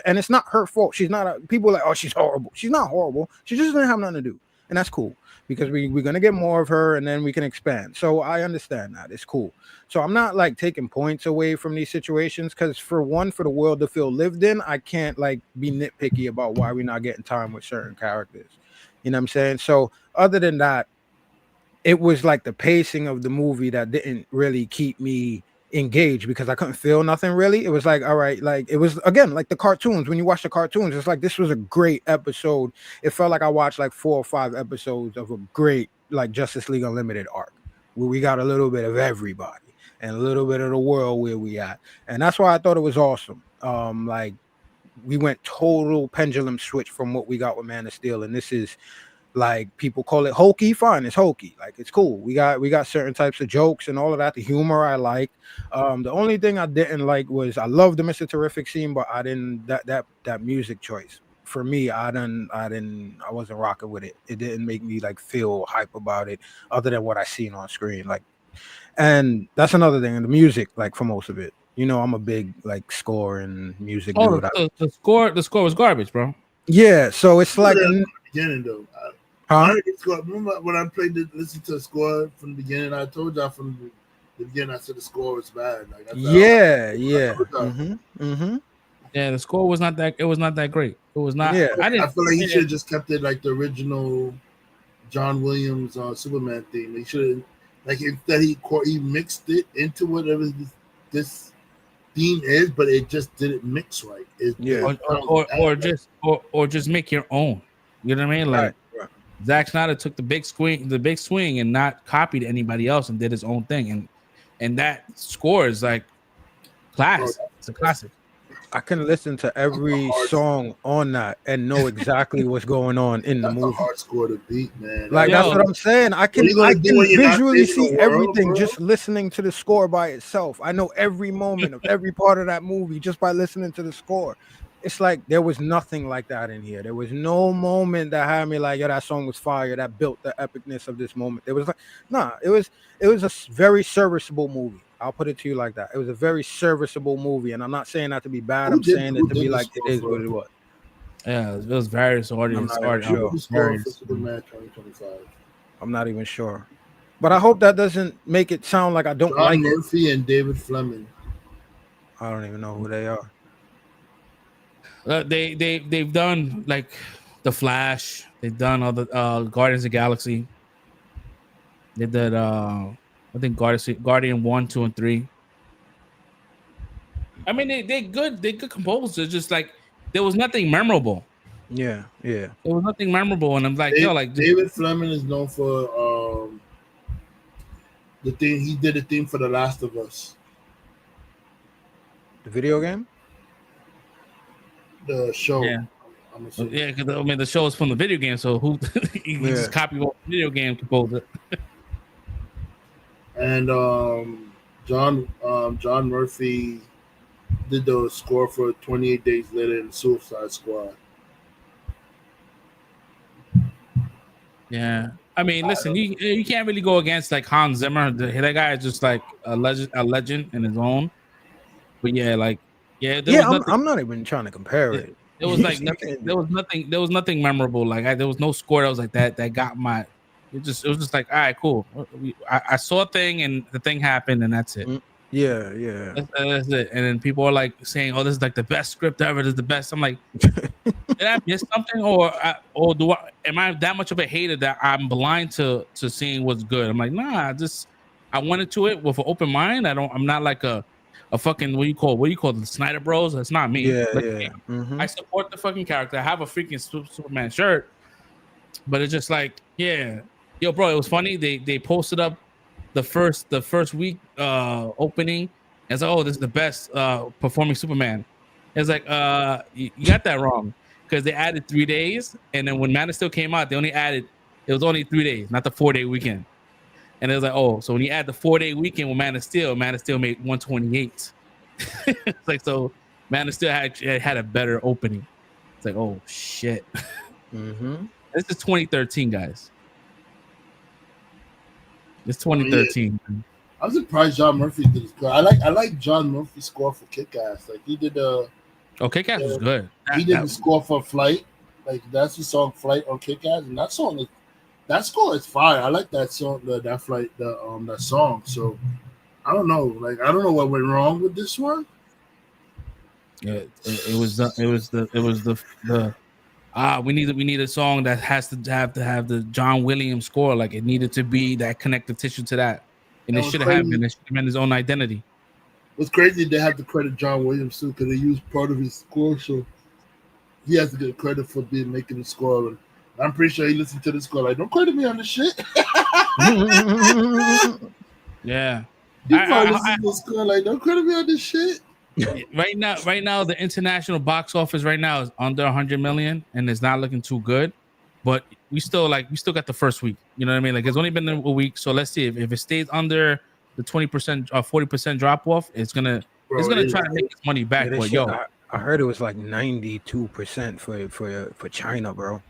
And it's not her fault. She's not people are like, oh, she's horrible. She's not horrible. She just didn't have nothing to do. And that's cool because we're going to get more of her and then we can expand. So I understand that. It's cool. So I'm not like taking points away from these situations because for the world to feel lived in, I can't like be nitpicky about why we're not getting time with certain characters. You know what I'm saying? So other than that, it was like the pacing of the movie that didn't really keep me engaged because I couldn't feel nothing really. It was like, all right, like it was again like the cartoons. When you watch the cartoons, it's like this was a great episode. It felt like I watched like 4 or 5 episodes of a great like Justice League Unlimited arc where we got a little bit of everybody and a little bit of the world where we at. And that's why I thought it was awesome. Like we went total pendulum switch from what we got with Man of Steel, and this is like people call it hokey. Fine, it's hokey. Like it's cool. We got certain types of jokes and all of that. The humor I like. The only thing I didn't like was I love the Mr. Terrific scene, but I didn't that music choice for me. I wasn't rocking with it. It didn't make me like feel hype about it, other than what I seen on screen. Like, and that's another thing. And the music, like for most of it, you know, I'm a big like score and music. Oh, the score was garbage, bro. Yeah, so it's like beginning though. Huh? Remember when I listen to the score from the beginning? I told y'all from the beginning. I said the score was bad. Like, yeah. Yeah, the score was not that. It was not that great. It was not. Yeah. I feel like he should have just kept it like the original John Williams Superman theme. He should like instead he mixed it into whatever this theme is, but it just didn't mix right. Or just make your own. You know what I mean? Like. Right. Zack Snyder took the big swing, and not copied anybody else and did his own thing, and that score is like class. It's a classic. I can listen to every song on that and know exactly what's going on in the movie. Hard score to beat, man. Like that's what I'm saying. I can visually see everything just listening to the score by itself. I know every moment of every part of that movie just by listening to the score. It's like there was nothing like that in here. There was no moment that had me like, yo, that song was fire. That built the epicness of this moment. There was like, nah, it was a very serviceable movie. I'll put it to you like that. It was a very serviceable movie, and I'm not saying that to be bad. I'm saying it to be like it is what it was. Yeah, it was various audience. I'm not even sure, but I hope that doesn't make it sound like I don't like it. Murphy and David Fleming. I don't even know who they are. They've done like The Flash. They've done all the Guardians of the Galaxy. They did I think Guardian 1, 2, and 3. I mean they're good composers. Just like there was nothing memorable. Yeah. There was nothing memorable, and I'm like, David Fleming is known for the thing he did a theme for The Last of Us. The video game? The show. Yeah, because I mean the show is from the video game, so who he just copy what the video game composer. And John Murphy did the score for 28 Days Later in Suicide Squad. Yeah, I mean, listen, you can't really go against like Hans Zimmer. That guy is just like a legend in his own. But I'm not even trying to compare it. It was like nothing. There was nothing memorable. Like there was no score that was like that got my. It was just like, all right, cool. I saw a thing and the thing happened and that's it. Yeah. That's it. And then people are like saying, "Oh, this is like the best script ever. This is the best." I'm like, did I miss something, or am I that much of a hater that I'm blind to seeing what's good? I'm like, nah. I went into it with an open mind. I'm not like a fucking what do you call the Snyder Bros? That's not me. Yeah. Mm-hmm. I support the fucking character. I have a freaking Superman shirt, but it's just like, yeah, yo, bro. It was funny. They posted up the first week opening. And it's like, oh, this is the best performing Superman. It's like, you got that wrong, because they added 3 days, and then when Man of Steel came out, it was only 3 days, not the 4-day weekend. And it was like, oh, so when you add the 4-day weekend with Man of Steel made 128. It's like, so Man of Steel had a better opening. It's like, oh shit. Mm-hmm. This is 2013, guys. It's 2013. I'm surprised John Murphy did his score. I like John Murphy's score for Kick-Ass. Like he did Kick-Ass was good. He did the score for Flight. Like that's the song Flight on Kick-Ass, and that score is fire. I like that song, that Flight, that song. So I don't know. Like I don't know what went wrong with this one. Yeah, it was the we need a song that has to have the John Williams score. Like it needed to be that connective tissue to that, and it should have been. It should have been his own identity. What's crazy, they have to credit John Williams too because they used part of his score, so he has to get credit for making the score. And I'm pretty sure he listened to the score like, don't credit me on this shit. Yeah, he probably listened to the score like, don't credit me on this shit. Right now, the international box office right now is under 100 million, and it's not looking too good. But we still got the first week. You know what I mean? Like it's only been a week, so let's see if it stays under the 20% or 40% drop off, it's gonna try to make its money back. Yeah, but I heard it was like 92% for China, bro.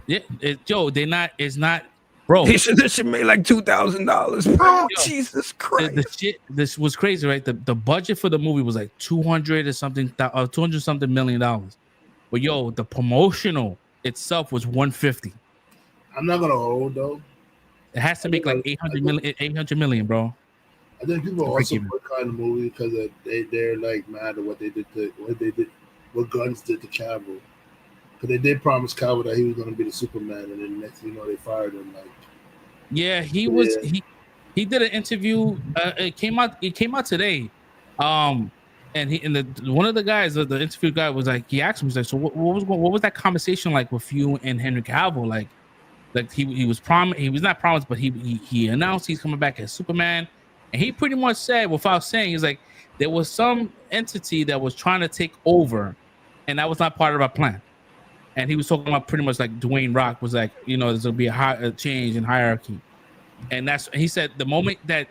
Yeah, it's not, bro. This should make like $2,000, bro. Jesus Christ. This was crazy, right? The budget for the movie was like 200 something million dollars. But the promotional itself was 150. I'm not gonna hold though. It has to make like 800 million, bro. I think people also boycott the movie because they're like mad at what Guns did to Cavill. Because they did promise Cavill that he was going to be the Superman, and then next thing you know, they fired him. Like, yeah, he did an interview. It came out today. And one of the guys, the interview guy, was like, he asked him, he's like, so what was that conversation like with you and Henry Cavill? Like he was promised, he was not promised, but he announced he's coming back as Superman. And he pretty much said, without saying, he's like, there was some entity that was trying to take over, and that was not part of our plan. And he was talking about pretty much like Dwayne Rock was like, there's gonna be a change in hierarchy. And he said the moment that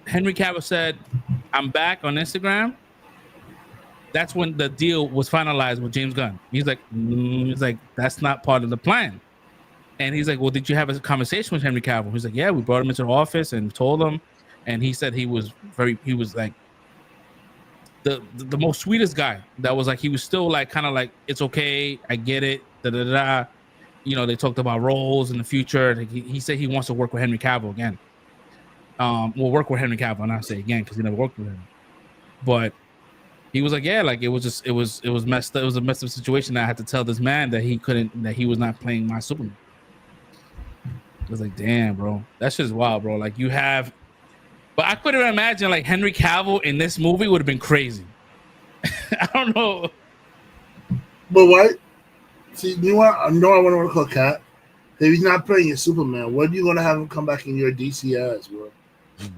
Henry Cavill said, I'm back on Instagram, that's when the deal was finalized with James Gunn. He's like, that's not part of the plan. And he's like, well, did you have a conversation with Henry Cavill? He's like, yeah, we brought him into the office and told him. And he said he was like the most sweetest guy. That was like, he was still like, kind of like, it's okay, I get it, da-da-da. They talked about roles in the future. He said he wants to work with Henry Cavill again. We'll work with Henry Cavill, and I say again because he never worked with him. But he was like, yeah, like it was messed up. It was a messed up situation. I had to tell this man that he was not playing my Superman. I was like, damn, bro, that shit is wild, bro. Like but I couldn't imagine like Henry Cavill in this movie would have been crazy. I don't know. But what? See, you know what? I know I want to call Cat. If he's not playing your Superman, what are you gonna have him come back in your DC as, bro?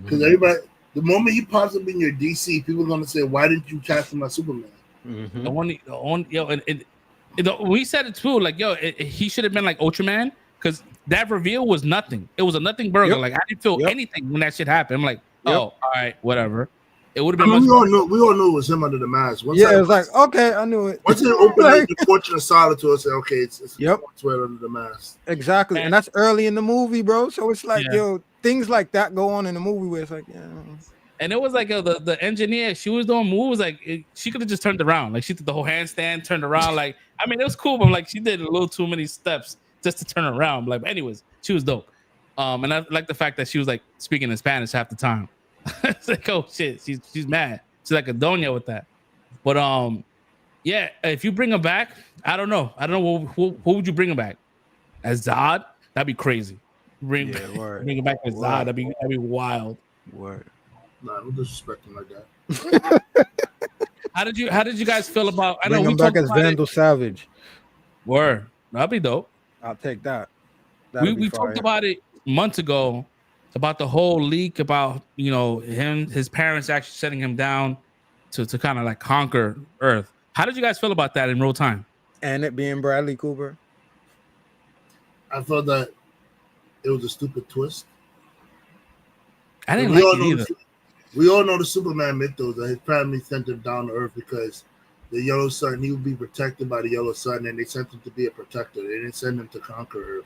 Because everybody, the moment he pops up in your DC, people are gonna say, "Why didn't you cast him as Superman?" Mm-hmm. We said it too. Like, he should have been like Ultraman because that reveal was nothing. It was a nothing burger. Yep. Like I didn't feel anything when that shit happened. I'm like, all right, whatever. It would have been. We all knew it was him under the mask. It was like, okay, I knew it. Once it opened like, the Fortune of Solitude, I said, okay, it's under the mask. Exactly, and that's early in the movie, bro. So it's like, things like that go on in the movie where it's like, And it was like the engineer, she was doing moves like she could have just turned around, like she did the whole handstand, turned around. Like I mean, it was cool, but like she did a little too many steps just to turn around. Like, but anyways, she was dope. And I like the fact that she was like speaking in Spanish half the time. It's like, oh shit, she's mad. She's like a doña with that. But if you bring her back, I don't know who would you bring her back as Zod? That'd be crazy. Bring her back as Zod. That'd be wild. Word. Nah, I'm disrespecting like that. How did you guys feel about? I bring know him back as Vandal Savage. Word, that'd be dope. I'll take that. We talked about it months ago about the whole leak about his parents actually setting him down to kind of like conquer Earth. How did you guys feel about that in real time? And it being Bradley Cooper. I thought that it was a stupid twist. I didn't like it either. We all know the Superman mythos that his family sent him down to Earth because the Yellow Sun, he would be protected by the Yellow Sun, and they sent him to be a protector. They didn't send him to conquer Earth.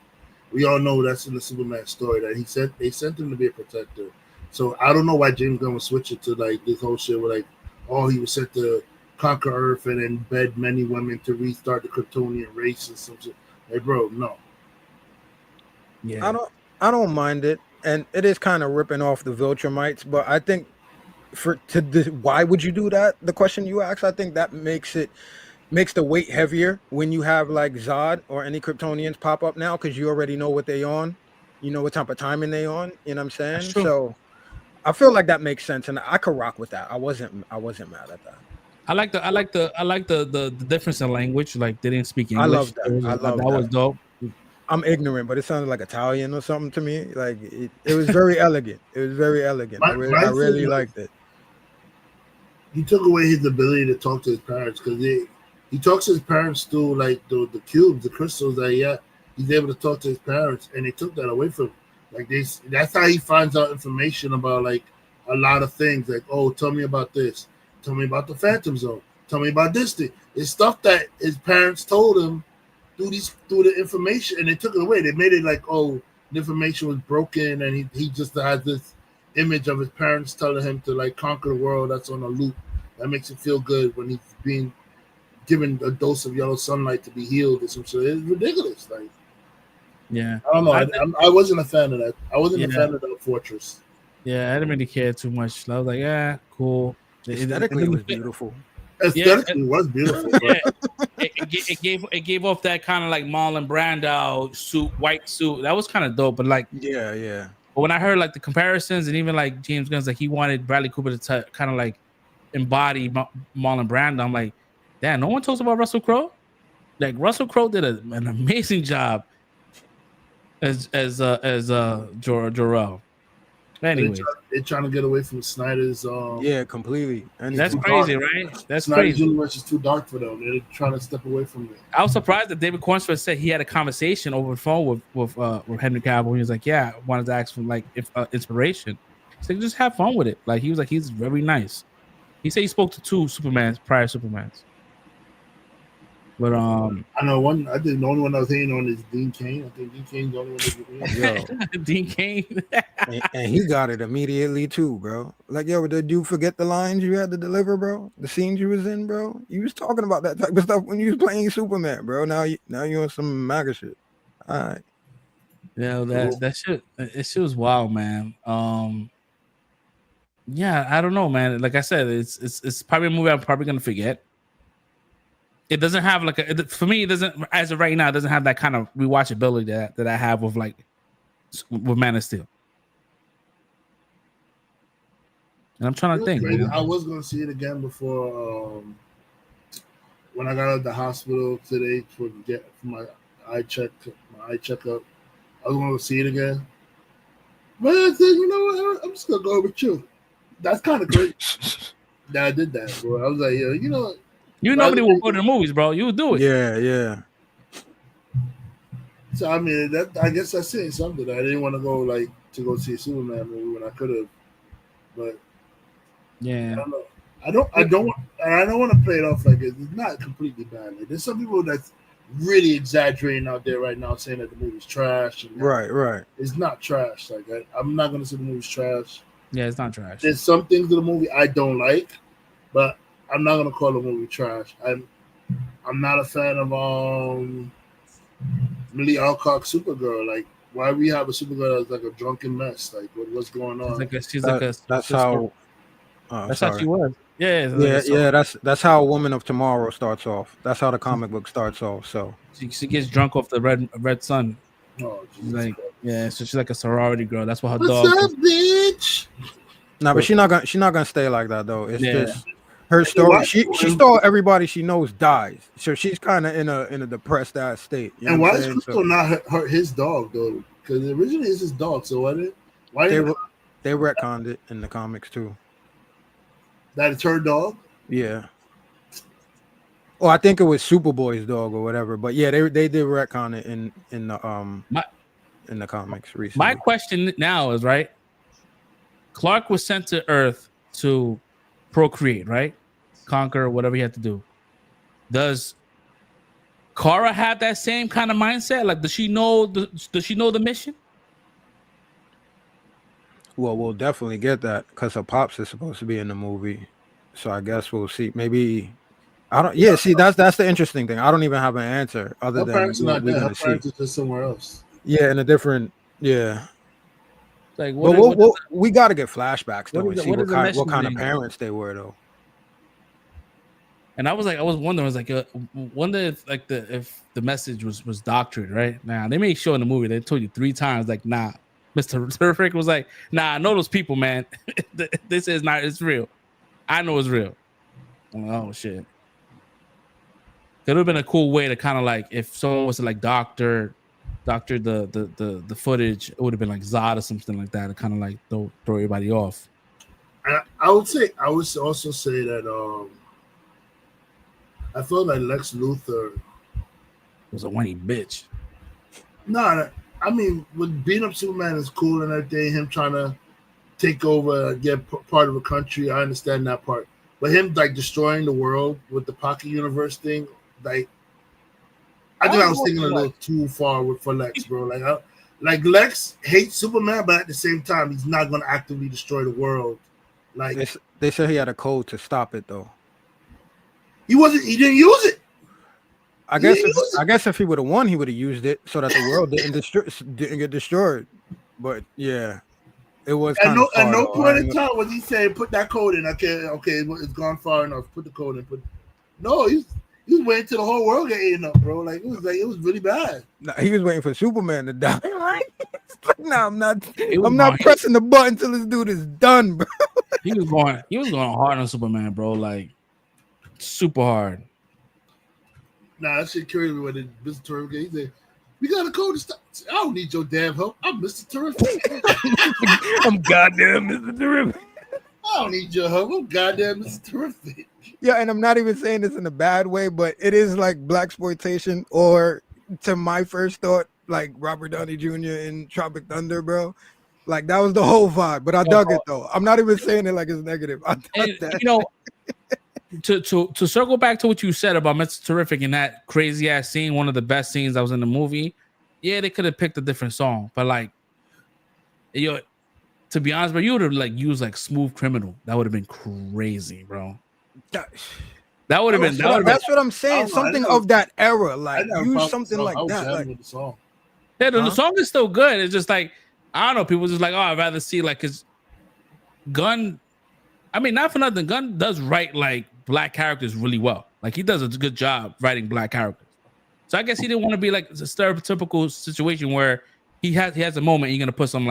We all know that's in the Superman story that they sent him to be a protector. So I don't know why James Gunn would switch it to like this whole shit where like, oh, he was sent to conquer Earth and then bed many women to restart the Kryptonian race and some shit. Hey, bro, no. Yeah, I don't mind it, and it is kind of ripping off the Viltrumites, but I think why would you do that? The question you asked, I think that makes the weight heavier when you have like Zod or any Kryptonians pop up now because you already know what they on, you know what type of timing they on. You know what I'm saying? So I feel like that makes sense, and I could rock with that. I wasn't mad at that. I like the difference in language. Like they didn't speak English. I love that. That was dope. I'm ignorant, but it sounded like Italian or something to me. Like it was very elegant. It was very elegant. I really liked it. He took away his ability to talk to his parents because he talks to his parents through like the cubes, the crystals that he's able to talk to his parents, and they took that away from him. Like that's how he finds out information about like a lot of things. Like, oh, tell me about this. Tell me about the Phantom Zone. Tell me about this thing. It's stuff that his parents told him through the information, and they took it away. They made it like, oh, the information was broken, and he just has this image of his parents telling him to like conquer the world. That's on a loop. That makes it feel good when he's being given a dose of yellow sunlight to be healed or some shit. It's ridiculous. Like, yeah, I don't know. I wasn't a fan of that. I wasn't a fan of the Fortress. Yeah, I didn't really care too much. I was like, yeah, cool. Aesthetically, it was beautiful. Aesthetically, it was beautiful. Yeah, it gave off that kind of like Marlon Brando suit, white suit. That was kind of dope. But like, yeah. But when I heard like the comparisons and even like James Gunn's like he wanted Bradley Cooper to kind of like embody Marlon Brando, I'm like, damn, no one talks about Russell Crowe. Like Russell Crowe did an amazing job as Jor-El. Anyways, they're trying to get away from Snyder's. Yeah, completely. And that's crazy, right? That's Snyder's crazy. universe is too dark for them. They're trying to step away from it. I was surprised that David Cornsworth said he had a conversation over the phone with Henry Cavill. He was like, "Yeah, I wanted to ask for like inspiration." He's like, "Just have fun with it." Like he was like, "He's very nice." He said he spoke to two prior Supermans. But I know one. I think the only one I was hating on is Dean Cain. I think Dean Cain's the only one. Dean Cain, and he got it immediately too, bro. Like, yo, did you forget the lines you had to deliver, bro? The scenes you was in, bro. You was talking about that type of stuff when you was playing Superman, bro. Now you on some MAGA shit. All right. Yeah, that shit was wild, man. Yeah, I don't know, man. Like I said, it's probably a movie I'm probably gonna forget. It doesn't have like for me. It doesn't, as of right now, it doesn't have that kind of rewatchability that I have with Man of Steel. And I'm trying to think. I was gonna see it again before when I got out of the hospital today for my eye checkup. I was gonna see it again, but I said, you know what? I'm just gonna go with you. That's kind of great that I did that, bro. I was like, yo, you know what? You nobody will go to the movies, bro. You would do it. Yeah. So I mean, I guess that's saying something. I didn't want to go see a Superman movie when I could have, but yeah, I don't want to play it off like it's not completely bad. Like, there's some people that's really exaggerating out there right now, saying that the movie's trash. And right. It's not trash. Like I'm not gonna say the movie's trash. Yeah, it's not trash. There's some things in the movie I don't like, but I'm not gonna call the movie trash. I'm not a fan of Millie Alcock Supergirl. Like, why we have a Supergirl that's like a drunken mess? Like, what's going on? That's how she was. Yeah. That's how a Woman of Tomorrow starts off. That's how the comic book starts off. So she gets drunk off the red sun. Oh, like, yeah. So she's like a sorority girl. That's what her What's dog. up, bitch? No, but she's not gonna stay like that though. It's just her story. She saw everybody she knows dies, so she's kind of in a depressed ass state. And why is Crypto not his dog though? Because originally it's his dog. So why they retconned it in the comics too? That it's her dog. Yeah. Oh, I think it was Superboy's dog or whatever. But yeah, they did retcon it in the comics recently. My question now is, right, Clark was sent to Earth to procreate, right? Conquer whatever he had to do. Does Kara have that same kind of mindset? Like, does she know the mission? Well, we'll definitely get that because her pops is supposed to be in the movie. So I guess we'll see. Maybe I don't. Yeah, see, that's the interesting thing. I don't even have an answer other than parents are not we're there. Her gonna see. parents are just somewhere else. Yeah, in a different. Yeah. Like, but we got to get flashbacks though and see what kind of name? parents they were though. And I was wondering, I was like, wonder if like if the message was doctored, right? Now they made sure in the movie they told you 3 times, like, nah. Mr. Terrific was like, nah, I know those people, man. This is not, it's real. I know it's real. Like, oh shit. It would have been a cool way to kind of like, if someone was to like doctor the footage, it would have been like Zod or something like that to kind of like throw everybody off. I would also say that I feel like Lex Luthor was a whiny bitch. No, I mean, with beating up Superman is cool and everything. Him trying to take over, get part of a country, I understand that part. But him like destroying the world with the Pocket Universe thing, like, I think I was thinking a little too far for Lex, bro. Like Lex hates Superman, but at the same time, he's not going to actively destroy the world. Like they said he had a code to stop it, though. He didn't use it. I guess if he would have won, he would have used it so that the world didn't get destroyed. But yeah, it was. At no point in time was he saying, "Put that code in." Okay, it's gone far enough. Put the code in. No, he was waiting till the whole world get eaten up, bro. Like it was really bad. Nah, he was waiting for Superman to die. Nah, I'm not pressing the button till this dude is done, bro. He was going hard on Superman, bro. Like super hard. Nah, that shit carried me when Mr. Terrific. He said, "We got a code to stop. I don't need your damn help. I'm Mr. Terrific. I'm goddamn Mr. Terrific. I don't need your help. I'm goddamn Mr. Terrific." Yeah, and I'm not even saying this in a bad way, but it is like blaxploitation, or to my first thought, like Robert Downey Jr. in Tropic Thunder, bro. Like that was the whole vibe. But I dug it though. I'm not even saying it like it's negative. I dug that. You know, to circle back to what you said about Mr. Terrific and that crazy ass scene, one of the best scenes that was in the movie. Yeah, they could have picked a different song, but like, to be honest, bro, you would have like used like Smooth Criminal. That would have been crazy, bro. That would have been. That's what I'm saying. Something of that era, like use something like that. Like, the song. Yeah, the song is still good. It's just like, I don't know. People just like, oh, I'd rather see like his Gunn. I mean, not for nothing. Gunn does write like black characters really well. Like he does a good job writing black characters. So I guess he didn't want to be like a stereotypical situation where he has a moment. You're gonna put some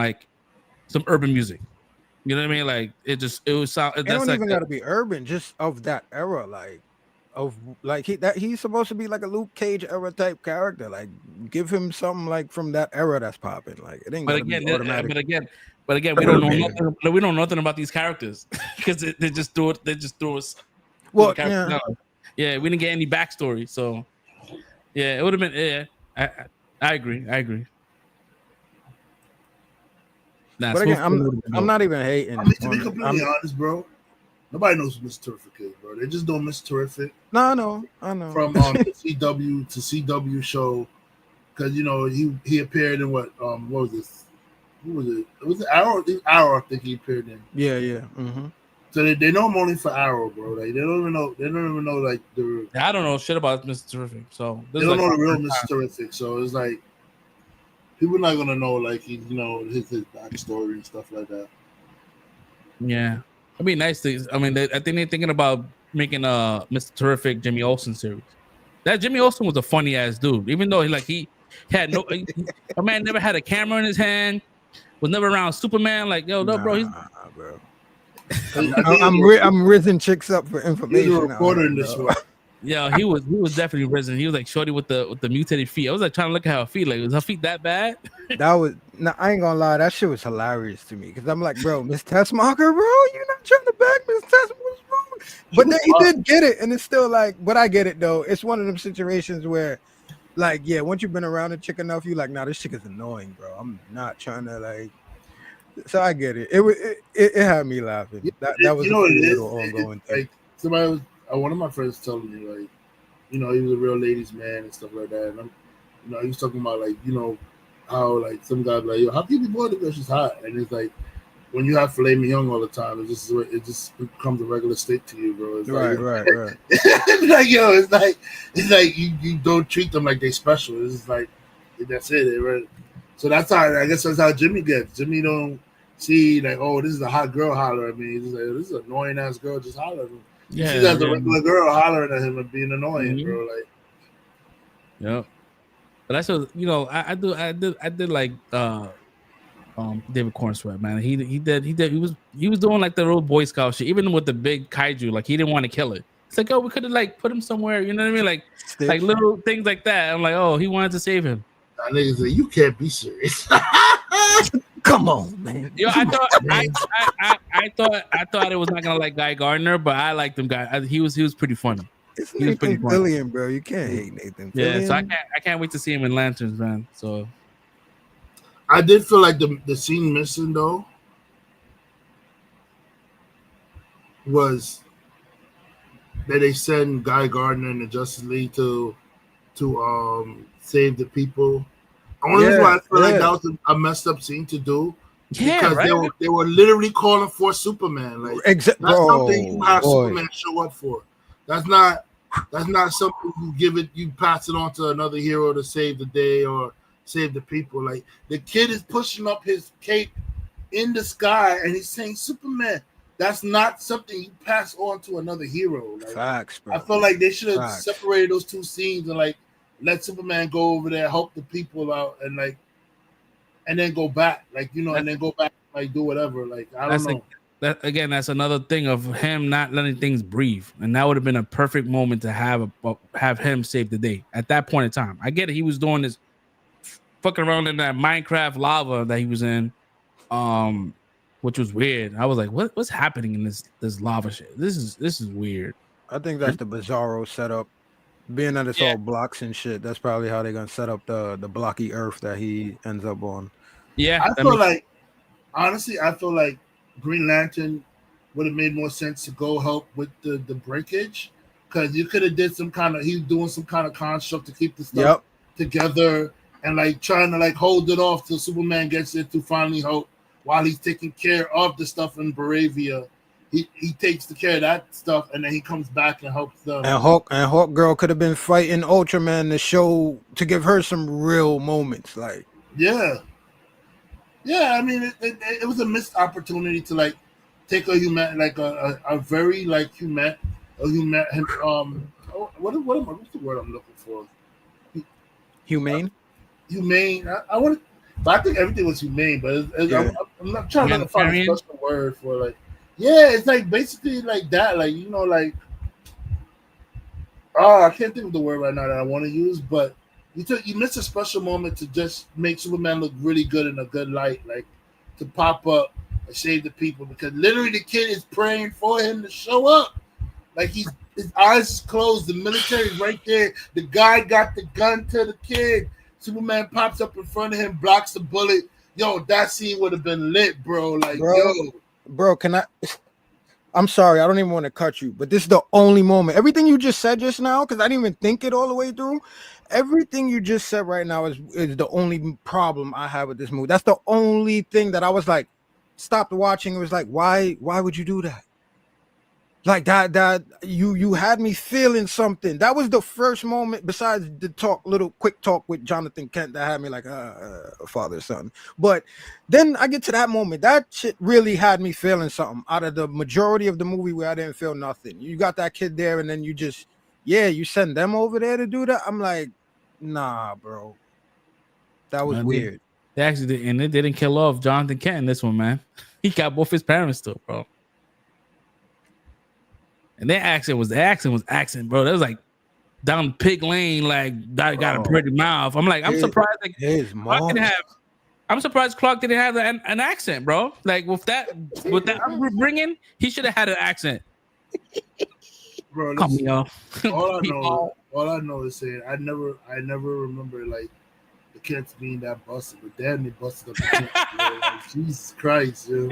urban music. You know what I mean? Like it would sound. It don't even gotta be urban, just of that era, he's supposed to be like a Luke Cage era type character. Like give him something like from that era that's popping. Like it ain't. But again, we don't know nothing. We don't know nothing about these characters because they just threw it. They just threw us. Well, yeah, we didn't get any backstory, so yeah, it would have been. Yeah, I agree. Nah, but again, I'm not even hating. I mean, to be completely honest, bro, nobody knows who Mr. Terrific is, bro. They just know Mr. Terrific. No, I know. From the CW to CW show, because he appeared in what was this? Who was it? It was Arrow. Arrow, I think he appeared in. Yeah. Mm-hmm. So they know him only for Arrow, bro. Like they don't even know like the. I don't know shit about Mr. Terrific, so they don't know the real Mr. Terrific. So it's like people not gonna know like his backstory and stuff like that. Yeah, it'd be nice to. I mean, I think they're thinking about making a Mr. Terrific Jimmy Olsen series. That Jimmy Olsen was a funny ass dude, even though he had no. A man never had a camera in his hand. Was never around Superman. Like bro. Bro. I'm rizzing chicks up for information. He's a reporter in this one. Yeah, he was definitely risen. He was like shorty with the mutated feet. I was like trying to look at her feet. Like, was her feet that bad? I ain't gonna lie, that shit was hilarious to me because I'm like, bro, Miss Tessmacher, bro, you're not trying to back Miss Tess. What's wrong? But then he did get it, and it's still like, but I get it though. It's one of them situations where, like, yeah, once you've been around a chick enough, you like, nah, this chick is annoying, bro. I'm not trying to like. So I get it. It had me laughing. That was a little ongoing thing. Like somebody one of my friends telling me like you know, he was a real ladies' man and stuff like that. And you know, he was talking about like, you know, how like some guys like, yo, how can you be bored because she's hot? And it's like when you have filet mignon all the time, it just becomes a regular steak to you, bro. It's right. It's like yo, it's like you don't treat them like they special. It's just like that's it. Right? So that's how I guess that's how Jimmy gets. Jimmy don't see like, oh, this is a hot girl holler at me. He's like, this is an annoying ass girl just holler at me. Yeah, she's as a regular girl hollering at him and being annoying, bro. Like, yeah. But that's what you know. I did like David Cornsweat, man. He was doing like the old Boy Scout shit, even with the big kaiju. Like he didn't want to kill it. It's like, oh, we could have like put him somewhere. You know what I mean? Like little things like that. I'm like, oh, he wanted to save him. That nigga said, you can't be serious. Come on, man. Yo, I thought it was not gonna like Guy Gardner, but I liked him. He was pretty funny. It's Nathan Fillion, bro. You can't hate Nathan Fillion. Yeah, so I can't wait to see him in Lanterns, man. So I did feel like the scene missing though was that they send Guy Gardner and the Justice League to save the people. Only reason why I feel like that was a messed up scene to do. Yeah, because right? they were literally calling for Superman. Like that's something you have Superman show up for. That's not something you pass it on to another hero to save the day or save the people. Like the kid is pushing up his cape in the sky and he's saying Superman. That's not something you pass on to another hero. Like, facts, bro. I feel like they should have separated those two scenes and like let Superman go over there, help the people out, and then go back, like and then go back, like do whatever. Like I don't know. That's another thing of him not letting things breathe, and that would have been a perfect moment to have him save the day at that point in time. I get it; he was doing this fucking around in that Minecraft lava that he was in, which was weird. I was like, what's happening in this lava shit? This is weird. I think that's the Bizarro setup. Being that it's all blocks and shit, that's probably how they're gonna set up the blocky earth that he ends up on. Yeah, I feel like Green Lantern would have made more sense to go help with the breakage, because you could have did he's doing some kind of construct to keep the stuff together and like trying to like hold it off till Superman gets it to finally help while he's taking care of the stuff in Baravia. He takes the care of that stuff and then he comes back and helps them. And Hawk Girl could have been fighting Ultraman to give her some real moments. Like yeah. I mean, it was a missed opportunity to like take a human, like a very like human, what's the word I'm looking for? Humane. I want to, but I think everything was humane. But I'm not trying to find a special word for like. Yeah, it's like basically like that, like like. Oh, I can't think of the word right now that I want to use, but you missed a special moment to just make Superman look really good in a good light, like to pop up and save the people, because literally the kid is praying for him to show up. Like his eyes is closed, the military's right there, the guy got the gun to the kid. Superman pops up in front of him, blocks the bullet. Yo, that scene would have been lit, bro. Like, Bro, I'm sorry, I don't even want to cut you, but this is the only moment. Everything you just said just now, because I didn't even think it all the way through. Everything you just said right now is the only problem I have with this movie. That's the only thing that I was like, stopped watching. It was like, why would you do that? Like that you had me feeling something. That was the first moment, besides the quick talk with Jonathan Kent, that had me like father son. But then I get to that moment, that shit really had me feeling something. Out of the majority of the movie where I didn't feel nothing, you got that kid there, and then you just you send them over there to do that. I'm like, nah, bro, that was weird. They actually did, and they didn't kill off Jonathan Kent in this one, man. He got both his parents still, bro. And their accent was accent, bro. That was like down Pig Lane, like that got a pretty mouth. I'm like, I'm surprised. Like, I'm surprised Clark didn't have an accent, bro. Like with that bringing, he should have had an accent. Bro, listen, all I know is saying I never remember like the kids being that busted, but damn, they busted up the kids. Like, Jesus Christ, yo.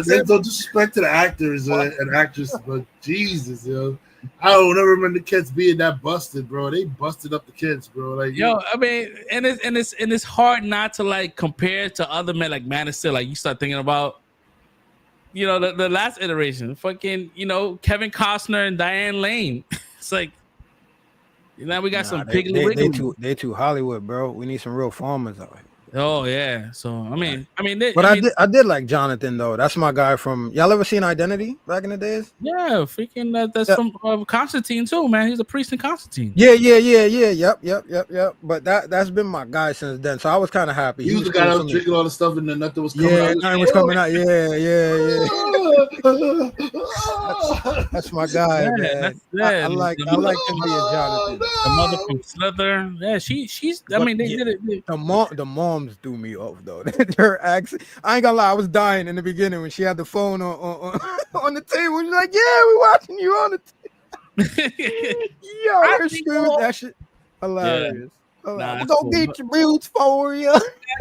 There's no disrespect to the actors and actresses, but Jesus, yo. I don't ever remember the kids being that busted, bro. They busted up the kids, bro. Like, I mean, and it's hard not to like compare to other men like Man of Steel. Like you start thinking about, the last iteration, fucking, Kevin Costner and Diane Lane. It's like, now we got some Piggly Wiggly. They too Hollywood, bro. We need some real farmers out here. Oh yeah, so I mean, I did like Jonathan though. That's my guy from. Y'all ever seen Identity back in the days? Yeah, freaking that's from Constantine too, man. He's a priest in Constantine. Yeah. Yep. But that's been my guy since then. So I was kind of happy. He was the guy that was drinking all the stuff and then nothing was coming out. Yeah, nothing was coming out. Yeah. That's my guy, man. I like him being Jonathan. The mother from Slither. Yeah, she's. I mean, they did it. The moms threw me off though. Her accent. I ain't gonna lie. I was dying in the beginning when she had the phone on the table. She's like, "Yeah, we watching you on the table." Yo, her screaming that shit. Hilarious. Nah, don't get your boots for you.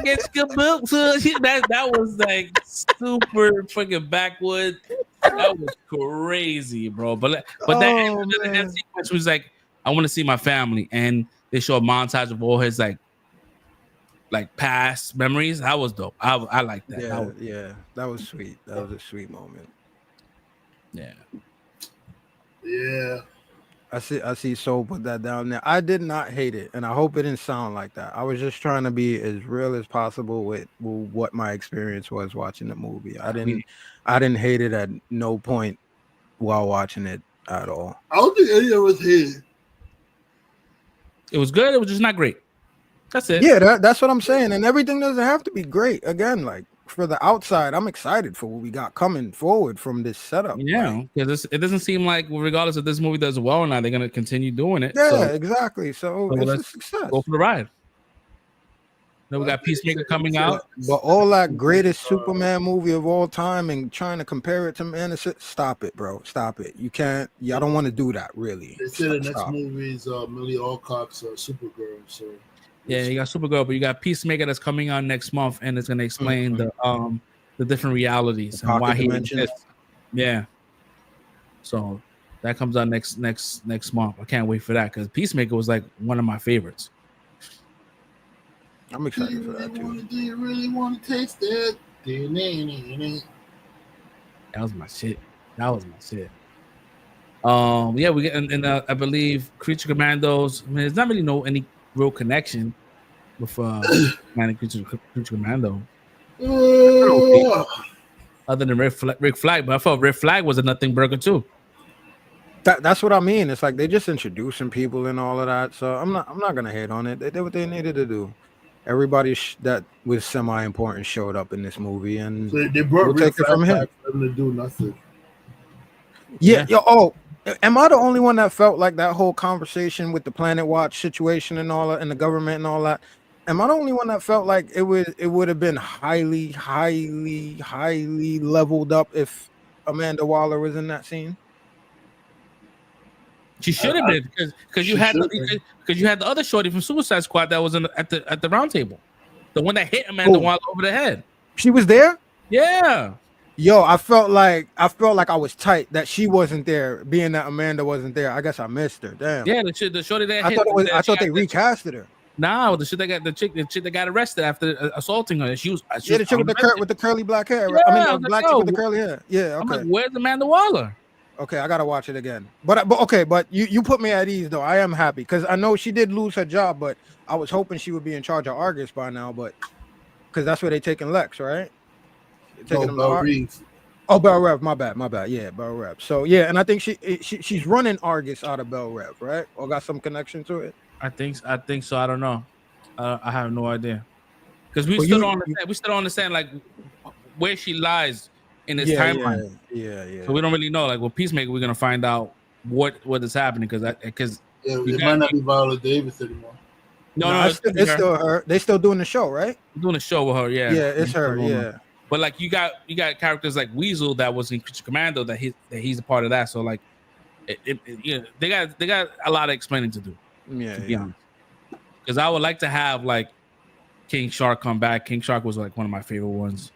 Get your boots. That was like super freaking backwood. That was crazy, bro. But that sequence was like, I want to see my family, and they show a montage of all his like past memories. That was dope. I like that. That was sweet. That was a sweet moment. Yeah. I see Soul put that down there. I did not hate it, and I hope it didn't sound like that. I was just trying to be as real as possible with what my experience was watching the movie. I didn't hate it at no point while watching it at all. I don't think any of us hated. It was good. It was just not great. That's it. Yeah, that's what I'm saying. And everything doesn't have to be great. Again, like for the outside, I'm excited for what we got coming forward from this setup. Yeah, because it doesn't seem like, regardless if this movie does well or not, they're gonna continue doing it. Yeah, exactly. So it's a success. Go for the ride. Then we got Peacemaker coming out. But all that greatest Superman movie of all time and trying to compare it to Man of Steel, stop it, bro. Stop it. You can't. I don't want to do that, really. They said the next movie is Millie Alcock's Supergirl. So. Yeah, you got Supergirl, but you got Peacemaker that's coming on next month, and it's going to explain the different realities and why he exists. Yeah. So that comes out next month. I can't wait for that because Peacemaker was like one of my favorites. I'm excited for that too. Do you really want to taste it? That was my shit. Yeah, we get and I believe Creature Commandos. I mean, there's not really any real connection with Man and Creature Commando. Other than Rick Flag, but I thought Rick Flag was a nothing burger too. That's what I mean. It's like they just introducing people and all of that. So I'm not gonna hate on it. They did what they needed to do. Everybody that was semi-important showed up in this movie, and so they brought Rick Flag from him for them to do nothing. Yeah. Oh, am I the only one that felt like that whole conversation with the Planet Watch situation and all that, and the government and all that? Am I the only one that felt like it would have been highly leveled up if Amanda Waller was in that scene? She should have been because you had the other shorty from Suicide Squad that was at the round table, the one that hit Amanda Waller over the head. She was there. Yeah. Yo, I felt like I was tight that she wasn't there, being that Amanda wasn't there. I guess I missed her. Damn. Yeah, the shorty that I thought they recasted her. No, the chick that got arrested after assaulting her. She was the chick with the curly black hair. Right? Yeah, I mean, the black chick with the curly hair. Yeah, okay. I'm like, where's Amanda Waller? Okay, I gotta watch it again. But you put me at ease though. I am happy because I know she did lose her job, but I was hoping she would be in charge of Argus by now. But because that's where they taking Lex, right? Taking Bell Reeve. Oh, Bell Rev, my bad. Yeah, Bell Rev. So yeah, and I think she's running Argus out of Bell Rev, right? Or got some connection to it. I think so. I don't know. I have no idea because we still don't understand like where she lies in this timeline. Yeah. So we don't really know. Like with Peacemaker, we're gonna find out what is happening because it might not be Viola Davis anymore. No, it's still her. They still doing the show, right? We're doing a show with her. Yeah, it's her. Yeah. But like you got characters like Weevil that was in Creature Commando that he's a part of that. So like, they got a lot of explaining to do. Yeah. Because I would like to have like King Shark come back. King Shark was like one of my favorite ones.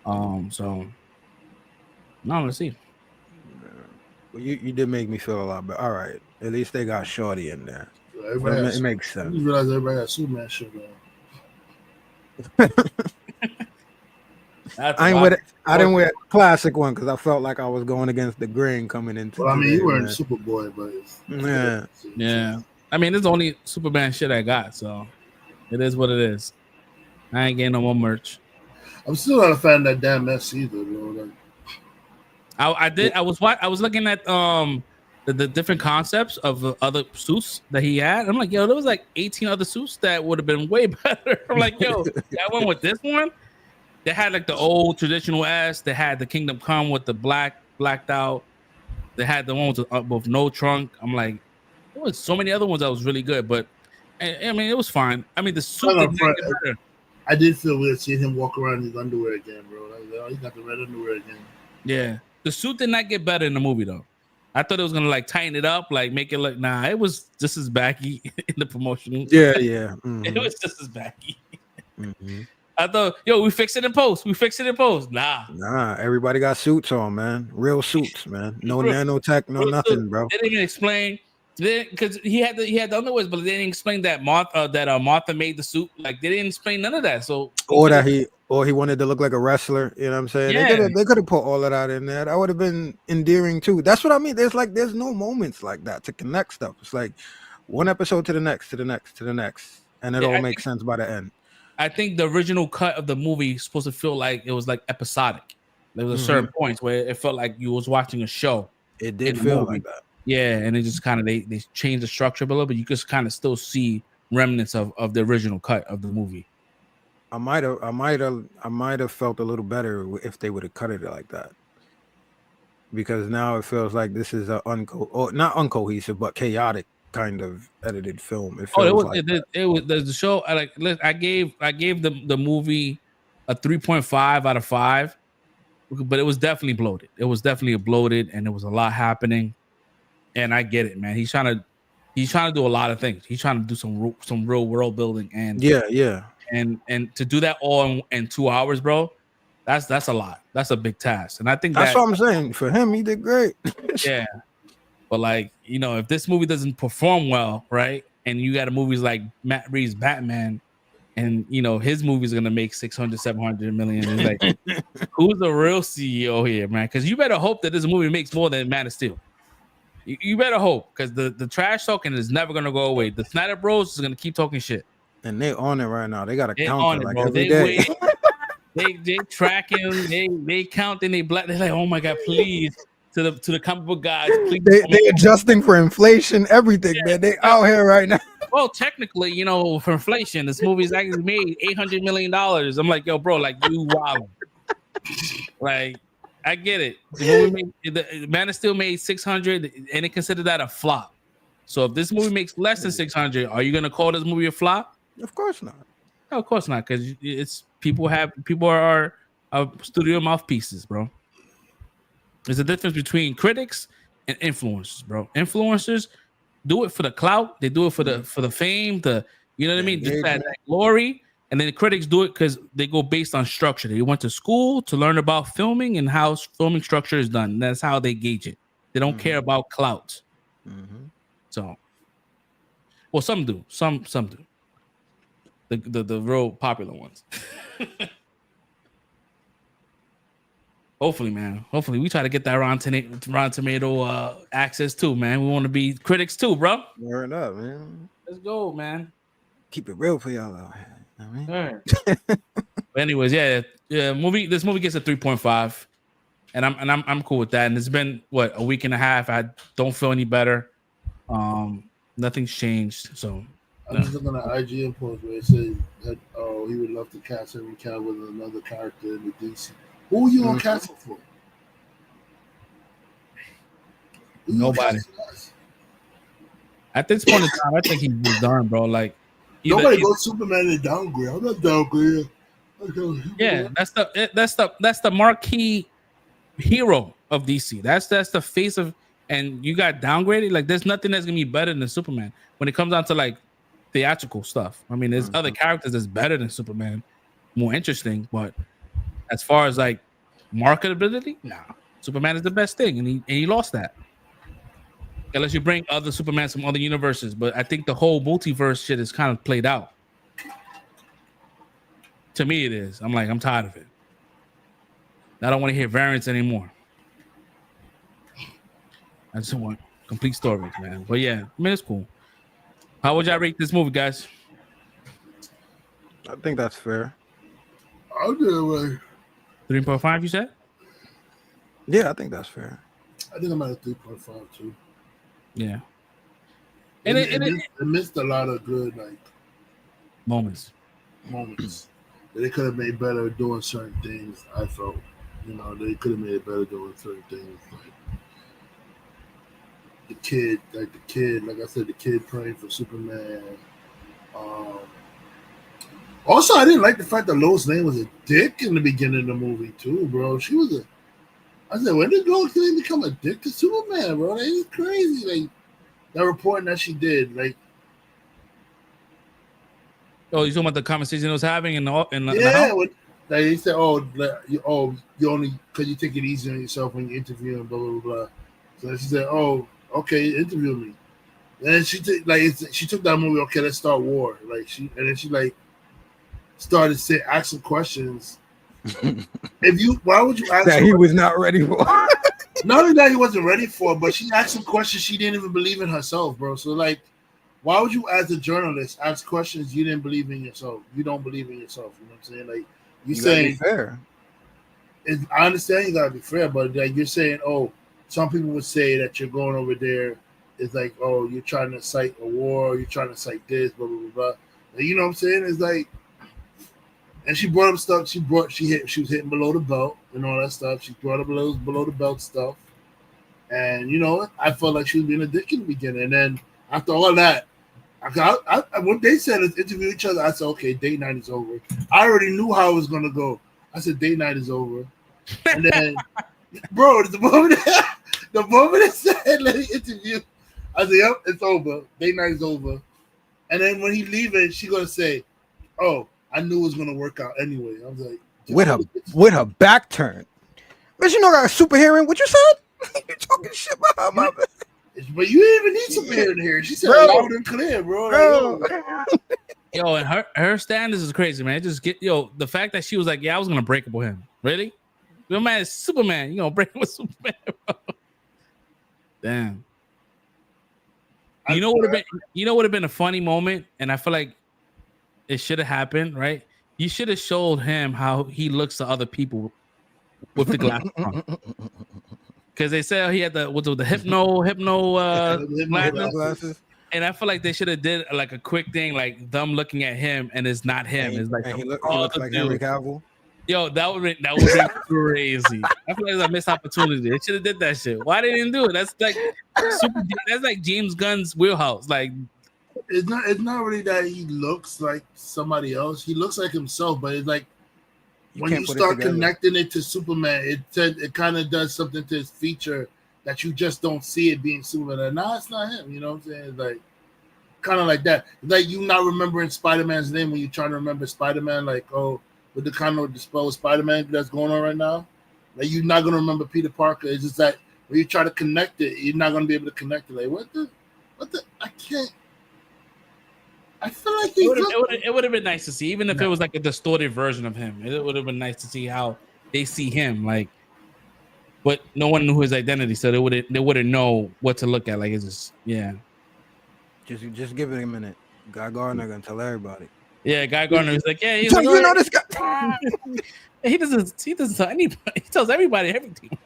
So no, let's see. Well, you did make me feel a lot better. All right, at least they got Shorty in there. It makes sense. You realize everybody got Superman shit on. I didn't wear a classic one because I felt like I was going against the grain coming into. Well, I mean, you were in Superboy, but yeah. I mean, it's the only Superman shit I got, so it is what it is. I ain't getting no more merch. I'm still not a fan of that damn mess either, bro. I was looking at the different concepts of the other suits that he had. I'm like, yo, there was like 18 other suits that would have been way better. I'm like, yo, I went with this one. They had like the old traditional S. They had the Kingdom Come with the blacked out. They had the ones with no trunk. I'm like, there was so many other ones that was really good, but I mean, it was fine. I mean, the suit didn't get better. I did feel weird seeing him walk around in his underwear again, bro. I was like, oh, he got the red underwear again. Yeah, the suit did not get better in the movie though. I thought it was gonna like tighten it up, like make it look. Nah, it was just as baggy in the promotion. Yeah. Mm-hmm. It was just as baggy. Mm-hmm. I thought, yo, we fix it in post. Nah. Everybody got suits on, man. Real suits, man. No nanotech, no nothing, suit. Bro. They didn't even explain. Because he had the underwears, but they didn't explain that Martha made the suit. Like they didn't explain none of that. So he wanted to look like a wrestler. You know what I'm saying? Yeah. They could have put all of that in there. That would have been endearing too. That's what I mean. There's no moments like that to connect stuff. It's like one episode to the next, and it all makes sense by the end. I think the original cut of the movie is supposed to feel like it was like episodic. There was a certain points where it felt like you was watching a show. It did feel like that. Yeah, and it just kind of they changed the structure a little bit. You just kind of still see remnants of the original cut of the movie. I might have felt a little better if they would have cut it like that, because now it feels like this is not uncohesive but chaotic kind of edited film. It was the show. I gave the movie a 3.5 out of 5, but it was definitely bloated. It was definitely bloated, and there was a lot happening. And I get it, man. He's trying to do a lot of things. He's trying to do some real world building, and and to do that all in 2 hours, bro. That's a lot. That's a big task. And I think that's what I'm saying. For him, he did great. Yeah, but like, you know, if this movie doesn't perform well, right, and you got movies like Matt Reeves' Batman, and you know his movie's gonna make 600-700 million. It's like, who's the real CEO here, man? Because you better hope that this movie makes more than Man of Steel. You better hope, because the trash talking is never gonna go away. The Snyder Bros is gonna keep talking shit, and they on it right now. They got a counter like every day. They tracking, they counting, they're like, oh my god, please, to the comic book guys, please. They adjusting for inflation, everything, man. They out here right now. Well, technically, you know, for inflation, this movie's actually made $800 million. I'm like, yo, bro, like you wilding. Like, I get it. The Man of Steel made 600, and they consider that a flop. So if this movie makes less than 600, are you gonna call this movie a flop? Of course not. No, of course not, because it's people are studio mouthpieces, bro. There's a difference between critics and influencers, bro. Influencers do it for the clout, they do it for the fame, you know what I mean, just that glory. And then the critics do it because they go based on structure. They went to school to learn about filming and how filming structure is done. And that's how they gauge it. They don't care about clout. So, well, some do. Some do. The real popular ones. Hopefully, man. Hopefully, we try to get that Rotten Tomato access too, man. We want to be critics too, bro. Word up, man. Let's go, man. Keep it real for y'all out here. I mean. All right. But anyways, this movie gets a 3.5, and I'm cool with that. And it's been a week and a half. I don't feel any better. Nothing's changed. So I'm just looking at IGN post where it says that he would love to cast Henry Cavill with another character in the DC. Who are you gonna cast him for? Nobody. At this point in time, I think he's done, bro. Like, nobody goes Superman and downgrade. I'm not downgrading. Yeah, that's the marquee hero of DC. That's the face of, and you got downgraded. Like, there's nothing that's gonna be better than Superman when it comes down to like theatrical stuff. I mean, there's other characters that's better than Superman, more interesting, but as far as like marketability, nah. Superman is the best thing, and he lost that. Unless you bring other Supermans from other universes, but I think the whole multiverse shit is kind of played out. To me, it is. I'm tired of it. I don't want to hear variants anymore. I just want complete stories, man. But yeah, I mean, it's cool. How would y'all rate this movie, guys? I think that's fair. I'll do it. 3.5, you said? Yeah, I think that's fair. I think I'm at a 3.5 too. Yeah. And it missed a lot of good like moments. That they could have made better doing certain things. I felt, they could have made it better doing certain things. Like the kid, like I said, the kid praying for Superman. Also, I didn't like the fact that Lois Lane was a dick in the beginning of the movie too, bro. I said, when did Lois Lane become a dick to Superman, bro? That is crazy. Like that reporting that she did, like. Oh, you talking about the conversation I was having in the house? Like he said, you only because you take it easy on yourself when you interview and blah blah blah. So she said, "Oh, okay, interview me." And she took that movie. Okay, let's start war. Then she started asking questions. Why would you ask that he was not ready for? Not only that he wasn't ready for, but she asked some questions she didn't even believe in herself, bro. So why would you, as a journalist, ask questions you didn't believe in yourself? You don't believe in yourself. You know what I'm saying? Like you saying fair. I understand you gotta be fair, but like you're saying, some people would say that you're going over there. It's like, you're trying to cite a war, you're trying to cite this, blah blah blah blah. And you know what I'm saying? It's like, and she brought up stuff. She was hitting below the belt and all that stuff. She brought up below the belt stuff, and I felt like she was being a dick in the beginning. And then after all that. When they said let's interview each other, I said, okay, date night is over. I already knew how it was going to go. I said, date night is over. And then, bro, the moment it said, let me interview, I said, yep, it's over. Date night is over. And then when he leaving, she going to say, oh, I knew it was going to work out anyway. I was like, with her back turned. But got a super hearing. What you said? You talking shit behind my back. But you didn't even need some air in here. She said loud and clear, bro. Yo, and her standards is crazy, man. The fact that she was like, yeah, I was gonna break up with him. Really? Your man is Superman. You gonna break up with Superman, bro? Damn. You know what would have been a funny moment, and I feel like it should have happened, right? You should have showed him how he looks to other people with the glasses on. Because they said he had the hypno glasses. And I feel like they should have did like a quick thing, like them looking at him and it's not him. It's like he looks like Henry Cavill. Yo, that would be crazy. I feel like it's a missed opportunity. They should have did that shit. Why they didn't do it? That's like that's like James Gunn's wheelhouse. Like it's not really that he looks like somebody else. He looks like himself, but it's like when you start connecting it to Superman, it kind of does something to his feature that you just don't see it being Superman. And nah, it's not him. You know what I'm saying? It's like kind of like that. It's like you not remembering Spider-Man's name when you're trying to remember Spider-Man, like, with the kind of display of Spider-Man that's going on right now. Like you're not gonna remember Peter Parker. It's just that when you try to connect it, you're not gonna be able to connect it. Like what the I can't. I feel like it would have been nice to see, even if it was like a distorted version of him. It would have been nice to see how they see him, like. But no one knew his identity, so they wouldn't know what to look at. Like it's just just give it a minute. Guy Gardner gonna tell everybody. Yeah, Guy Gardner was like, yeah, he's like, you know this guy. he doesn't tell anybody. He tells everybody everything.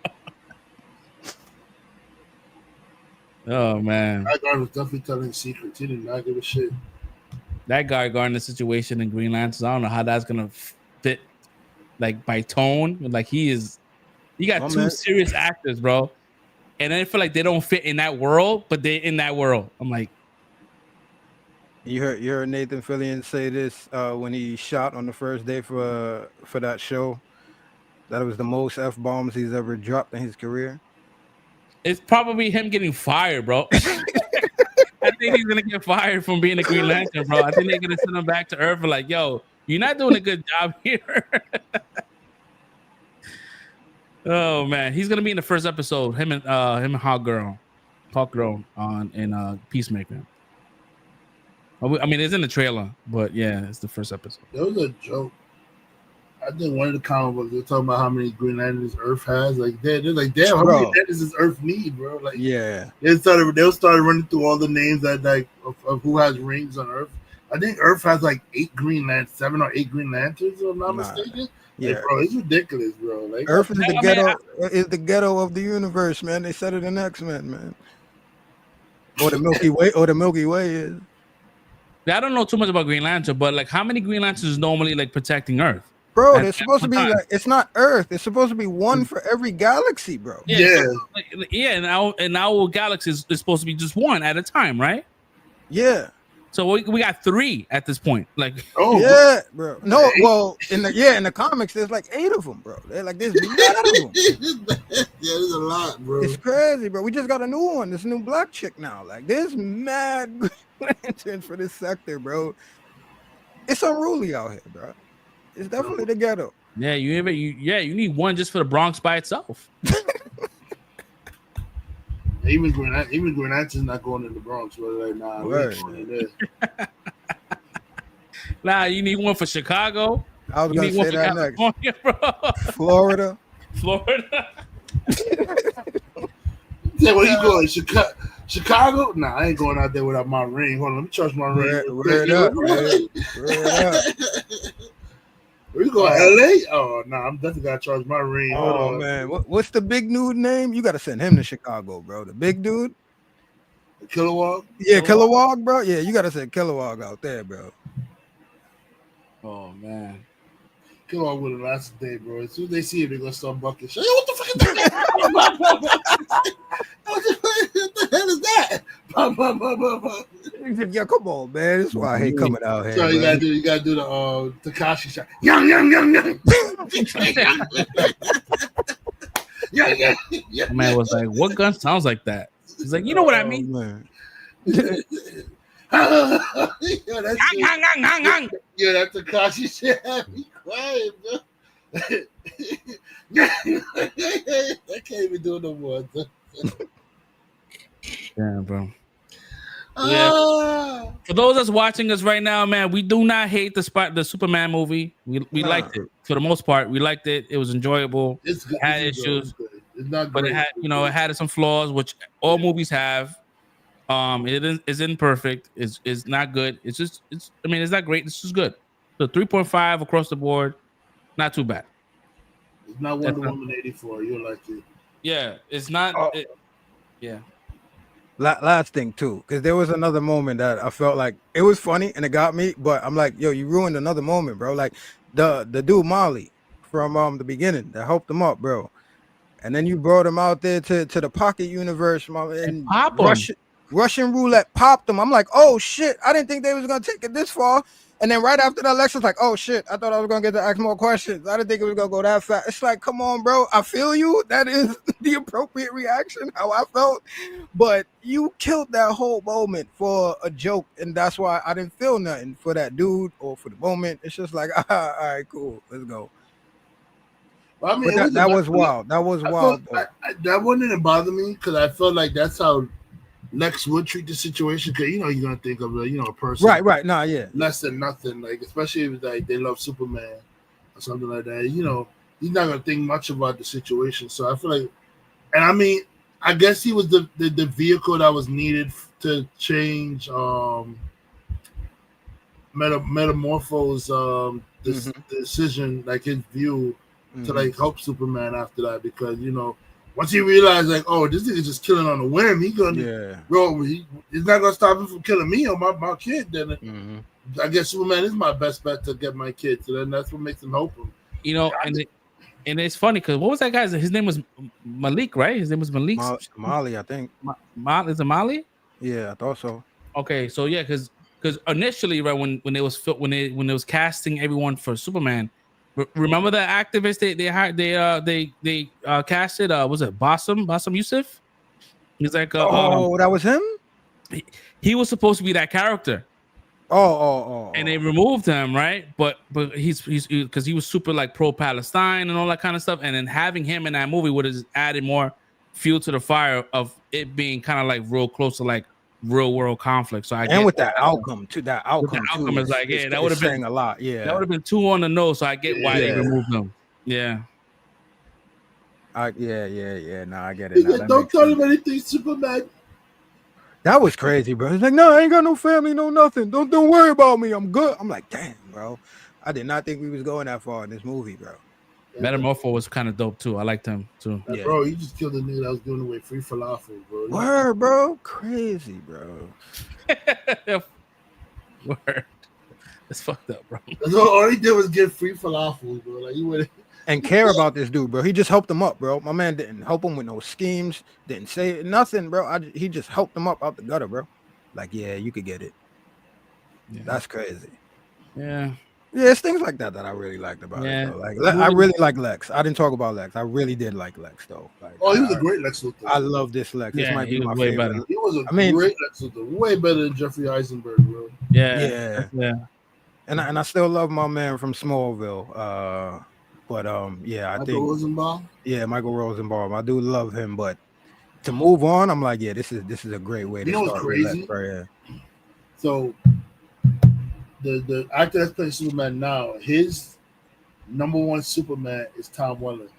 Oh man, Guy Gardner was definitely telling secrets. He did not give a shit. That Guy Gardner situation in Green Lanterns, I don't know how that's gonna fit, like by tone. Like you got two serious actors, bro, and I feel like they don't fit in that world, but they're in that world. I'm like, you heard Nathan Fillion say this when he shot on the first day for that show, that it was the most F-bombs he's ever dropped in his career. It's probably him getting fired, bro. I think he's gonna get fired from being a Green Lantern, bro. I think they're gonna send him back to Earth. Like, yo, you're not doing a good job here. Oh man, he's gonna be in the first episode. Him and Hawk Girl in Peacemaker. I mean, it's in the trailer, but yeah, it's the first episode. That was a joke. I think one of the comic books they're talking about how many Green Lanterns Earth has. Like they're like, damn, how many Lanterns does Earth need, bro? Like, yeah, they started running through all the names that like of who has rings on Earth. I think Earth has like 7 or 8 Green Lanterns, if I'm not mistaken. Yeah, like, bro, it's ridiculous, bro. Like, Earth is the ghetto. Is the ghetto of the universe, man. They said it in X-Men, man. Or the Milky Way. Or the Milky Way is. I don't know too much about Green Lantern, but like, how many Green Lanterns is normally like protecting Earth? Bro, there's supposed to be like, it's not Earth. It's supposed to be one for every galaxy, bro. Yeah, and our galaxy is supposed to be just one at a time, right? Yeah. So we got 3 at this point. Like, oh yeah, bro. No, well, in the comics, there's like 8 of them, bro. They're like, there's a lot of them. Yeah, there's a lot, bro. It's crazy, bro. We just got a new one. This new black chick now. Like, there's mad lanterns for this sector, bro. It's unruly out here, bro. It's definitely the ghetto. Yeah, you need one just for the Bronx by itself. Even Green Lantern's not going in the Bronx, but like, nah, we're going in there. Nah, you need one for Chicago. I was gonna say that California, next. Bro. Florida. Yeah, where you going? Chicago? Nah, I ain't going out there without my ring. Hold on, let me charge my ring. Word up, man. Word up. We going LA? Oh no, I'm definitely gotta charge my ring. Oh man, what's the big dude name? You gotta send him to Chicago, bro. The big dude, Kilowog. Yeah, Kilowog, bro. Yeah, you gotta send Kilowog out there, bro. Oh man, Kilowog would have lasted day, bro. As soon as they see it, they're gonna start bucking. Yo, what the fuck is that? What the hell is that? Yeah, come on, man. That's why I hate coming out here. So you gotta do the Takashi shot. Young. Yeah. Man was like, what gun sounds like that? He's like, you know what I mean? Man. Yo, that Takashi shit had me quiet, bro. I can't even do it no more. Damn, bro. Yeah. For those that's watching us right now, man, we do not hate the Superman movie. We liked it for the most part. We liked it. It was enjoyable. It's good. It had issues. It's not but great. it had some flaws, which all movies have. It isn't perfect. It's not good. It's not great. It's just good. So 3.5 across the board, not too bad. It's not Wonder Woman 84. You'll like it. Yeah, it's not. Yeah. Last thing too, because there was another moment that I felt like it was funny and it got me, but I'm like, yo, you ruined another moment, bro. Like the dude Molly from the beginning that helped him up, bro, and then you brought him out there to the pocket universe, and Russian roulette popped him. I'm like, oh shit, I didn't think they was gonna take it this far. And then right after that, Alexa's like, oh shit, I thought I was gonna get to ask more questions. I didn't think it was gonna go that fast. It's like, come on, bro. I feel you. That is the appropriate reaction, how I felt. But you killed that whole moment for a joke, and that's why I didn't feel nothing for that dude or for the moment. It's just like, all right, cool, let's go. Well, I mean, that was wild. That was wild. That one didn't bother me because I felt like that's how Lex would treat the situation, because you're gonna think of a person, right, nah, yeah, less than nothing, like especially if like they love Superman or something like that. He's not gonna think much about the situation. So I feel like, and I mean, I guess he was the vehicle that was needed to change Metamorpho's decision, like his view to like help Superman after that, because once he realized, like, oh, this nigga just killing on a whim, he's not gonna stop him from killing me or my kid. Then I guess Superman is my best bet to get my kid. So then that's what makes him help him. And it's funny because what was that guy's? His name was Malik, right? His name was Malik. Molly, I think. Is it Molly? Yeah, I thought so. Okay, so yeah, because initially, right when it was casting everyone for Superman. Remember the activists they casted was it Bassam Youssef? He's like that was him. he was supposed to be that character. And they removed him, right? But he's because he was super like pro-Palestine and all that kind of stuff. And then having him in that movie would have added more fuel to the fire of it being kind of like real close to like real world conflict. So that outcome is like, yeah, that would have been a lot. Yeah, that would have been too on the nose. So I get why they removed him. Yeah. No, I get it. Now. Don't tell him anything, Superman. That was crazy, bro. He's like, no, I ain't got no family, no nothing. Don't worry about me. I'm good. I'm like, damn, bro. I did not think we was going that far in this movie, bro. Metamorpho was kind of dope too. I liked him too. Yeah. Bro, you just killed a nigga that was giving away free falafel, bro. Word, bro. Crazy, bro. Word. It's fucked up, bro. That's all he did was give free falafel, bro. Like you would and care about this dude, bro. He just helped him up, bro. My man didn't help him with no schemes, didn't say nothing, bro. He just helped him up out the gutter, bro. Like, yeah, you could get it. Yeah. That's crazy. Yeah. Yeah, it's things like that I really liked about it. Though. Like, I really like Lex. I didn't talk about Lex. I really did like Lex, though. Like, he was a great Lex Luthor. I love this Lex. This might be my favorite. Better. He was great Lex Luthor. Way better than Jeffrey Eisenberg, bro. Yeah. And I still love my man from Smallville. But I think Rosenbaum? Yeah, Michael Rosenbaum. I do love him, but to move on, I'm like, yeah, this is a great way to start. What's crazy? So the actor that's playing Superman now, his number one Superman is Tom Welling.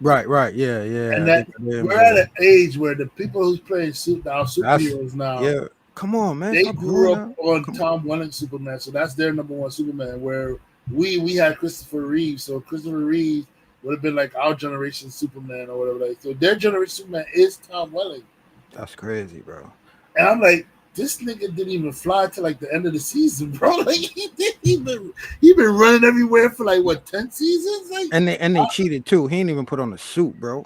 Right, yeah. And that we're at an age where the people who's playing superheroes now, yeah, come on, man. They grew up on Tom Welling Superman, so that's their number one Superman. Where we had Christopher Reeve, so Christopher Reeve would have been like our generation Superman or whatever. Like, so their generation Superman is Tom Welling. That's crazy, bro. And I'm like, this nigga didn't even fly to like the end of the season, bro. Like he been running everywhere for like what 10 seasons? Like, and they cheated too. He ain't even put on a suit, bro.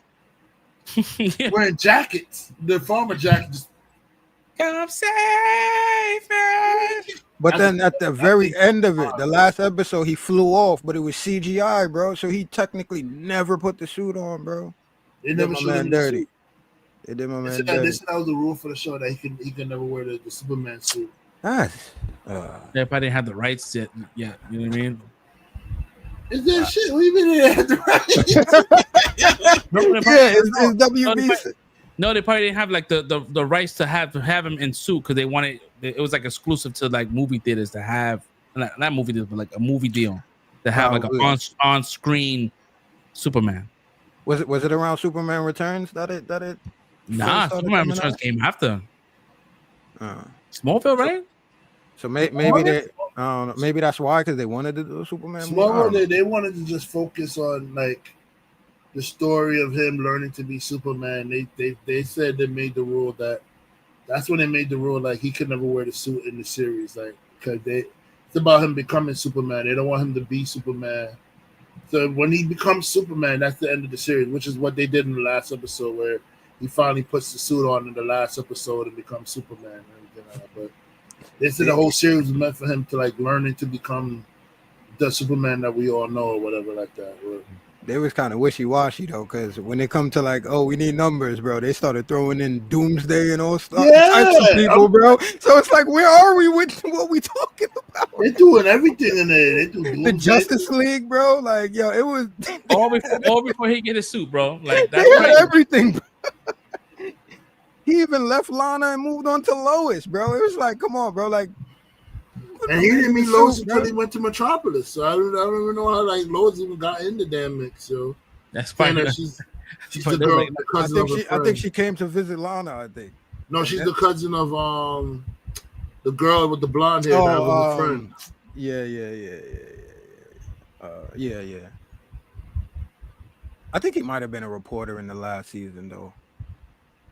Wearing jackets, the farmer jackets. Come save me. But then at the very end of it, the last episode, he flew off, but it was CGI, bro. So he technically never put the suit on, bro. They never showed him dirty. They did my man dirty. That was the rule for the show, that he could never wear the Superman suit. Nice. They probably didn't have the rights yet. Yeah, you know what I mean? Is that shit? What do you mean they had the rights? It's WB. No, they probably didn't have like the rights to have him in suit because they wanted it was like exclusive to like movie theaters to have not movie theaters but like a movie deal to have like a on screen Superman. Was it around Superman Returns that it? Nah, Superman Returns came after Smallville, right? So maybe they I don't know, maybe that's why, because they wanted to do a Superman movie. They wanted to just focus on like the story of him learning to be Superman. They said they made the rule that's when they made the rule like he could never wear the suit in the series, like because it's about him becoming Superman. They don't want him to be Superman. So when he becomes Superman, that's the end of the series, which is what they did in the last episode, where he finally puts the suit on in the last episode and becomes Superman and everything like that. But they said the whole series was meant for him to like learning to become the Superman that we all know or whatever like that. They was kind of wishy-washy though, because when they come to like, oh, we need numbers, bro, they started throwing in Doomsday and all stuff. Types of people, bro. So it's like, where are we with what we talking about? They're doing everything in there. They do the Justice League, bro. Like, yo, it was all before he get his suit, bro. Like they had everything. Bro. He even left Lana and moved on to Lois, bro. It was like, come on, bro. Like, and he didn't meet Lois until he went to Metropolis. So I don't even know how like Lois even got in the damn mix. So that's fine. She's the girl, the cousin of her friend. I think she came to visit Lana. I think. No, she's the cousin of the girl with the blonde hair that was a friend. Yeah. I think he might have been a reporter in the last season though.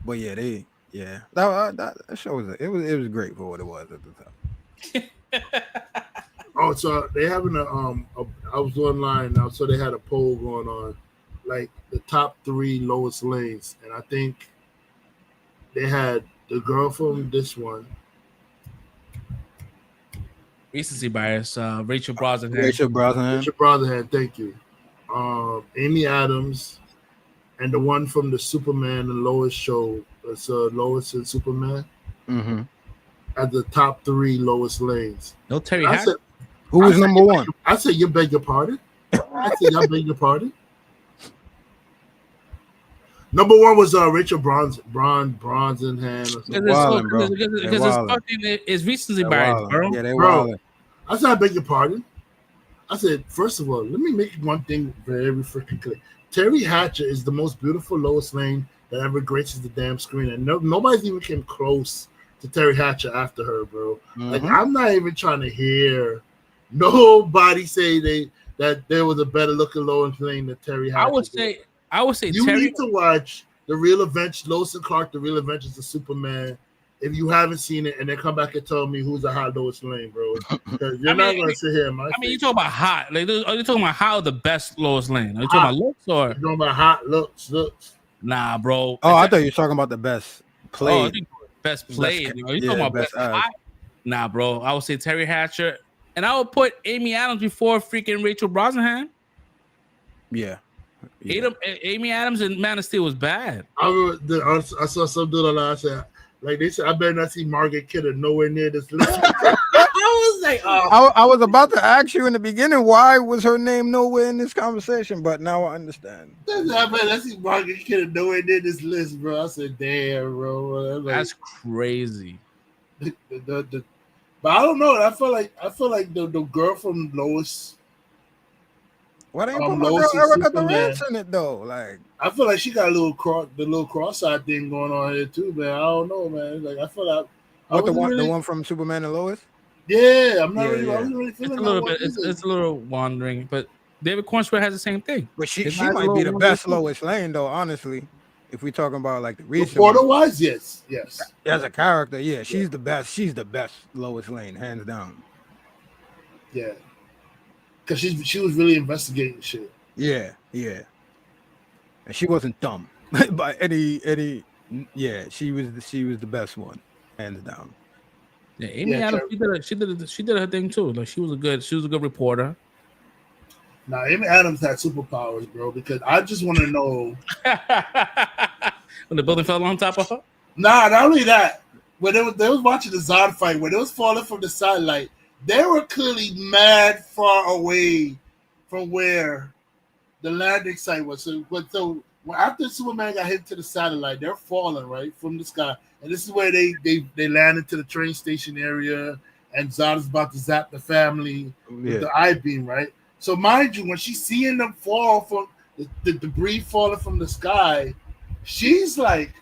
But that show was it was great for what it was at the time. Oh, so they having I was online now, so they had a poll going on, like the top 3 Lois Lanes, and I think they had the girl from this one. Recency bias, Rachel Brosnahan. Rachel Brosnahan, thank you. Amy Adams, and the one from the Superman and Lois show. It's Lois and Superman. as the top 3 lowest lanes. No Terry Hatcher. Who was number 1? I said, you beg your pardon. I said, y'all beg your pardon. Number 1 was Rachel Brosnahan. Because it's recently married, bro. Yeah, they wilding. I said, I beg your pardon. I said, first of all, let me make one thing very freaking clear. Terry Hatcher is the most beautiful lowest lane that ever graces the damn screen, and nobody's even came close to Terry Hatcher after her, bro. Like, I'm not even trying to hear nobody say that there was a better looking lowest lane than Terry Hatcher. I would say you Terry need to watch The Real Adventures, Lois and Clark, The Real Adventures of Superman. If you haven't seen it, and then come back and tell me who's the hot lowest lane, bro. Because you're not going to sit here in my face. You talking about hot. Like, are you talking about how the best lowest lane? Are you talking about looks or? You're talking about hot looks. Nah, bro. Oh, I thought you were talking about the best played. Best played. Are you talking about best hot? Nah, bro. I would say Terry Hatcher. And I would put Amy Adams before freaking Rachel Brosnahan. Yeah. Amy Adams and Man of Steel was bad. I saw some dude online said, like they said, I better not see Margaret Kidder nowhere near this list. I was like, oh. I was about to ask you in the beginning, why was her name nowhere in this conversation? But now I understand. I better not see Margaret Kidder nowhere near this list, bro. I said, damn, bro. Like, that's crazy. But I don't know. I feel like the girl from Lois. Why they put my girl Erica Durant in it though? Like, I feel like she got the little cross-eyed thing going on here too, man. I don't know, man. Like, I feel like the one from Superman and Lois. Yeah, I'm not really. I wasn't really feeling it's a little bit. It's a little wandering, but David Cornswell has the same thing. But she might be the best Lois Lane though, honestly. If we're talking about like the recent reporter-wise, yes. As a character, yeah, she's the best. She's the best Lois Lane, hands down. Yeah, because she was really investigating shit. Yeah, and she wasn't dumb by any. Yeah, she was the best one, hands down. Yeah, Amy Adams, she did her thing too. Like she was a good reporter. Now, Amy Adams had superpowers, bro, because I just want to know. When the building fell on top of her? Nah, not only that. When they was watching the Zod fight, when it was falling from the satellite, they were clearly mad far away from where the landing site was. So after Superman got hit to the satellite, they're falling, right, from the sky. And this is where they landed to the train station area, and Zod is about to zap the family with the I-beam, right? So mind you, when she's seeing them fall from the debris falling from the sky, she's like,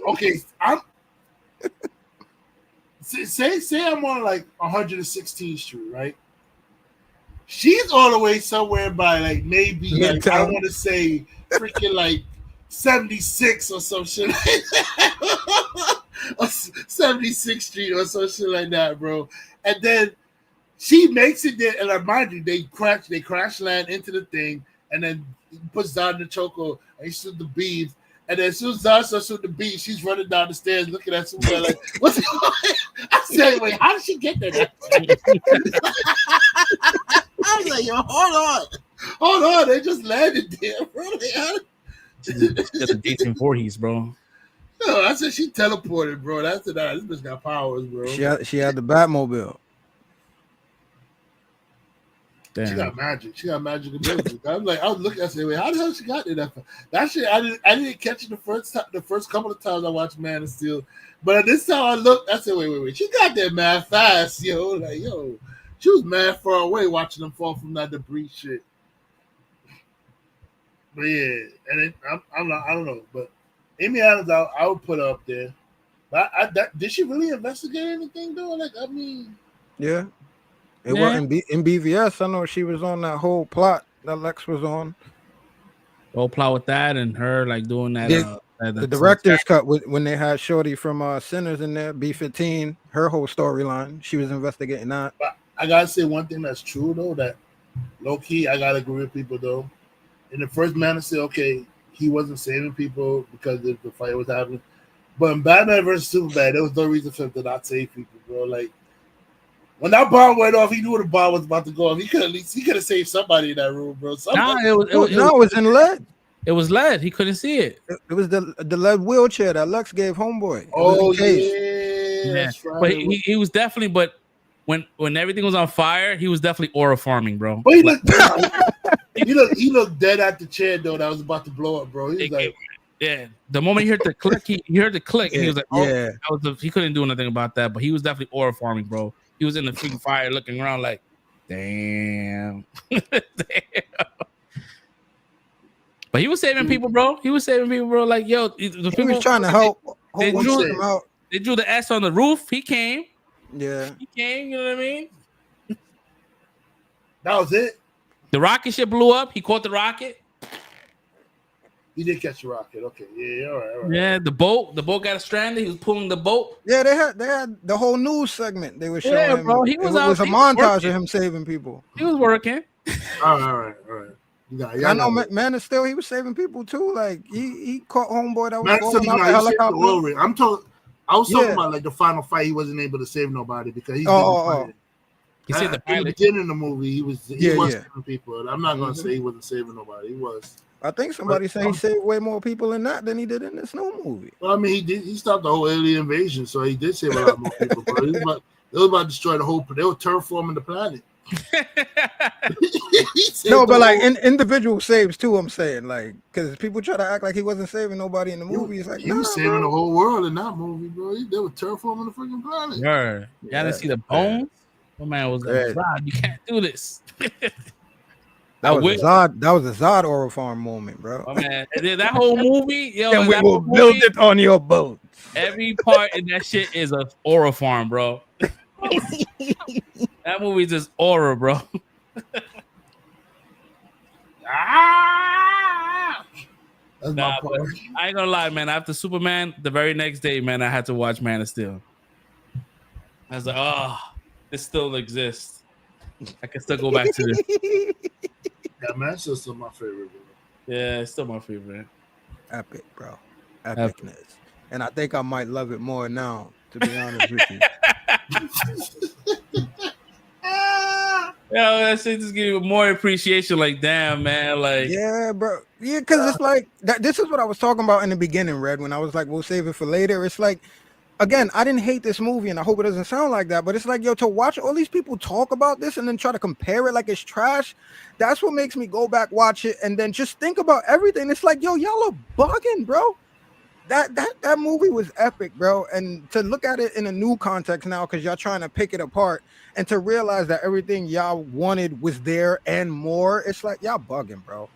okay, I'm say I'm on like 116th Street, right? She's all the way somewhere by like maybe like, I want to say freaking like 76 or some shit like that. Or 76th Street or some shit like that, bro. And then she makes it there, and mind you, they crash land into the thing, and then puts Zod in the chokehold, and he shoots the beams. And then as soon as Zod starts shooting the beams, she's running down the stairs looking at Superman like, what's going on? I said, wait, how did she get there? I was like, yo, hold on. They just landed there, bro. That's the 1840s, bro. No, I said she teleported, bro. That's this bitch got powers, bro. She had the Batmobile. Damn. She got magic abilities. I was looking. I said, "Wait, how the hell she got there?" That shit, I didn't catch it the first couple of times I watched Man of Steel, but this time I looked. I said, "Wait, she got there mad fast, yo!" Like, yo, she was mad far away watching them fall from that debris shit. But yeah, and I don't know, but Amy Adams, I would put her up there. But did she really investigate anything though? Like, I mean, yeah. It wasn't in BVS. I know she was on that whole plot that Lex was on. Whole plot with that and her like doing that. The director's cut when they had Shorty from Sinners in there, B-15, her whole storyline. She was investigating that. But I gotta say one thing that's true though, that low key I gotta agree with people though. In the first Man of Steel, okay, he wasn't saving people because the fight was happening. But in Batman versus Superman, there was no reason for him to not save people, bro. Like, when that bomb went off, he knew the bomb was about to go off. He could have saved somebody in that room, bro. It was in lead. It was lead. He couldn't see it. It was the lead wheelchair that Lex gave homeboy. Oh yeah, Yeah, but he was definitely. But when everything was on fire, he was definitely aura farming, bro. But he looked dead at the chair though. That was about to blow up, bro. He was like, yeah. The moment he heard the click, he heard the click, and he was like, "Oh, yeah." He couldn't do anything about that." But he was definitely aura farming, bro. He was in the freaking fire, looking around like, "Damn, damn." But he was saving people, bro. He was saving people, bro. Like, yo, the people was trying to help. They drew the S on the roof. He came. Yeah, he came. You know what I mean? That was it. The rocket ship blew up. He caught the rocket. He did catch the rocket. Okay, yeah, all right. Yeah, the boat got stranded. He was pulling the boat. Yeah, they had the whole news segment. They were showing. Yeah, bro. He was out. It was a montage of him saving people. He was working. All right. I know Man of Steel, he was saving people too. Like he caught homeboy that was Man, falling out the helicopter. I was talking about like the final fight. He wasn't able to save nobody because he saved the pilot. In the beginning of the movie, he was saving people. I'm not gonna Mm-hmm. say he wasn't saving nobody. He was. I think somebody said he saved way more people in that than he did in this new movie. Well, I mean, he stopped the whole alien invasion, so he did save a lot more people. But they was about to destroy the whole. They were terraforming the planet. No, but like individual saves too. I'm saying like because people try to act like he wasn't saving nobody in the movie. It's like he was saving the whole world in that movie, bro. They were terraforming the freaking planet. Yeah, you gotta see the bones. My man was like, "Rod, you can't do this." That was a Zod Aura Farm moment, bro. Oh, man, that whole movie, yo, and we will build it on your boat. Every part in that shit is a aura farm, bro. That movie is just aura, bro. That's I ain't gonna lie, man. After Superman, the very next day, man, I had to watch Man of Steel. I was like, oh, this still exists. I can still go back to this. Yeah, man, it's still my favorite, bro. Yeah, it's still my favorite. Epic, bro. Epicness. And I think I might love it more now, to be honest with you. Yeah, that shit just give you more appreciation. Like, damn, man. Like, yeah, bro. Yeah, because it's like that. This is what I was talking about in the beginning, Red. When I was like, we'll save it for later. It's like, again, I didn't hate this movie, and I hope it doesn't sound like that. But it's like, yo, to watch all these people talk about this and then try to compare it like it's trash. That's what makes me go back, watch it, and then just think about everything. It's like, yo, y'all are bugging, bro. That movie was epic, bro. And to look at it in a new context now, because y'all trying to pick it apart, and to realize that everything y'all wanted was there and more, it's like y'all bugging, bro.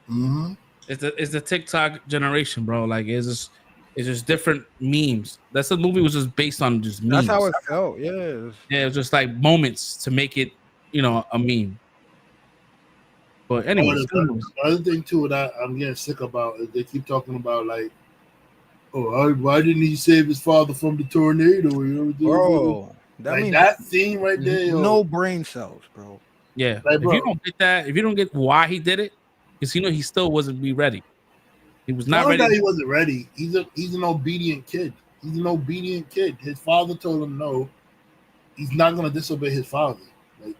Mm-hmm. It's the TikTok generation, bro. Like it's just different memes. That's the movie was just based on just memes. That's how it felt. Yeah. Yeah, it was just like moments to make it, a meme. But anyway, the other thing too that I'm getting sick about is they keep talking about like, oh, why didn't he save his father from the tornado? Bro, that scene right there. No brain cells, bro. Yeah, like, bro, if you don't get that, if you don't get why he did it, because he still wasn't ready. He was not ready. That he wasn't ready. He's an obedient kid. He's an obedient kid. His father told him no. He's not going to disobey his father. Like,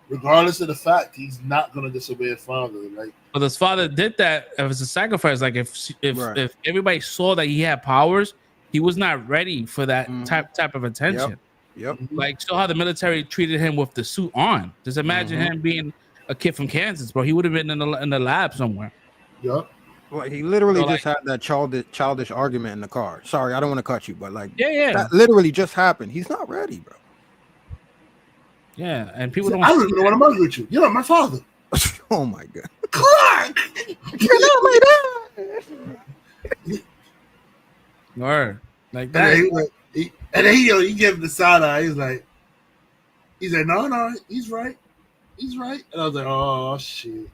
regardless of the fact, he's not going to disobey his father. Like, but his father did that as a sacrifice. Like, if everybody saw that he had powers, he was not ready for that type of attention. Yep. Like, so how the military treated him with the suit on. Just imagine him being a kid from Kansas, bro. He would have been in the lab somewhere. Yep. Well, he literally just had that childish argument in the car. Sorry, I don't want to cut you, but like, yeah, that literally just happened. He's not ready, bro. Yeah, and people don't. I don't even know what I'm arguing with you. You're not my father. Oh my god, Clark! You're not my dad. Word, like that. And then he gave him the side eye. He's like, no, he's right. And I was like, oh shit.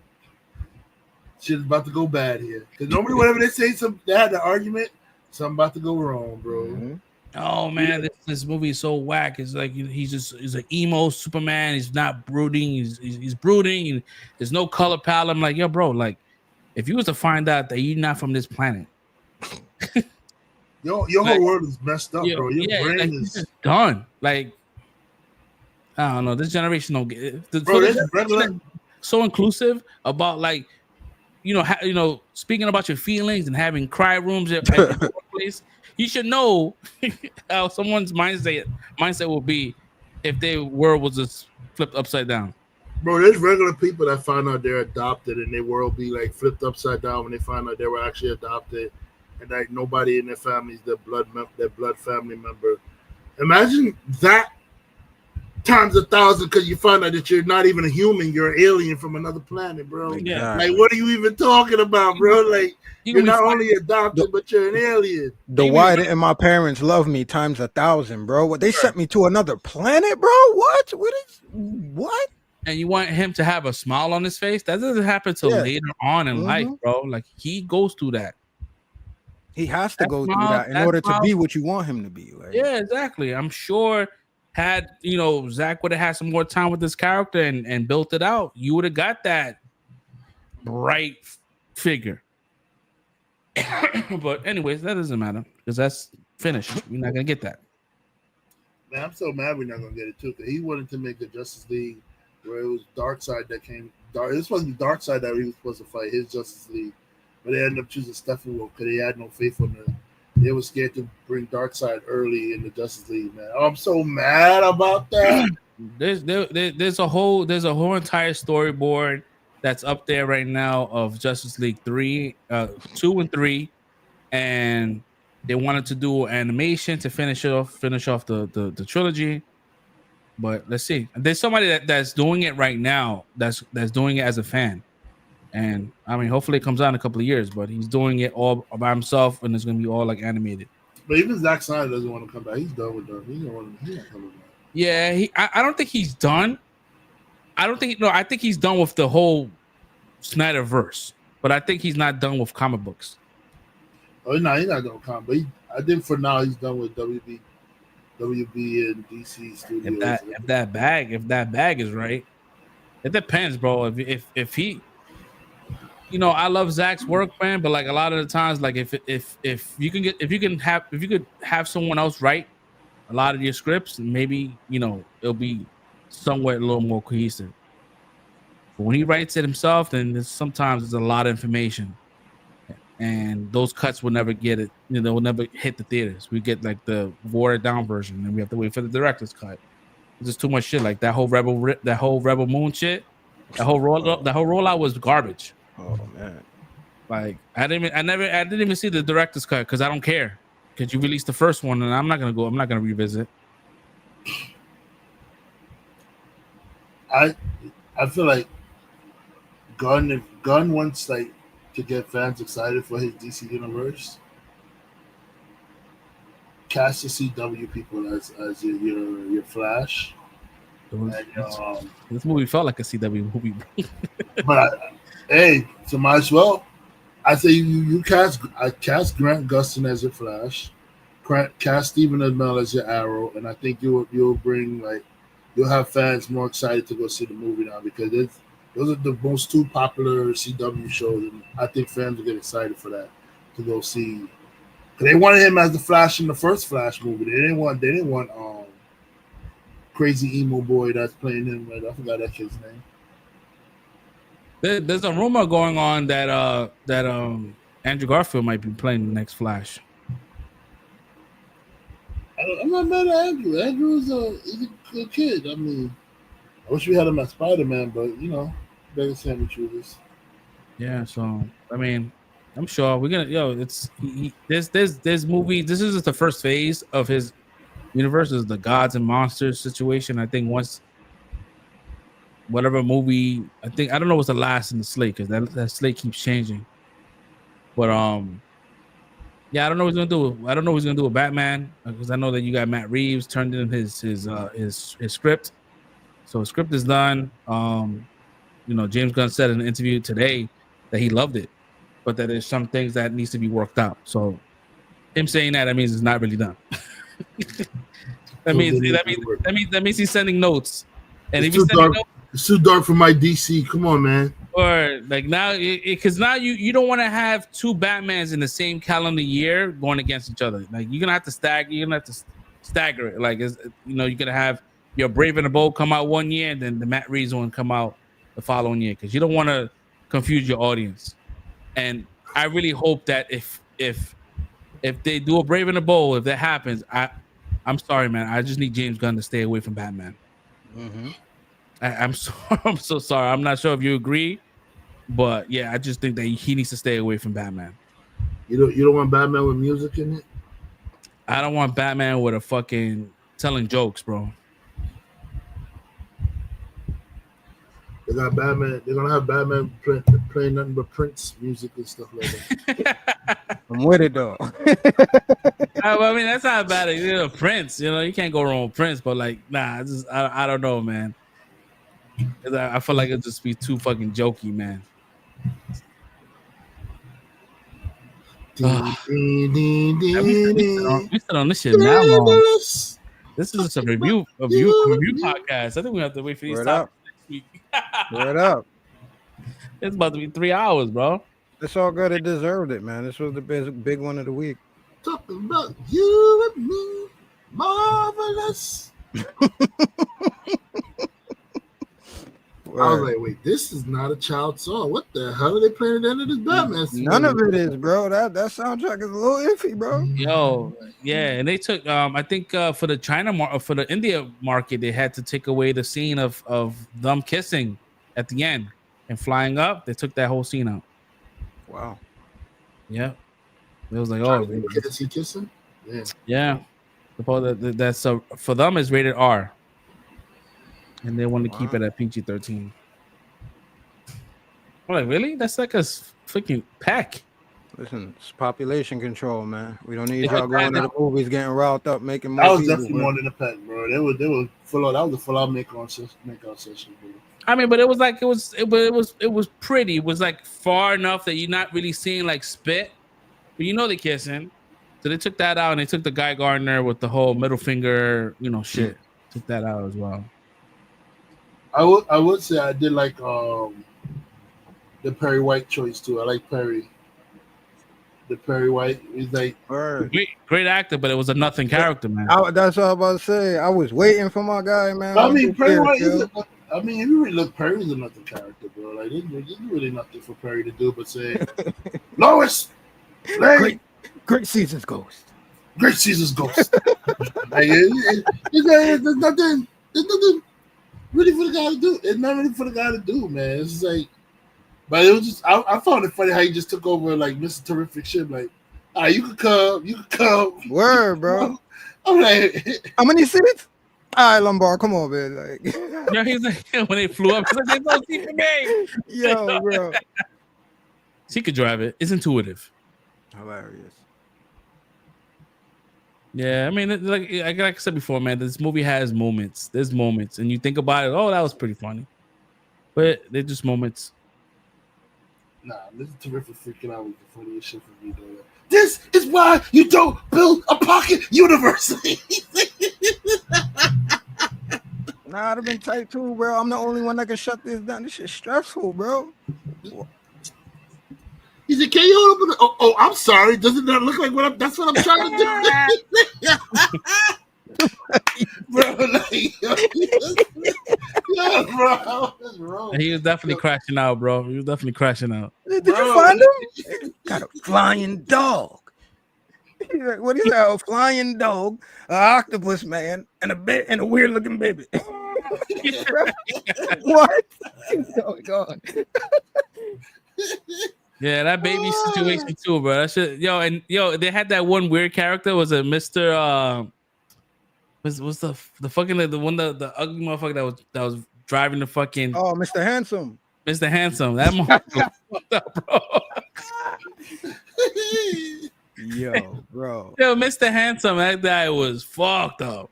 Shit's about to go bad here. Because normally whenever they say they had an argument, something about to go wrong, bro. Mm-hmm. Oh man, this movie is so whack. It's like he's an emo Superman. He's not brooding. He's brooding. And there's no color palette. I'm like, yo, bro, like if you was to find out that you're not from this planet, your whole world is messed up, bro. Your brain is just done. Like I don't know. This generation don't get it. So inclusive about like. Speaking about your feelings and having cry rooms at your workplace, he should know how someone's mindset will be if their world was just flipped upside down. Bro, there's regular people that find out they're adopted and their world be like flipped upside down when they find out they were actually adopted, and like nobody in their family is their blood family member. Imagine that times 1,000 because you find out that you're not even a human, you're an alien from another planet, bro. Yeah. Like, what are you even talking about, bro? Like, you're not only adopted, but you're an alien. The why didn't my parents love me times 1,000, bro? What, they sent me to another planet, bro? What? What? And you want him to have a smile on his face? That doesn't happen till later on in life, bro. Like, he goes through that. He has to go through that in order to be what you want him to be. Like. Yeah, exactly. I'm sure had, Zach would have had some more time with this character and built it out, you would have got that bright figure. But anyways, that doesn't matter because that's finished. We're not going to get that. Man, I'm so mad we're not going to get it too because he wanted to make a Justice League where it was Darkseid that came. It was supposed to be Darkseid that he was supposed to fight his Justice League. But they ended up choosing Steppenwolf because they had no faith in them. They were scared to bring Darkseid early in the Justice League, man. I'm so mad about that. There's a whole entire storyboard that's up there right now of Justice League 2 and 3, and they wanted to do animation to finish off the trilogy. But let's see. There's somebody that's doing it right now. That's doing it as a fan. And I mean, hopefully it comes out in a couple of years, but he's doing it all by himself, and it's gonna be all like animated. But even Zack Snyder doesn't want to come back. He's done with them. He's not coming back. Yeah, I don't think he's done. I think he's done with the whole Snyderverse, but I think he's not done with comic books. Oh no, he's not done with comic. But I think for now he's done with WB and DC Studios. If that bag is right, it depends, bro. If he. I love Zach's work, man, but like a lot of the times, like if you could have someone else write a lot of your scripts, maybe it'll be somewhat a little more cohesive. But when he writes it himself, then sometimes there's a lot of information, and those cuts will never get it. Will never hit the theaters. We get like the watered down version, and we have to wait for the director's cut. There's just too much shit. Like that whole Rebel Moon shit, that whole rollout was garbage. Oh man! Like I didn't even see the director's cut because I don't care. Because you released the first one, and I'm not gonna revisit. I feel like Gunn wants like to get fans excited for his DC universe. Cast the CW people as your Flash. This movie felt like a CW movie. But hey, so might as well. I say you cast Grant Gustin as your Flash, cast Stephen Amell as your Arrow, and I think you'll have fans more excited to go see the movie now because those are the most two popular CW shows, and I think fans will get excited for that to go see. Because they wanted him as the Flash in the first Flash movie. They didn't want crazy emo boy that's playing him. I forgot that kid's name. There's a rumor going on that Andrew Garfield might be playing the next Flash. I'm not mad at Andrew. Andrew is a good kid. I mean, I wish we had him as Spider-Man, but better sandwich with us. Yeah, so I mean, I'm sure we're gonna this movie. This is just the first phase of his universe. Is the gods and monsters situation. I think once whatever movie, I don't know what's the last in the slate because that slate keeps changing. But yeah, I don't know what he's gonna do. I don't know what he's gonna do with Batman because I know that you got Matt Reeves turned in his script, so his script is done. James Gunn said in an interview today that he loved it, but that there's some things that needs to be worked out. So him saying that means it's not really done. that means he's sending notes, and if he's sending notes. It's too dark for my DC. Come on, man. Or like now, because now you don't want to have two Batmans in the same calendar year going against each other. Like you're gonna have to stagger it. Like you're gonna have your Brave and the Bold come out one year, and then the Matt Reeves one come out the following year because you don't want to confuse your audience. And I really hope that if if they do a Brave and the Bold, if that happens, I'm sorry, man. I just need James Gunn to stay away from Batman. Mm-hmm. I'm sorry. I'm so sorry. I'm not sure if you agree, but yeah, I just think that he needs to stay away from Batman. You don't want Batman with music in it? I don't want Batman with a fucking telling jokes, bro. They got Batman. They're gonna have Batman playing nothing but Prince music and stuff like that. I'm with it though. I mean, that's not bad. You know, Prince. You know, you can't go wrong with Prince. But like, nah, I don't know, man. I feel like it'll just be too fucking jokey, man. We sit on this shit now long. This is just a review podcast. I think we have to wait for these topics next week. Word up. It's about to be 3 hours, bro. It's all good. It deserved it, man. This was the big one of the week. Talking about you and me, marvelous. I was like, wait, this is not a child song. What the hell are they playing at the end of this Batman song? None of it is, bro. That soundtrack is a little iffy, bro. Yo, yeah, and they took I think for the India market, they had to take away the scene of them kissing at the end and flying up. They took that whole scene out. Wow. Yeah. It was like, oh, is he kissing? Yeah. That's for them is rated R. And they want to keep it at PG-13. I'm like, really? That's like a freaking pack. Listen, it's population control, man. We don't need y'all going to the movies getting riled up, making more. That was definitely more than a pack, bro. They were full out. That was a full out make out session, bro. I mean, but it was like it was pretty. It was like far enough that you're not really seeing like spit, but you know they're kissing. So they took that out, and they took the Guy Gardner with the whole middle finger, shit. Took that out as well. I would say I did like the Perry White choice too. I like Perry. The Perry White is like great actor, but it was a nothing character, man. That's what I was about to say. I was waiting for my guy, man. I mean, Perry White is. I mean, if you really look, Perry's another character, bro. Like, there's really nothing for Perry to do but say, Lois, great Caesar's ghost. Great Caesar's ghost. Like, there's nothing really for the guy to do. It's not really for the guy to do, man. It's just like, but it was just, I found it funny how he just took over like Mr. Terrific shit. Like, all right, you can come. Word, bro. I'm like, how many seats? All right, Lombard, come on, man. Like, no, he's like, when they flew up, he's like, there's no seat for me. Yo, bro. She could drive it. It's intuitive. Hilarious. Yeah, I mean, like I said before, man, this movie has moments. There's moments, and you think about it. Oh, that was pretty funny, but they're just moments. Nah, this is terrific. Freaking out was the funniest shit for me, though. This is why you don't build a pocket university. Nah, I'd have been tight too, bro. I'm the only one that can shut this down. This shit's stressful, bro. He said, "Can you hold up?" Oh, I'm sorry. Doesn't that look like that's what I'm trying to do? Bro, like, yeah, bro. What's wrong? He was definitely crashing out, bro. He was definitely crashing out. Did you find him? Got a flying dog. What is that? A flying dog, an octopus man, and a weird looking baby. What is going on? Yeah, that baby situation too, bro. That shit, they had that one weird character. Was it Mr. Was the fucking the one the ugly motherfucker that was driving the fucking Mr. Handsome. Mr. Handsome. That motherfucker fucked up, bro. Yo, bro. Yo, Mr. Handsome, that guy was fucked up.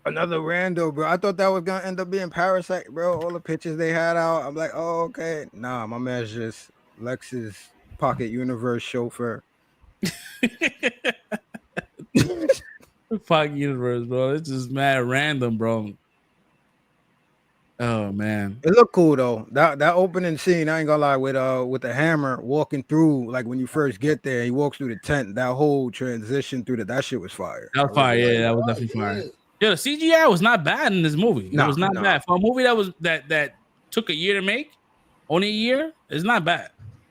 Another rando, bro. I thought that was gonna end up being Parasite, bro. All the pictures they had out, I'm like, oh, okay. Nah, my man's just Lex's pocket universe chauffeur. Pocket universe, bro. It's just mad random, bro. Oh man, it looked cool though. That opening scene, I ain't gonna lie, with the hammer walking through, like when you first get there, he walks through the tent. That whole transition through that shit was fire. That was fire. Yeah, that was definitely fire. Yeah, the CGI was not bad in this movie. It was not bad for a movie that took a year to make. Only a year, it's not bad.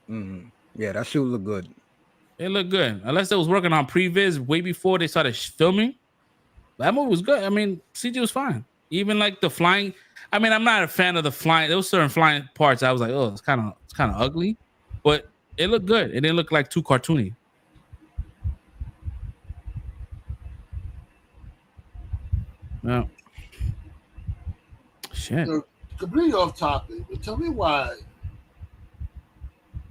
Mm-hmm. Yeah, that shoot looked good. It looked good. Unless they was working on previs way before they started filming. That movie was good. I mean, CG was fine. Even like the flying. I mean, I'm not a fan of the flying. There was certain flying parts I was like, oh, it's kind of ugly, but it looked good. It didn't look like too cartoony. No. Shit. So, completely off topic, but tell me why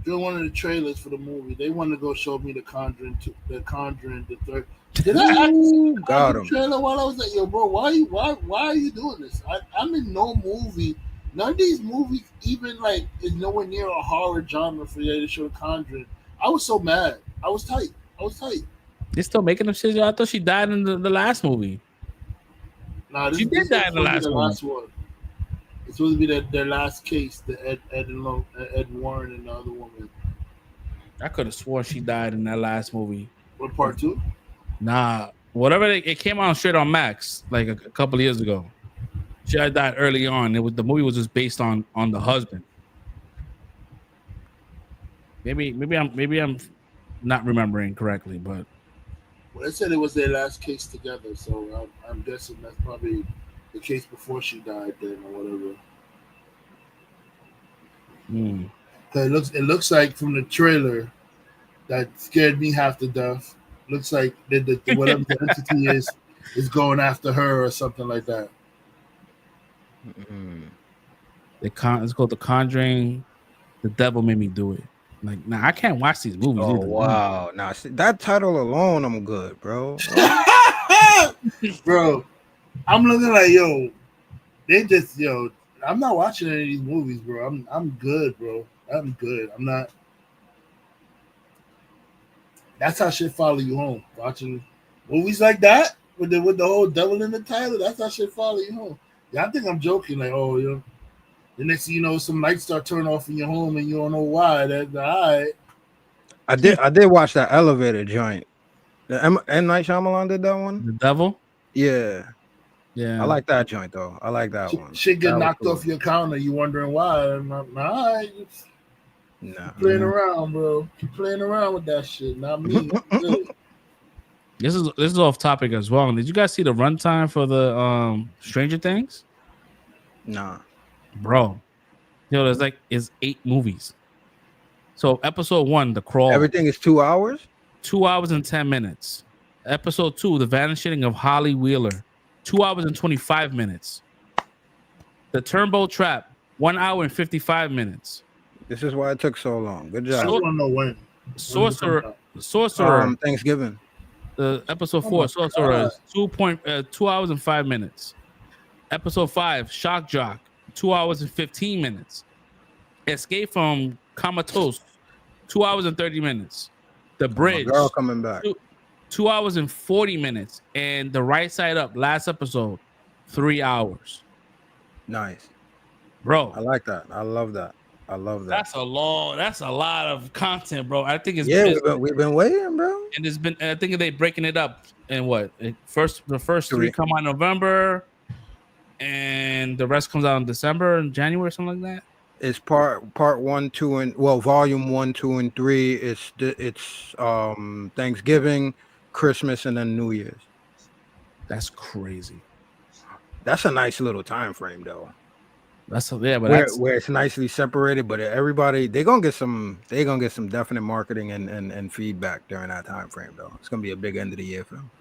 during one of the trailers for the movie they wanted to go show me the Conjuring the third. Did I actually got the trailer while I was like, yo, bro, why are you doing this? I'm in no movie. None of these movies even like is nowhere near a horror genre for you to show the Conjuring. I was so mad. I was tight. They're still making them shit. I thought she died in the last movie. Nah, she did die in the last one. It's supposed to be their last case, the Ed Warren and the other woman. I could have sworn she died in that last movie. What, part 2? Nah, whatever. It came out straight on Max like a couple of years ago. She had died early on. The movie was just based on the husband. Maybe I'm not remembering correctly, but well, they said it was their last case together, so I'm guessing that's probably the case before she died then or whatever. It looks like from the trailer that scared me half to death. Looks like the whatever the entity is going after her or something like that. It's called The Conjuring. The Devil Made Me Do It. Like, nah, I can't watch these movies. Oh, wow. Nah, that title alone, I'm good, bro. Bro, I'm looking like, I'm not watching any of these movies, bro. I'm good, bro. I'm good. I'm not. That's how shit follow you home. Watching movies like that with the whole devil in the title. That's how shit follow you home. Yeah, I think I'm joking. Like, the next thing you know, some lights start turning off in your home and you don't know why. That's all right. I did watch that elevator joint. M. Night Shyamalan did that one. The Devil. Yeah. Yeah. I like that joint though. I like that one. Shit get knocked off your counter. You wondering why? All right. Nah. Playing around, bro. Keep playing around with that shit. Not me. This is off topic as well. Did you guys see the runtime for the Stranger Things? Nah. Bro. It's 8 movies. So episode 1, The Crawl. Everything is 2 hours? 2 hours and 10 minutes. Episode 2, The Vanishing of Holly Wheeler. 2 hours and 25 minutes. The Turnbow Trap. 1 hour and 55 minutes. This is why it took so long. Good job. I don't know when. Sorcerer. Thanksgiving. The episode 4, Sorcerer, 2 hours and 5 minutes. Episode 5, Shock Jock, 2 hours and 15 minutes. Escape from Comatose, 2 hours and 30 minutes. The Bridge, girl coming back, 2 hours and 40 minutes. And The Right Side Up, last episode, 3 hours. Nice, bro. I like that. I love that. That's a lot of content, bro. I think we've been waiting, bro. And I think they're breaking it up in what? The first 3 come out in November, and the rest comes out in December and January, something like that. It's part 1, 2, and volume 1, 2, and 3. It's Thanksgiving, Christmas, and then New Year's. That's crazy. That's a nice little time frame, though. Where it's nicely separated, but everybody they're gonna get some definite marketing and feedback during that time frame, though. It's gonna be a big end of the year for them.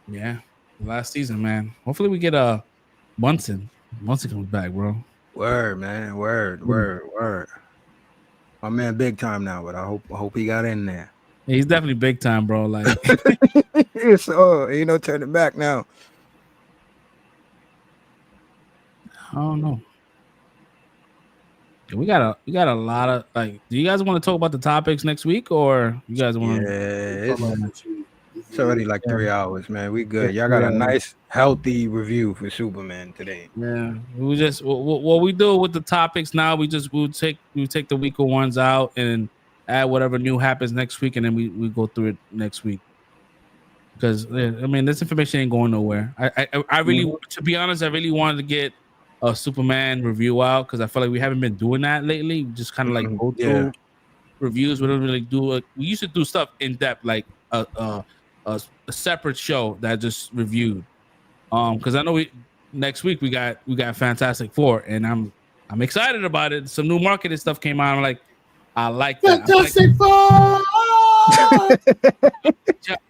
Yeah, last season, man. Hopefully we get Munson. Munson comes back, bro. Word, man. Word. My man, big time now, but I hope he got in there. Yeah, he's definitely big time, bro. Like, turning back now. I don't know. We got a lot of do you guys want to talk about the topics next week, or you guys want it's already like 3 hours, man. We good. Y'all got a nice healthy review for Superman today. Yeah. We just what we do with the topics now, we'll take the weaker ones out and add whatever new happens next week, and then we go through it next week. Because this information ain't going nowhere. I really, to be honest, I really wanted to get a Superman review out because I feel like we haven't been doing that lately. We just kind of go through reviews. We don't really do it. We used to do stuff in depth, like a separate show that just reviewed. Because I know next week we got Fantastic Four, and I'm excited about it. Some new marketing stuff came out. I'm like, I like that. Fantastic Four.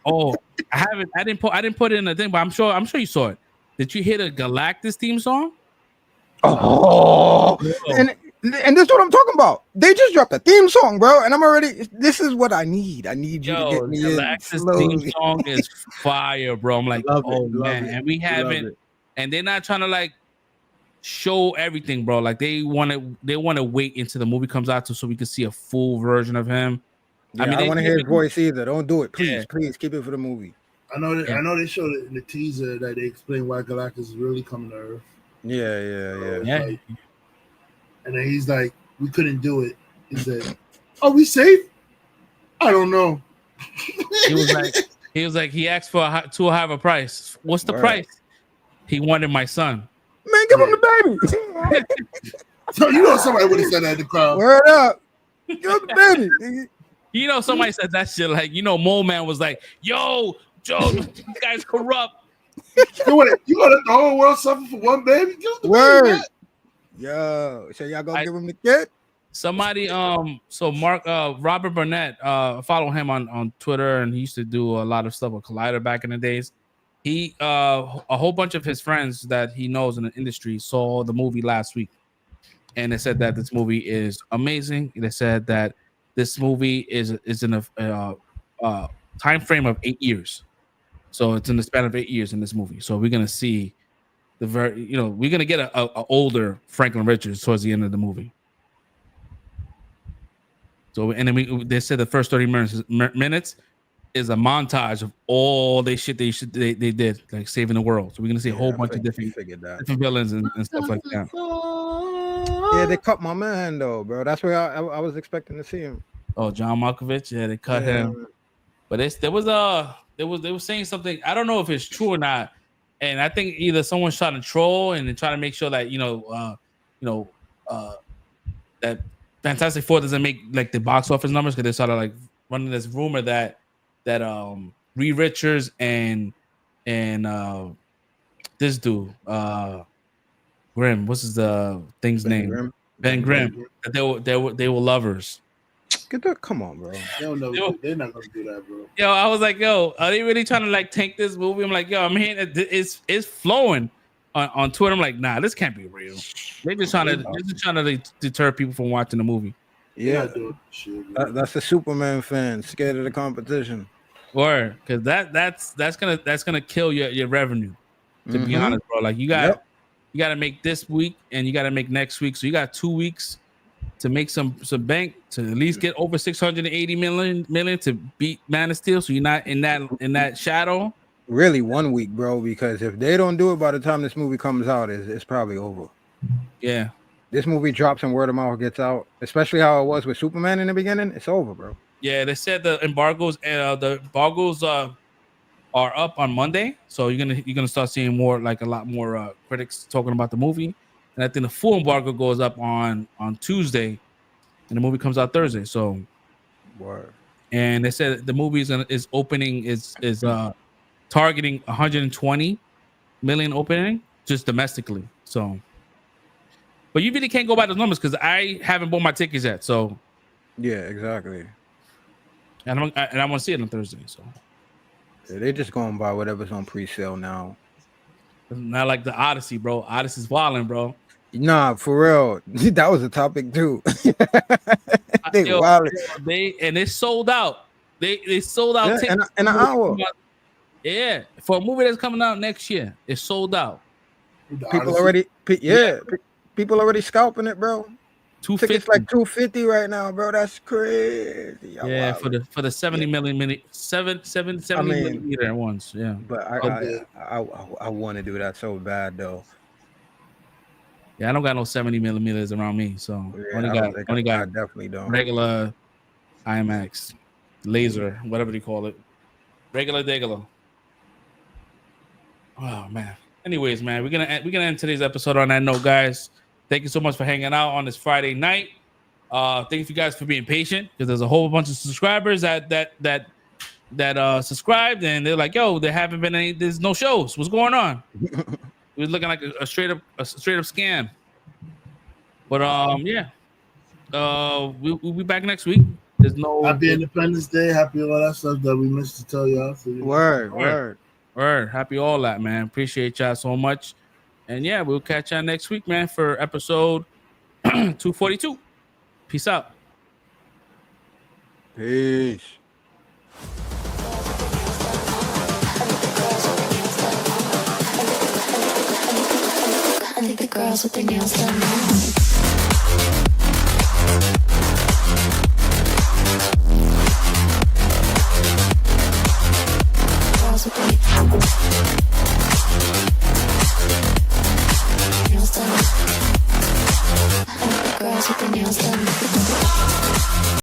Oh, I didn't put it in the thing, but I'm sure you saw it. Did you hear the Galactus theme song? Oh, and this is what I'm talking about. They just dropped a theme song, bro, and I'm already. This is what I need. I need you to get me Galactus theme song is fire, bro. I'm like, man, and we haven't, and they're not trying to like show everything, bro. Like they want to wait until the movie comes out so we can see a full version of him. Yeah, I mean, I don't want to hear his voice either. Don't do it, please. Please keep it for the movie. I know they showed it in the teaser that they explain why Galactus is really coming to Earth. Yeah. Like, and then he's like, "We couldn't do it." He said, "Are we safe? I don't know." He was like, he asked for too high of a price. What's the price? He wanted my son. Man, give him the baby. So you know somebody would have said that in the crowd. Word up. Give him the baby. You know, somebody said that shit. Like, you know, Mole Man was like, "Yo, Joe, this guy's corrupt." You want to let the whole world suffer for one baby? Give him the baby. Yo, so y'all gonna give him the kid? Somebody, so Robert Burnett, follow him on Twitter, and he used to do a lot of stuff with Collider back in the days. He, a whole bunch of his friends that he knows in the industry saw the movie last week, and they said that this movie is amazing. They said that this movie is in a time frame of 8 years, so it's in the span of 8 years in this movie. So we're gonna see we're gonna get a older Franklin Richards towards the end of the movie. So, and then they said the first 30 minutes is a montage of all they did, like saving the world. So we're gonna see a whole bunch of different villains and stuff like that. Yeah, they cut my man though, bro. That's where I was expecting to see him. Oh, John Malkovich, yeah, they cut him. But they were saying something. I don't know if it's true or not. And I think either someone's trying to troll and trying to make sure that that Fantastic Four doesn't make like the box office numbers, because they started like running this rumor that Reed Richards and this dude Grimm, what's his thing's name? Ben Grimm. That they were lovers. Get that! Come on, bro. They're not gonna do that, bro. Yo, I was like, yo, are they really trying to like tank this movie? I'm like, yo, I'm hearing it's flowing on Twitter. I'm like, nah, this can't be real. They're just trying to deter people from watching the movie. Yeah, that's the Superman fan scared of the competition. Or because that's gonna kill your revenue. To be honest, bro, like you got to make this week and you got to make next week. So you got 2 weeks to make some bank, to at least get over 680 million to beat Man of Steel. So you're not in that shadow. Really 1 week, bro, because if they don't do it by the time this movie comes out, it's probably over. Yeah. This movie drops and word of mouth gets out, especially how it was with Superman in the beginning. It's over, bro. Yeah, they said the embargoes are up on Monday, so you're gonna start seeing a lot more critics talking about the movie. And I think the full embargo goes up on Tuesday, and the movie comes out Thursday. So, and they said the movie is opening is targeting 120 million opening just domestically. So, but you really can't go by those numbers because I haven't bought my tickets yet. So, yeah, exactly. And I want to see it on Thursday. So, yeah, they're just going by whatever's on pre-sale now. Not like the Odyssey, bro. Odyssey's wilding, bro. Nah, for real. That was a topic too. They sold out. They sold out in an hour. Yeah, for a movie that's coming out next year, it's sold out. People already scalping it, bro. Tickets like $250 right now, bro. That's crazy. Yeah, for the 70 millimeter ones. Yeah, but I want to do that so bad though. Yeah, I don't got no 70 millimeters around me, so only got definitely don't regular IMAX, laser, whatever they call it, regular. Oh man. Anyways, man, we're gonna end today's episode on that note, guys. Thank you so much for hanging out on this Friday night. Thank you guys for being patient because there's a whole bunch of subscribers that subscribed and they're like, yo, there haven't been any. There's no shows. What's going on? It was looking like a straight up scam. But yeah. We'll be back next week. There's no Happy Independence Day, happy all that stuff that we missed to tell y'all. So, Word. Happy all that, man. Appreciate y'all so much. And yeah, we'll catch y'all next week, man, for episode 242. Peace out. Peace. I think the girls with their nails done now.